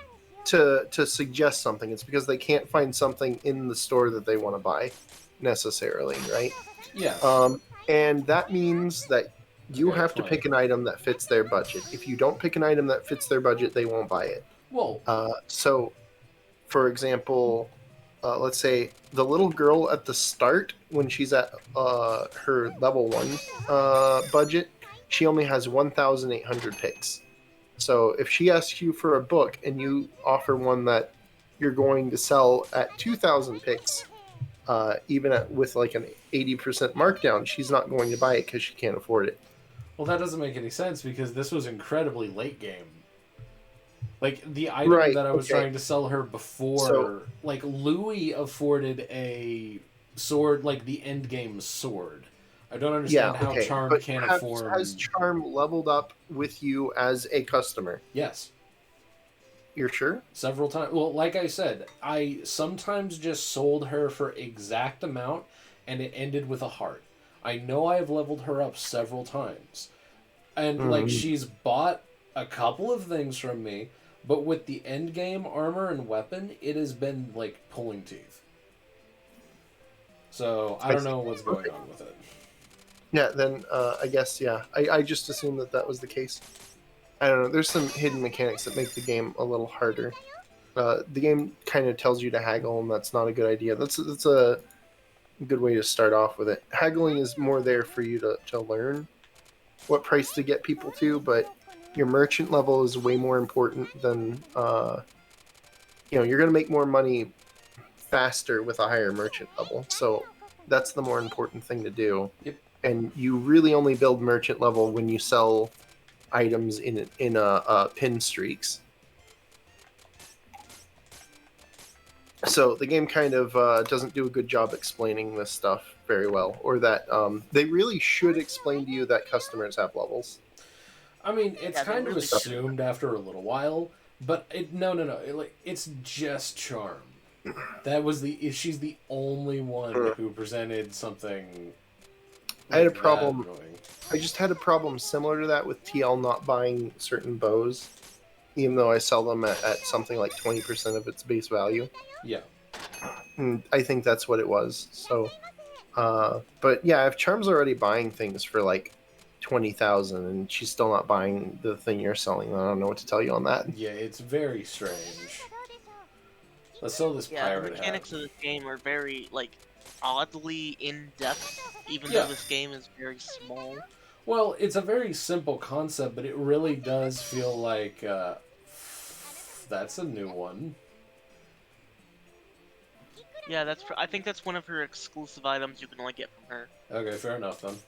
to suggest something, it's because they can't find something in the store that they want to buy necessarily, right? Yeah. And that means that you Okay, have to fine. pick an item that fits their budget. If you don't pick an item that fits their budget, they won't buy it. Well, So, for example, let's say the little girl at the start, when she's at her level 1 budget, she only has 1,800 picks. So if she asks you for a book and you offer one that you're going to sell at 2,000 picks, with like an 80% markdown, she's not going to buy it because she can't afford it. well, that doesn't make any sense because this was incredibly late game. Like, the item Right, that I was okay. trying to sell her before, So- like, Louis afforded a sword, like the end game sword. I don't understand how Charm But can't has, afford. has Charm leveled up with you as a customer? Yes, You're sure? several times. Well, like I said, I sometimes just sold her for exact amount, and it ended with a heart. I know I have leveled her up several times, and like she's bought a couple of things from me, but with the end game armor and weapon, it has been like pulling teeth. So I don't know what's going on with it. Yeah, then I guess, yeah. I just assumed that was the case. I don't know. There's some hidden mechanics that make the game a little harder. The game kind of tells you to haggle, and that's not a good idea. That's a good way to start off with it. Haggling is more there for you to learn what price to get people to, but your merchant level is way more important than... you're going to make more money faster with a higher merchant level. So that's the more important thing to do. Yep. And you really only build merchant level when you sell items in pin streaks. So the game kind of doesn't do a good job explaining this stuff very well, or that they really should explain to you that customers have levels. I mean, it's Yeah, they kind of really- assumed after a little while, but no. It's just Charm. That was she's the only one who presented something. I had a like that problem. annoying. I just had a problem similar to that with TL not buying certain bows, even though I sell them at something like 20% of its base value. Yeah. And I think that's what it was. So, but yeah, if Charm's already buying things for like 20,000 and she's still not buying the thing you're selling, I don't know what to tell you on that. Yeah, it's very strange. Let's sell this Yeah, the pirate mechanics hat. of this game are very, like, oddly in-depth, even Yeah. though this game is very small. Well, it's a very simple concept, but it really does feel like that's a new one. Yeah, I think that's one of her exclusive items you can only get from her. Okay, fair enough then.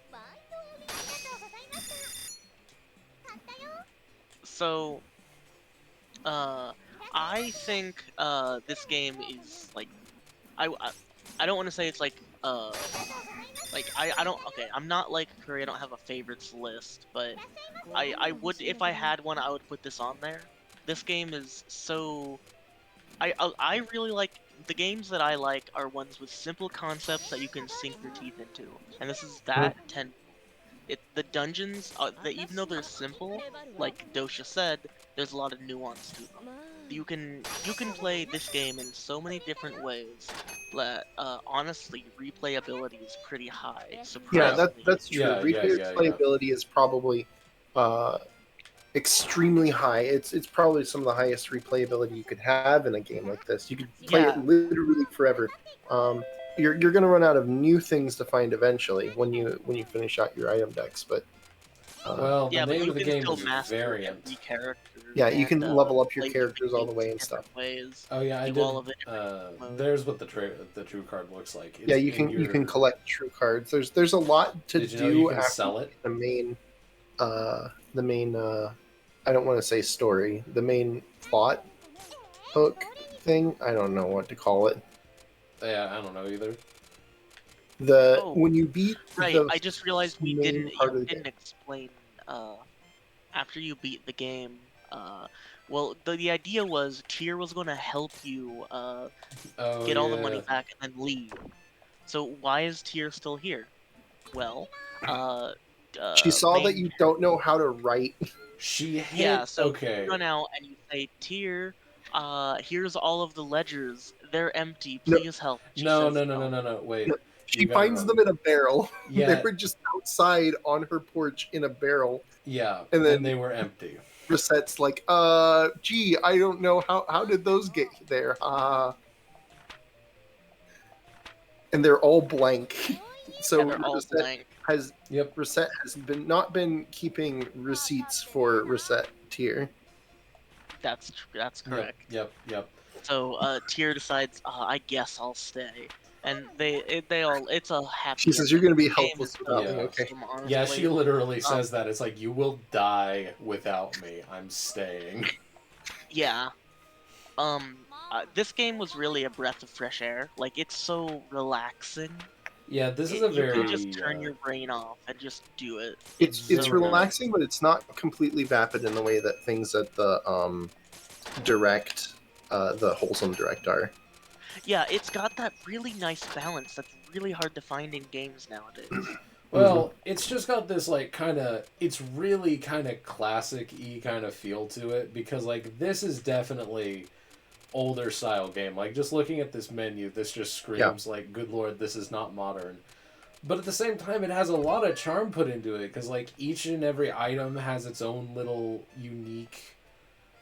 So, I think this game is like, I don't want to say it's like I don't, okay, I'm not like Curry, I don't have a favorites list, but I would, if I had one, I would put this on there. This game is so, I really like, the games that I like are ones with simple concepts that you can sink your teeth into, and this is that 10. The dungeons, even though they're simple, like Dosha said, there's a lot of nuance to them. you can play this game in so many different ways that honestly replayability is pretty high, Yeah, surprisingly. that's true. Yeah, yeah, yeah, yeah. Replayability is probably uh, extremely high. It's probably some of the highest replayability you could have in a game like this. You could play it Yeah, literally forever. Um, you're gonna run out of new things to find eventually when you finish out your item decks. But Well, the yeah, but name you of the can game still is master every Variant. character yeah, you and can level up your play different characters all the games way in and stuff. different ways. Oh yeah, I Do did. all of it in different modes. There's what the true card looks like. Yeah, It's in you can your. collect true cards. There's a lot to Did you know you do can after sell it? the main I don't want to say story, the main plot hook thing. I don't know what to call it. Yeah, I don't know either. Oh, When you beat right. the I just realized we main didn't part you of the didn't game. explain after you beat the game. Well, the idea was Tyr was going to help you Oh get all the money yeah. back and then leave. So why is Tyr still here? Well, uh, She saw that main you don't know how to write. She hit. yeah. So Okay. you run out and you say, Tyr, here's all of the ledgers. They're empty. No, Please help. She No, says no, no, no, no, no. Wait. no. You She got it finds wrong. them in a barrel. They Yeah, were just outside on her porch in a barrel. yeah. And then And they were empty. Resette's like, gee, I don't know how did those get there? And they're all blank. So Yeah, they're all blank. Yep. Recette has not been keeping receipts for Recettear. That's correct. Yep. So Tyr decides, I guess I'll stay, and they all it's a happy. She says, "You're going to be This game helpless is without me." Yeah. Okay. awesome, honestly. Yeah, she literally says that. It's like, you will die without me. I'm staying. Yeah. This game was really a breath of fresh air. Like, it's so relaxing. Yeah, this is a very. You can just turn your brain off and just do it. It's so relaxing, but it's not completely vapid in the way that things at the direct, the wholesome direct are. Yeah, it's got that really nice balance that's really hard to find in games nowadays. Well, it's just got this, like, kind of... It's really kind of classic-y kind of feel to it, because, like, this is definitely older style game. Like, just looking at this menu, this just screams, like, good lord, this is not modern. But at the same time, it has a lot of charm put into it, because, like, each and every item has its own little unique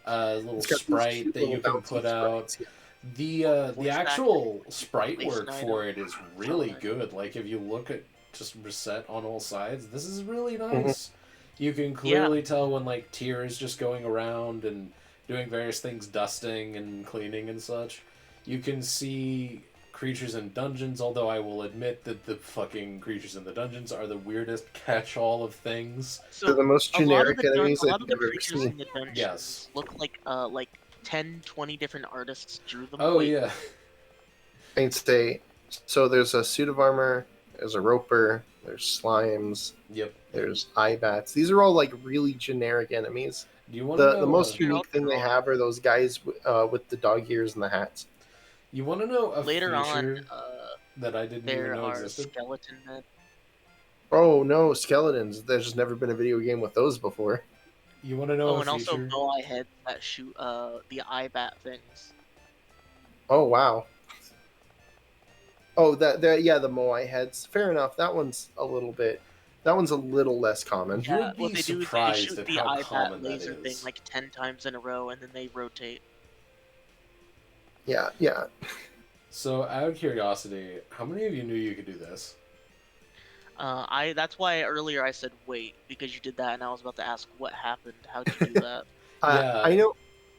little sprite that you can put out. Sprites, yeah. The actual sprite Voice work item. for it is really Solid. good. Like, if you look at just Recette on all sides, this is really nice. You can Yeah. clearly tell when, like, Tyr is just going around and doing various things, dusting and cleaning and such. You can see creatures in dungeons, although I will admit that the fucking creatures in the dungeons are the weirdest catch-all of things. So They're the most a lot of generic the enemies a lot I've of the ever creatures seen. in the dungeons Yes. look like 10, 20 different artists drew them. Oh, Wait, yeah. I'd say, so there's a suit of armor, there's a roper, there's slimes, Yep. there's eye bats. These are all like really generic enemies. Do you want to know... The most They're all unique thing they drawn. have are those guys with the dog ears and the hats. You want to know a Later feature on, that I didn't even there know are existed? skeleton men. Oh no, skeletons! There's just never been a video game with those before. You want to know Oh, a and also feature? moai heads that shoot the eye bat things. Oh wow. Oh, yeah, the moai heads. Fair enough. That one's a little less common. You would Yeah, what be they do is they surprised shoot at the how eye bat common that laser thing is. like 10 times in a row, and then they rotate. Yeah. So, out of curiosity, how many of you knew you could do this? That's why earlier I said wait, because you did that, and I was about to ask what happened. How'd you do that? Yeah. I know.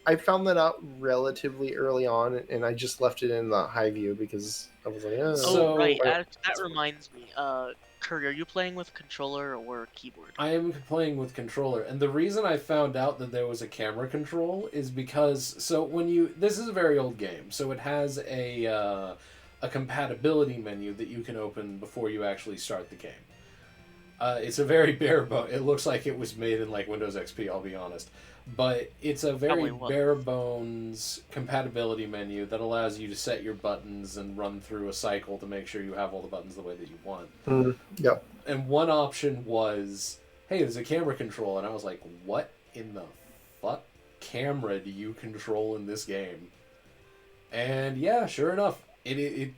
I found that out relatively early on, and I just left it in the high view because I was like, oh. So- right. I- That reminds me. Curry, are you playing with controller or keyboard? I am playing with controller, and the reason I found out that there was a camera control is because, so when you... This is a very old game, so it has a compatibility menu that you can open before you actually start the game. It's a very bare bones... It looks like it was made in, like, Windows XP, I'll be honest. But it's a very Probably was. bare bones compatibility menu that allows you to set your buttons and run through a cycle to make sure you have all the buttons the way that you want. Yep. And one option was, hey, there's a camera control. And I was like, what in the fuck? camera do you control in this game? And yeah, sure enough, it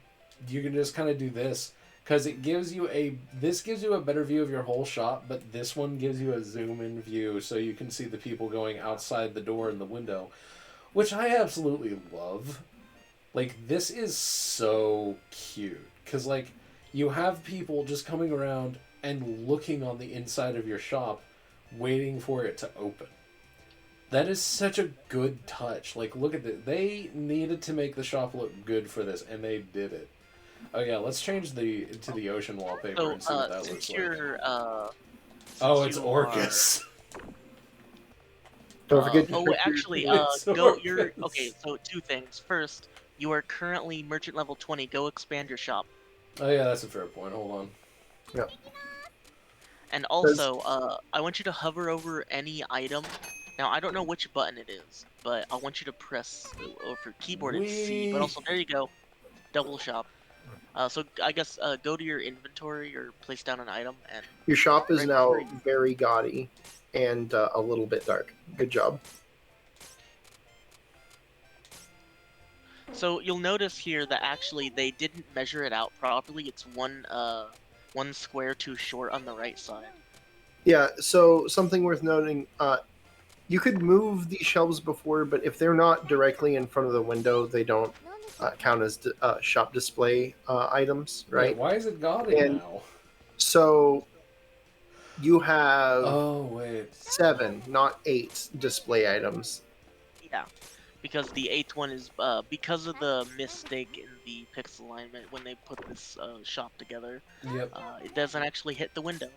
you can just kind of do this because this gives you a better view of your whole shop, but this one gives you a zoom in view so you can see the people going outside the door and the window, which I absolutely love. Like, this is so cute because like you have people just coming around and looking on the inside of your shop, waiting for it to open. That is such a good touch. Like, look at this. They needed to make the shop look good for this, and they did it. Oh yeah, let's change to the ocean wallpaper So, and see what that since looks like. you're, Oh, since it's you Orcus. Don't forget to oh, check your- actually, It's you're, Orcus. okay, so two things. First, you are currently merchant level 20. Go expand your shop. Oh yeah, that's a fair point. Hold on. Yeah. And also, I want you to hover over any item. Now, I don't know which button it is, but I want you to press over keyboard and C. But also, there you go, double shop. So I guess go to your inventory or place down an item, and Your shop is right now before you- very gaudy and a little bit dark. Good job. So you'll notice here that actually they didn't measure it out properly. It's one square too short on the right side. Yeah, so something worth noting, you could move these shelves before, but if they're not directly in front of the window, they don't count as shop display items, right? Wait, why is it gaudy And- now? So you have Oh wait. 7, not 8 display items. Yeah, because the eighth one is because of the mistake in the pixel alignment when they put this shop together. Yep. It doesn't actually hit the window.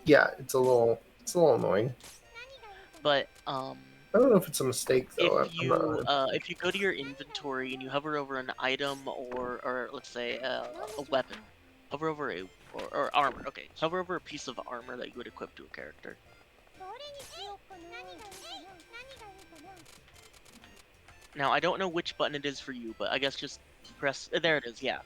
Yeah, it's a little annoying. But I don't know if it's a mistake though. if you go to your inventory and you hover over an item or let's say a weapon, hover over or armor. Okay, hover over a piece of armor that you would equip to a character. Now I don't know which button it is for you, but I guess just press. There it is. Yeah.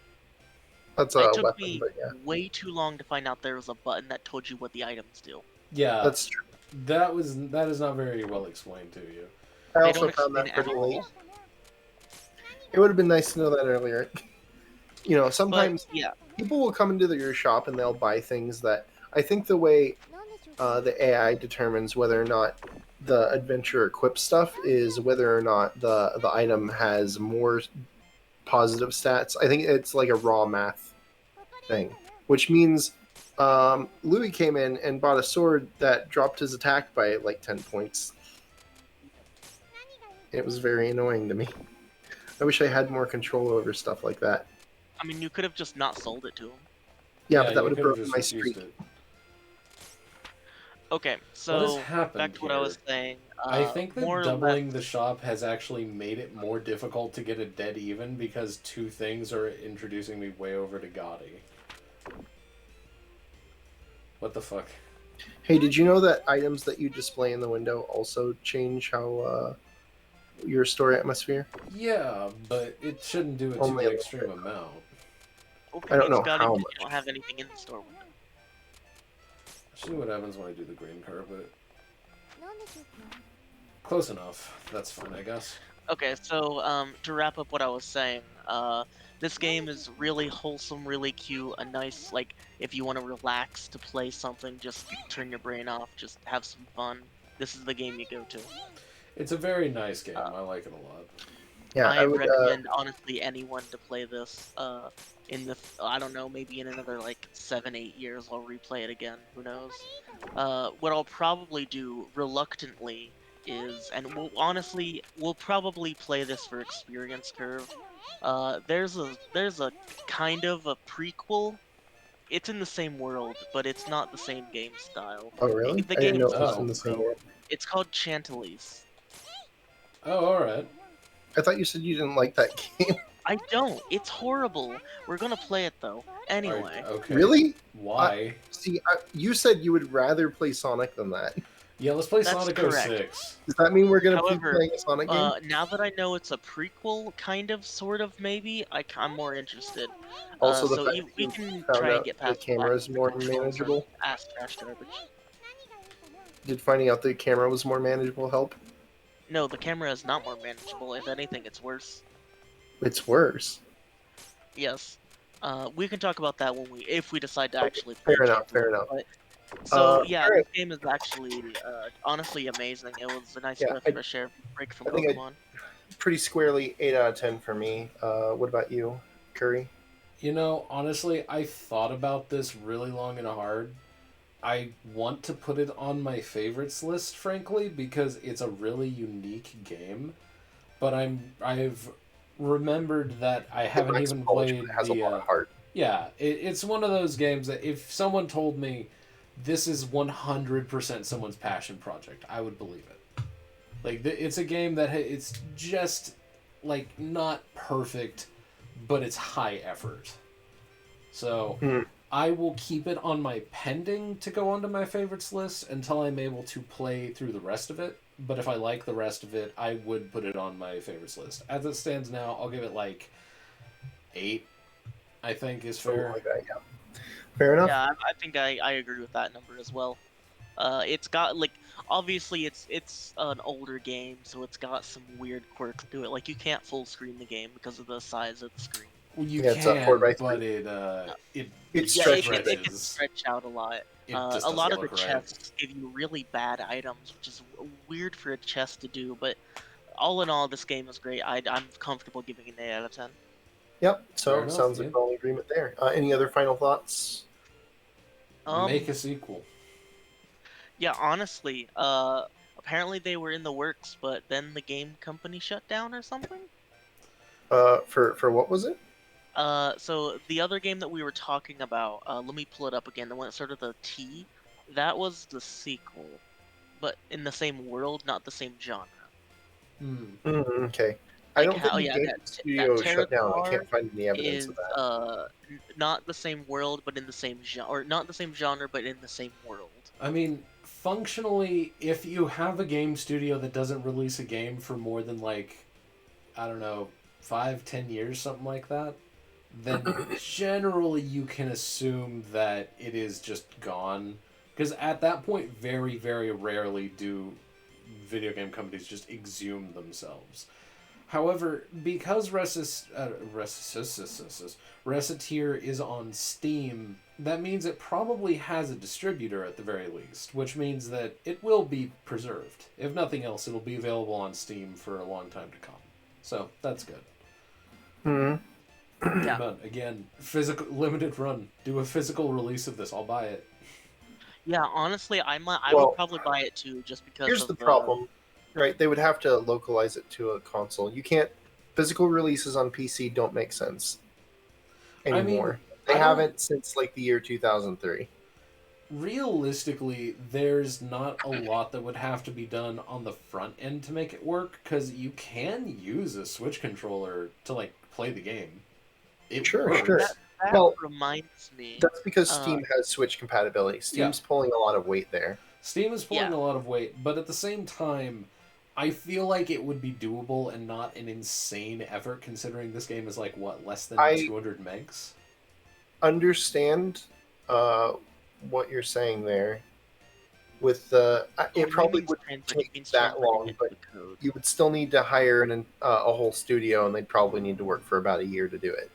That's a It took weapon, me but yeah, way too long to find out there was a button that told you what the items do. Yeah. that's true. That is not very well explained to you. I They also don't found that explain it pretty at late. all. It would have been nice to know that earlier. You know, sometimes But yeah, people will come into your shop and they'll buy things that I think the way the AI determines whether or not the adventure equipped stuff is whether or not the item has more positive stats. I think it's like a raw math thing, which means Louis came in and bought a sword that dropped his attack by like 10 points. It was very annoying to me. I wish I had more control over stuff like that. I mean, you could have just not sold it to him. Yeah, but that you would have could've broken just my refused streak. it. Okay, What has so happened back to what I here? was saying. I think that more or doubling less, the shop has actually made it more difficult to get a dead even because two things are introducing me way over to Gotti. What the fuck? Hey, did you know that items that you display in the window also change how your store atmosphere? Yeah, but it shouldn't do it to Only an a extreme amount. I don't know Scotty, how but much. you don't have anything in the store window. See what happens when I do the green carpet. Close enough. That's fine, I guess. Okay, so to wrap up what I was saying, this game is really wholesome, really cute, a nice, like, if you want to relax to play something, just turn your brain off, just have some fun. This is the game you go to. It's a very nice game. I like it a lot. Yeah, I I would. recommend honestly anyone to play this. In the I don't know, maybe in another like 7-8 years I'll replay it again. Who knows? What I'll probably do reluctantly is, and we'll probably play this for experience curve. There's a kind of a prequel. It's in the same world, but it's not the same game style. Oh, really? The I didn't know game's it was Oh. in the same so- world. It's called Chantilly's. Oh, alright. I thought you said you didn't like that game. I don't. It's horrible. We're gonna play it though. Anyway. Okay. Really? Why? See, you said you would rather play Sonic than that. Yeah, let's play That's Sonic correct. 06. Does that mean we're gonna be However, playing a Sonic game? now that I know it's a prequel, kind of, sort of, maybe, I'm more interested. Also, the so fact we that you can found try and out get the past camera is the more controls and manageable. ass trash garbage. Did finding out the camera was more manageable help? No, the camera is not more manageable. If anything, it's worse. It's worse. Yes. We can talk about that if we decide to Okay, actually play fair enough. Fair Capitalism. enough. But All so yeah, right. this game is actually honestly amazing. It was a nice Yeah, breath of fresh air break from I think I Pokemon. pretty squarely 8 out of 10 for me. What about you, Curry? You know, honestly, I thought about this really long and hard. I want to put it on my favorites list, frankly, because it's a really unique game. But I've remembered that I It haven't lacks even polish, but played it has a the. lot of heart. Yeah, it's one of those games that if someone told me this is 100% someone's passion project, I would believe it. Like it's a game that it's just like not perfect, but it's high effort. So Hmm. I will keep it on my pending to go onto my favorites list until I'm able to play through the rest of it. But if I like the rest of it, I would put it on my favorites list. As it stands now, I'll give it like 8. I think is Something fair. like that. Yeah. Fair enough. Yeah, I think I agree with that number as well. It's got like obviously it's an older game, so it's got some weird quirks to it. Like you can't full screen the game because of the size of the screen. Well, you Yeah, it's a 4 can, by 3. but it It's Yeah, stretched it can a stretches. stretch out a lot. It just A lot doesn't of the look right. chests give you really bad items, which is weird for a chest to do. But all in all, this game is great. I'm comfortable giving it an 8 out of 10. Yep. Fair So enough. sounds Yeah. like we're all in agreement there. Any other final thoughts? Make Um, a sequel. yeah, honestly, apparently they were in the works, but then the game company shut down or something. For what was it? So the other game that we were talking about, let me pull it up again. The one that started with a T, that was the sequel, but in the same world, not the same genre. Hmm. Okay. I Like don't think how, the yeah, game that studio shut down. I Territar can't find any evidence is of that. not the same world, but in the same genre, or not the same genre, but in the same world. I mean, functionally, if you have a game studio that doesn't release a game for more than like, I don't know, 5, 10 years, something like that, then generally you can assume that it is just gone. Because at that point, very, very rarely do video game companies just exhume themselves. However, because Recettear is on Steam, that means it probably has a distributor at the very least, which means that it will be preserved. If nothing else, it'll be available on Steam for a long time to come. So that's good. Hmm. Yeah, But again, physical limited run. Do a physical release of this. I'll buy it. yeah. Honestly, I would Well, probably buy it too, just because here's the of the. problem, right? They would have to localize it to a console. You can't. Physical releases on PC don't make sense I mean, anymore. They I don't. haven't since like the year 2003. Realistically, there's not a lot that would have to be done on the front end to make it work, because you can use a Switch controller to like play the game. It Sure, sure. works. That Well, reminds me. that's because Uh, Steam has Switch compatibility. Yeah, Steam's pulling a lot of weight there. Steam is pulling yeah. a lot of weight, but at the same time, I feel like it would be doable and not an insane effort, considering this game is like what, less than I 200 megs. understand uh, what you're saying there. With the, it probably would take that long, Into but the code. you would still need to hire a whole studio, and they'd probably need to work for about a year to do it.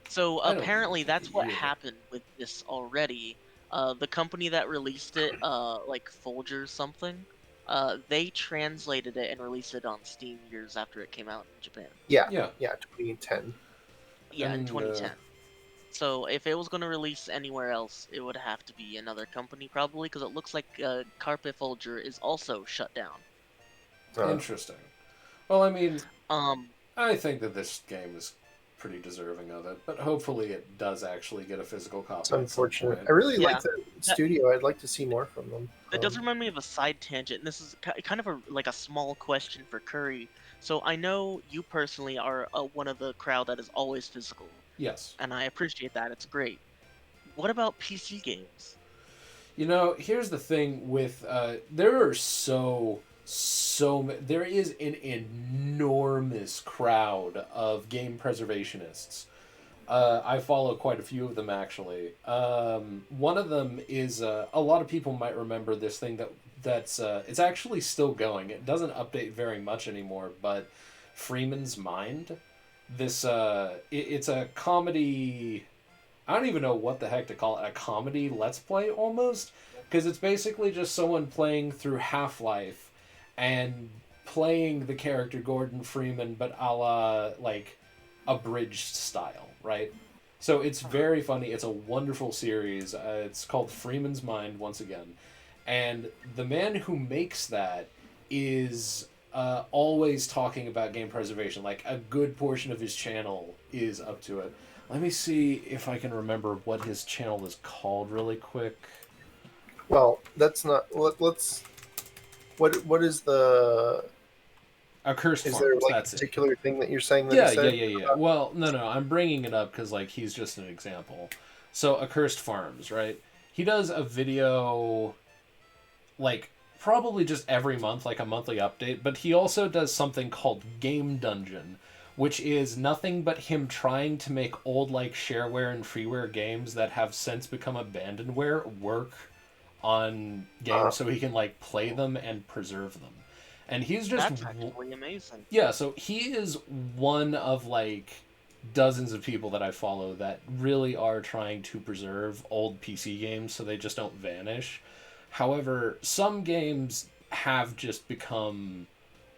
So I don't think apparently it'd take that's a what year. happened with this already. The company that released it, like Folger something, they translated it and released it on Steam years after it came out in Japan. Yeah, Yeah, 2010. Yeah, in and 2010. So if it was going to release anywhere else, it would have to be another company probably, because it looks like Carpe Folger is also shut down. interesting. Well, I mean, Um, I think that this game is pretty deserving of it, but hopefully it does actually get a physical copy It's at some unfortunate. point. I really yeah, like the that, studio. I'd like to see more from them. that does remind me of a side tangent, and this is kind of like a small question for Curry. So I know you personally are one of the crowd that is always physical, Yes. and I appreciate that. It's great. What about PC games? You know, here's the thing with there are there is an enormous crowd of game preservationists. I follow quite a few of them actually. One of them is a lot of people might remember this thing that that's it's actually still going. It doesn't update very much anymore, but Freeman's Mind. It's a comedy. I don't even know what the heck to call it. A comedy let's play almost, because it's basically just someone playing through Half-Life and playing the character Gordon Freeman, but a la like abridged style, right? So it's very funny. It's a wonderful series. It's called Freeman's Mind once again, and the man who makes that is always talking about game preservation. Like a good portion of his channel is up to it. Let me see if I can remember what his channel is called really quick. Well, that's not. Let's. What is the? Accursed Is Farms. there like a That's it. particular thing that you're saying that Yeah, he said? yeah. Well, no. I'm bringing it up because like he's just an example. So Accursed Farms, right? He does a video like probably just every month, like a monthly update. But he also does something called Game Dungeon, which is nothing but him trying to make old like shareware and freeware games that have since become abandonware work on games so he can like play them and preserve them. And he's just That's actually amazing. yeah, so he is one of like dozens of people that I follow that really are trying to preserve old PC games so they just don't vanish. However, some games have just become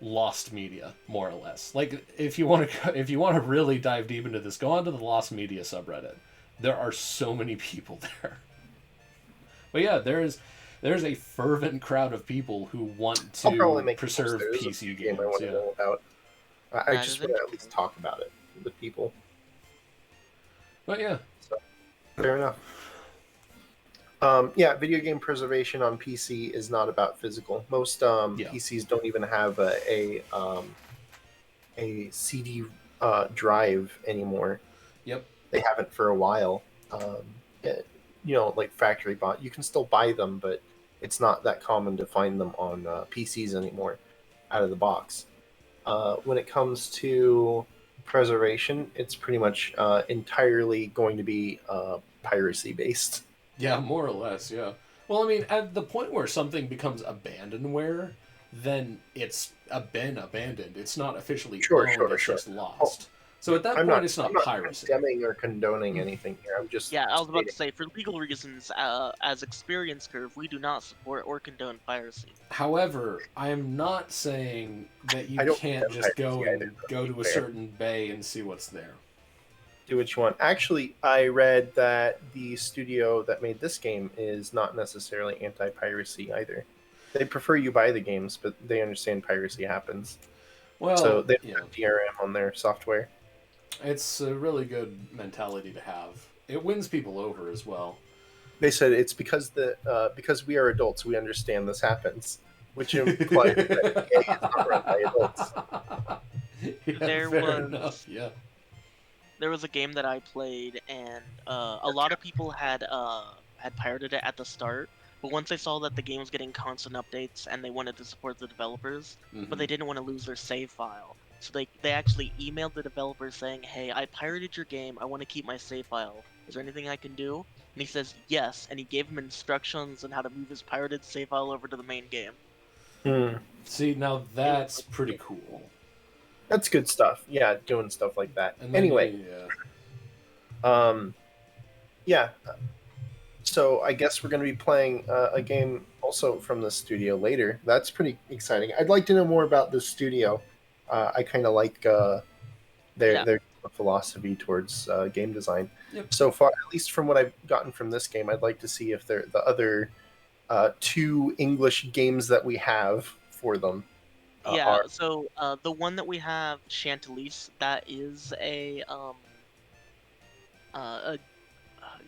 lost media, more or less. Like if you want to really dive deep into this, go onto the lost media subreddit. There are so many people there. But yeah, there's a fervent crowd of people who want I'll probably to make preserve There's a PC game games. I want to Yeah. know about. I That just is want to at least interesting. talk about it with people. But yeah, So, fair enough. Yeah, video game preservation on PC is not about physical. Most Yeah. PCs don't even have a CD drive anymore. Yep. They haven't for a while. It- like factory bought. You can still buy them, but it's not that common to find them on PCs anymore out of the box. When it comes to preservation, it's pretty much entirely going to be piracy based. Yeah, more or less, yeah. Well, I mean, at the point where something becomes abandonware, then it's been abandoned. It's not officially Sure, owned, sure, it's sure. just lost. So at that I'm point, not it's I'm not not piracy. condemning or condoning anything here. I'm just Yeah, I was about to stating. say, for legal reasons, as Experience Curve, we do not support or condone piracy. However, I am not saying that you I don't can't condemn just go piracy either. and go to a Fair. certain bay and see what's there. Do what you want. Actually, I read that the studio that made this game is not necessarily anti-piracy either. They prefer you buy the games, but they understand piracy happens. Well, So they yeah, have DRM on their software. it's a really good mentality to have. It wins people over as well. They said it's because we are adults, we understand this happens, which implies that EA is not run by adults. Yeah, There fair was enough. Yeah. there was a game that I played, and a lot of people had pirated it at the start. But once they saw that the game was getting constant updates and they wanted to support the developers, but they didn't want to lose their save file, so they actually emailed the developers saying, "Hey, I pirated your game. I want to keep my save file. Is there anything I can do?" And he says yes, and he gave him instructions on how to move his pirated save file over to the main game. Hmm. See, now that's pretty cool. That's good stuff. Yeah, doing stuff like that. And then Anyway, yeah. yeah. So I guess we're going to be playing a game also from the studio later. That's pretty exciting. I'd like to know more about this studio. I kind of like their philosophy towards game design. Yep. So far, at least from what I've gotten from this game, I'd like to see if they're the other two English games that we have for them. Yeah, so the one that we have, Chantilly's, that is a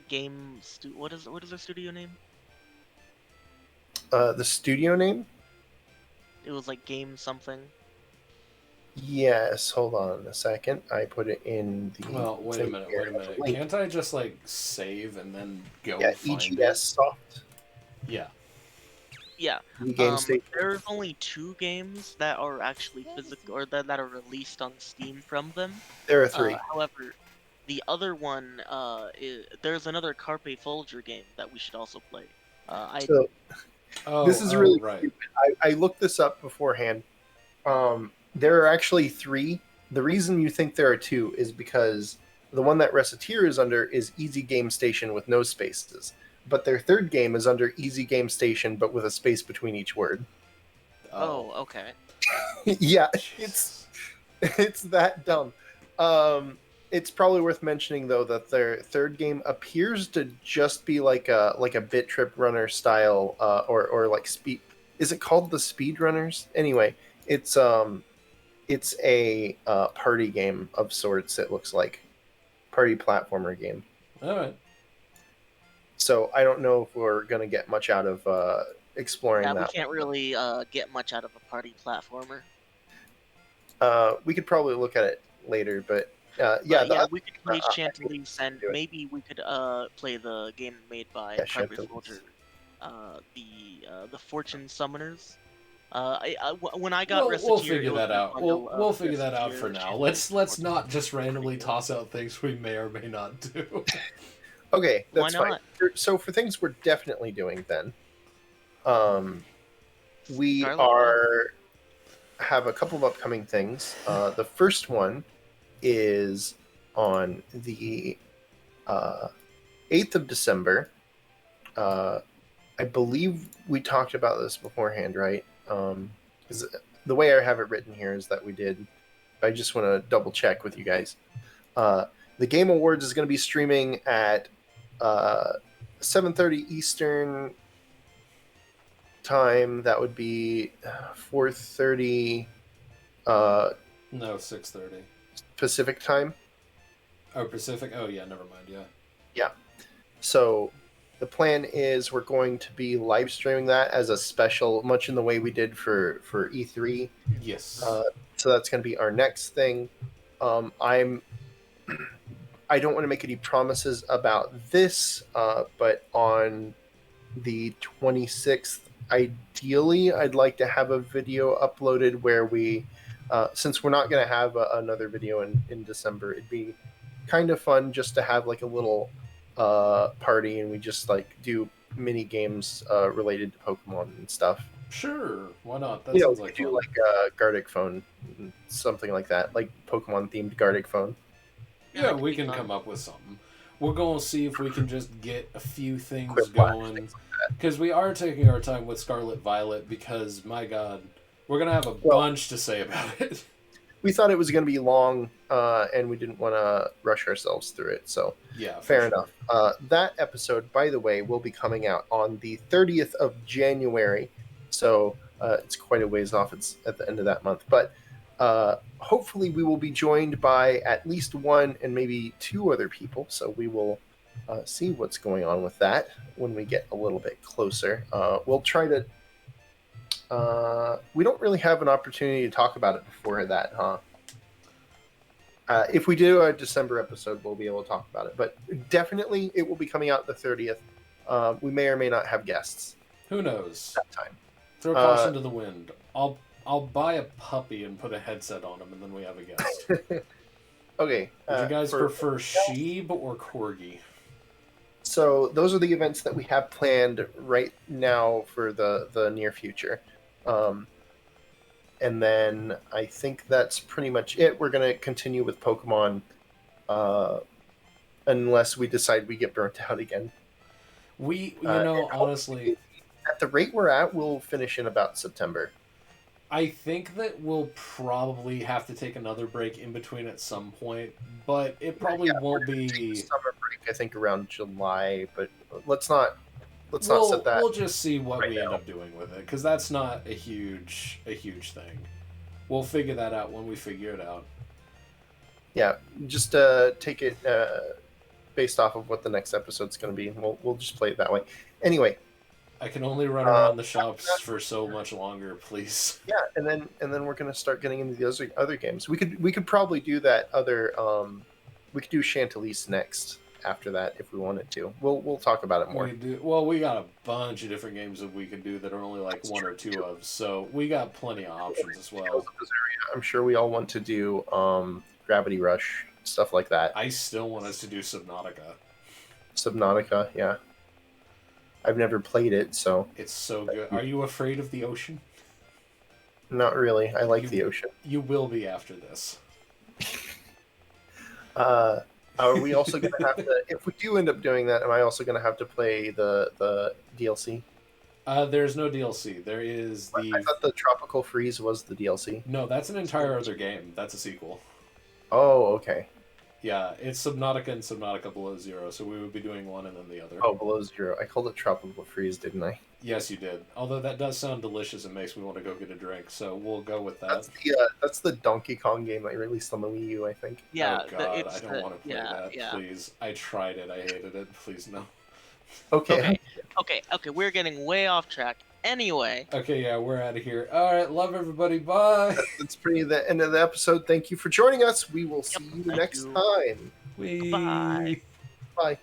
game what is their studio name? The studio name? It was like Game something. Yes. Hold on a second. I put it in the. Well, wait a minute. Link. Can't I just like save and then go Yeah, find EGS it? Soft. Yeah. Yeah. Game State. There's only 2 games that are actually physical or that are released on Steam from them. There are 3. However, the other one, there's another Carpe Folger game that we should also play. So, Oh, This is really right. stupid. I looked this up beforehand. There are actually 3. The reason you think there are 2 is because the one that Recettear is under is Easy Game Station with no spaces, but their third game is under Easy Game Station but with a space between each word. Oh, okay. Yeah, Jesus. it's that dumb. It's probably worth mentioning though that their third game appears to just be like a Bit Trip Runner style, or like speed. Is it called the Speed Runners? Anyway, it's a party game of sorts. It looks like party platformer game. All right. So I don't know if we're gonna get much out of exploring Yeah, we that. can't really get much out of a party platformer. We could probably look at it later, but But the yeah, other we could game, play Chantilly's, and do it. maybe we could play the game made by Yeah, Carpet Chantilly's. Soldier, the Fortune Summoners. When I got Recettear, We'll figure it was that in a out. bundle We'll of figure that out for Recettear, now. Chantilly, Let's Fortune. not just randomly Pretty cool. toss out things we may or may not do. Okay, Why that's fine. not? So for things we're definitely doing then, we Scarlet Violet. have a couple of upcoming things. The first one is on the 8th of December. I believe we talked about this beforehand, right? 'Cause the way I have it written here is that we did. I just want to double check with you guys. The Game Awards is going to be streaming at 7:30 Eastern time. That would be 4:30 No, 6:30. Pacific time. Oh, Pacific. Oh yeah, never mind. Yeah. Yeah. So the plan is we're going to be live streaming that as a special, much in the way we did for E3. Yes. So that's going to be our next thing. I don't want to make any promises about this, but on the 26th, ideally, I'd like to have a video uploaded where we, since we're not going to have another video in December, it'd be kind of fun just to have like a little party and we just like do mini games related to Pokemon and stuff. Sure. Why not? That You know, sounds we like could do fun. like a Gardic phone, something like that, like Pokemon themed Gardic phone. Yeah, Yeah, that could we be can fun. come up with something. We're going to see if we can just get a few things Quick flash, going. things Because we are taking our time with Scarlet Violet because, my god, we're going to have a Well- bunch to say about it. We thought it was going to be long, and we didn't want to rush ourselves through it. So Yeah, for fair sure. enough. That episode, by the way, will be coming out on the 30th of January. So it's quite a ways off. It's at the end of that month. But hopefully we will be joined by at least one and maybe 2 other people. So we will see what's going on with that when we get a little bit closer. We'll try to... we don't really have an opportunity to talk about it before that, huh? If we do a December episode, we'll be able to talk about it. But definitely, it will be coming out the 30th. We may or may not have guests Who knows? that time. Throw caution to the wind. I'll buy a puppy and put a headset on him, and then we have a guest. Okay. Would you guys prefer sheep or corgi? So those are the events that we have planned right now for the near future. And then I think that's pretty much it. We're going to continue with Pokemon unless we decide we get burnt out again. Honestly, At the rate we're at, we'll finish in about September. I think that we'll probably have to take another break in between at some point, but it probably won't Take the be. summer break, I think, around July, but let's not set that. We'll just see what right we end now. up doing with it, because that's not a huge thing. We'll figure that out when we figure it out. Yeah, just take it based off of what the next episode's going to be. We'll just play it that way. Anyway, I can only run around the shops for so much longer, please. yeah, and then we're going to start getting into the other games. We could probably do that other. We could do Chantilly's next after that if we wanted to. We'll talk about it more. We got a bunch of different games that we could do that are only like That's one true, or two too. of, so we got plenty of options as well. I'm sure we all want to do Gravity Rush, stuff like that. I still want us to do Subnautica. Subnautica, yeah. I've never played it, so It's so good. Are you afraid of the ocean? not really. I like You- the ocean. You will be after this. Are we also going to have to? If we do end up doing that, am I also going to have to play the DLC? There's no DLC. There is I the... thought the Tropical Freeze was the DLC. No, that's an entire other game. That's a sequel. Oh, okay. Yeah, it's Subnautica and Subnautica Below Zero, so we would be doing one and then the other. Oh, Below Zero. I called it Tropical Freeze, didn't I? Yes, you did. Although that does sound delicious and makes me want to go get a drink, so we'll go with that. That's the Donkey Kong game that released on the Wii U, I think. Yeah, Oh god, it's I don't want to play that. yeah. Please. I tried it. I hated it. Please, no. Okay. Okay, we're getting way off track. Anyway, Okay, yeah, we're out of here. Alright, love everybody. Bye. That's pretty the end of the episode. Thank you for joining us. We will see you thank next you. time. Wee. Bye. Bye.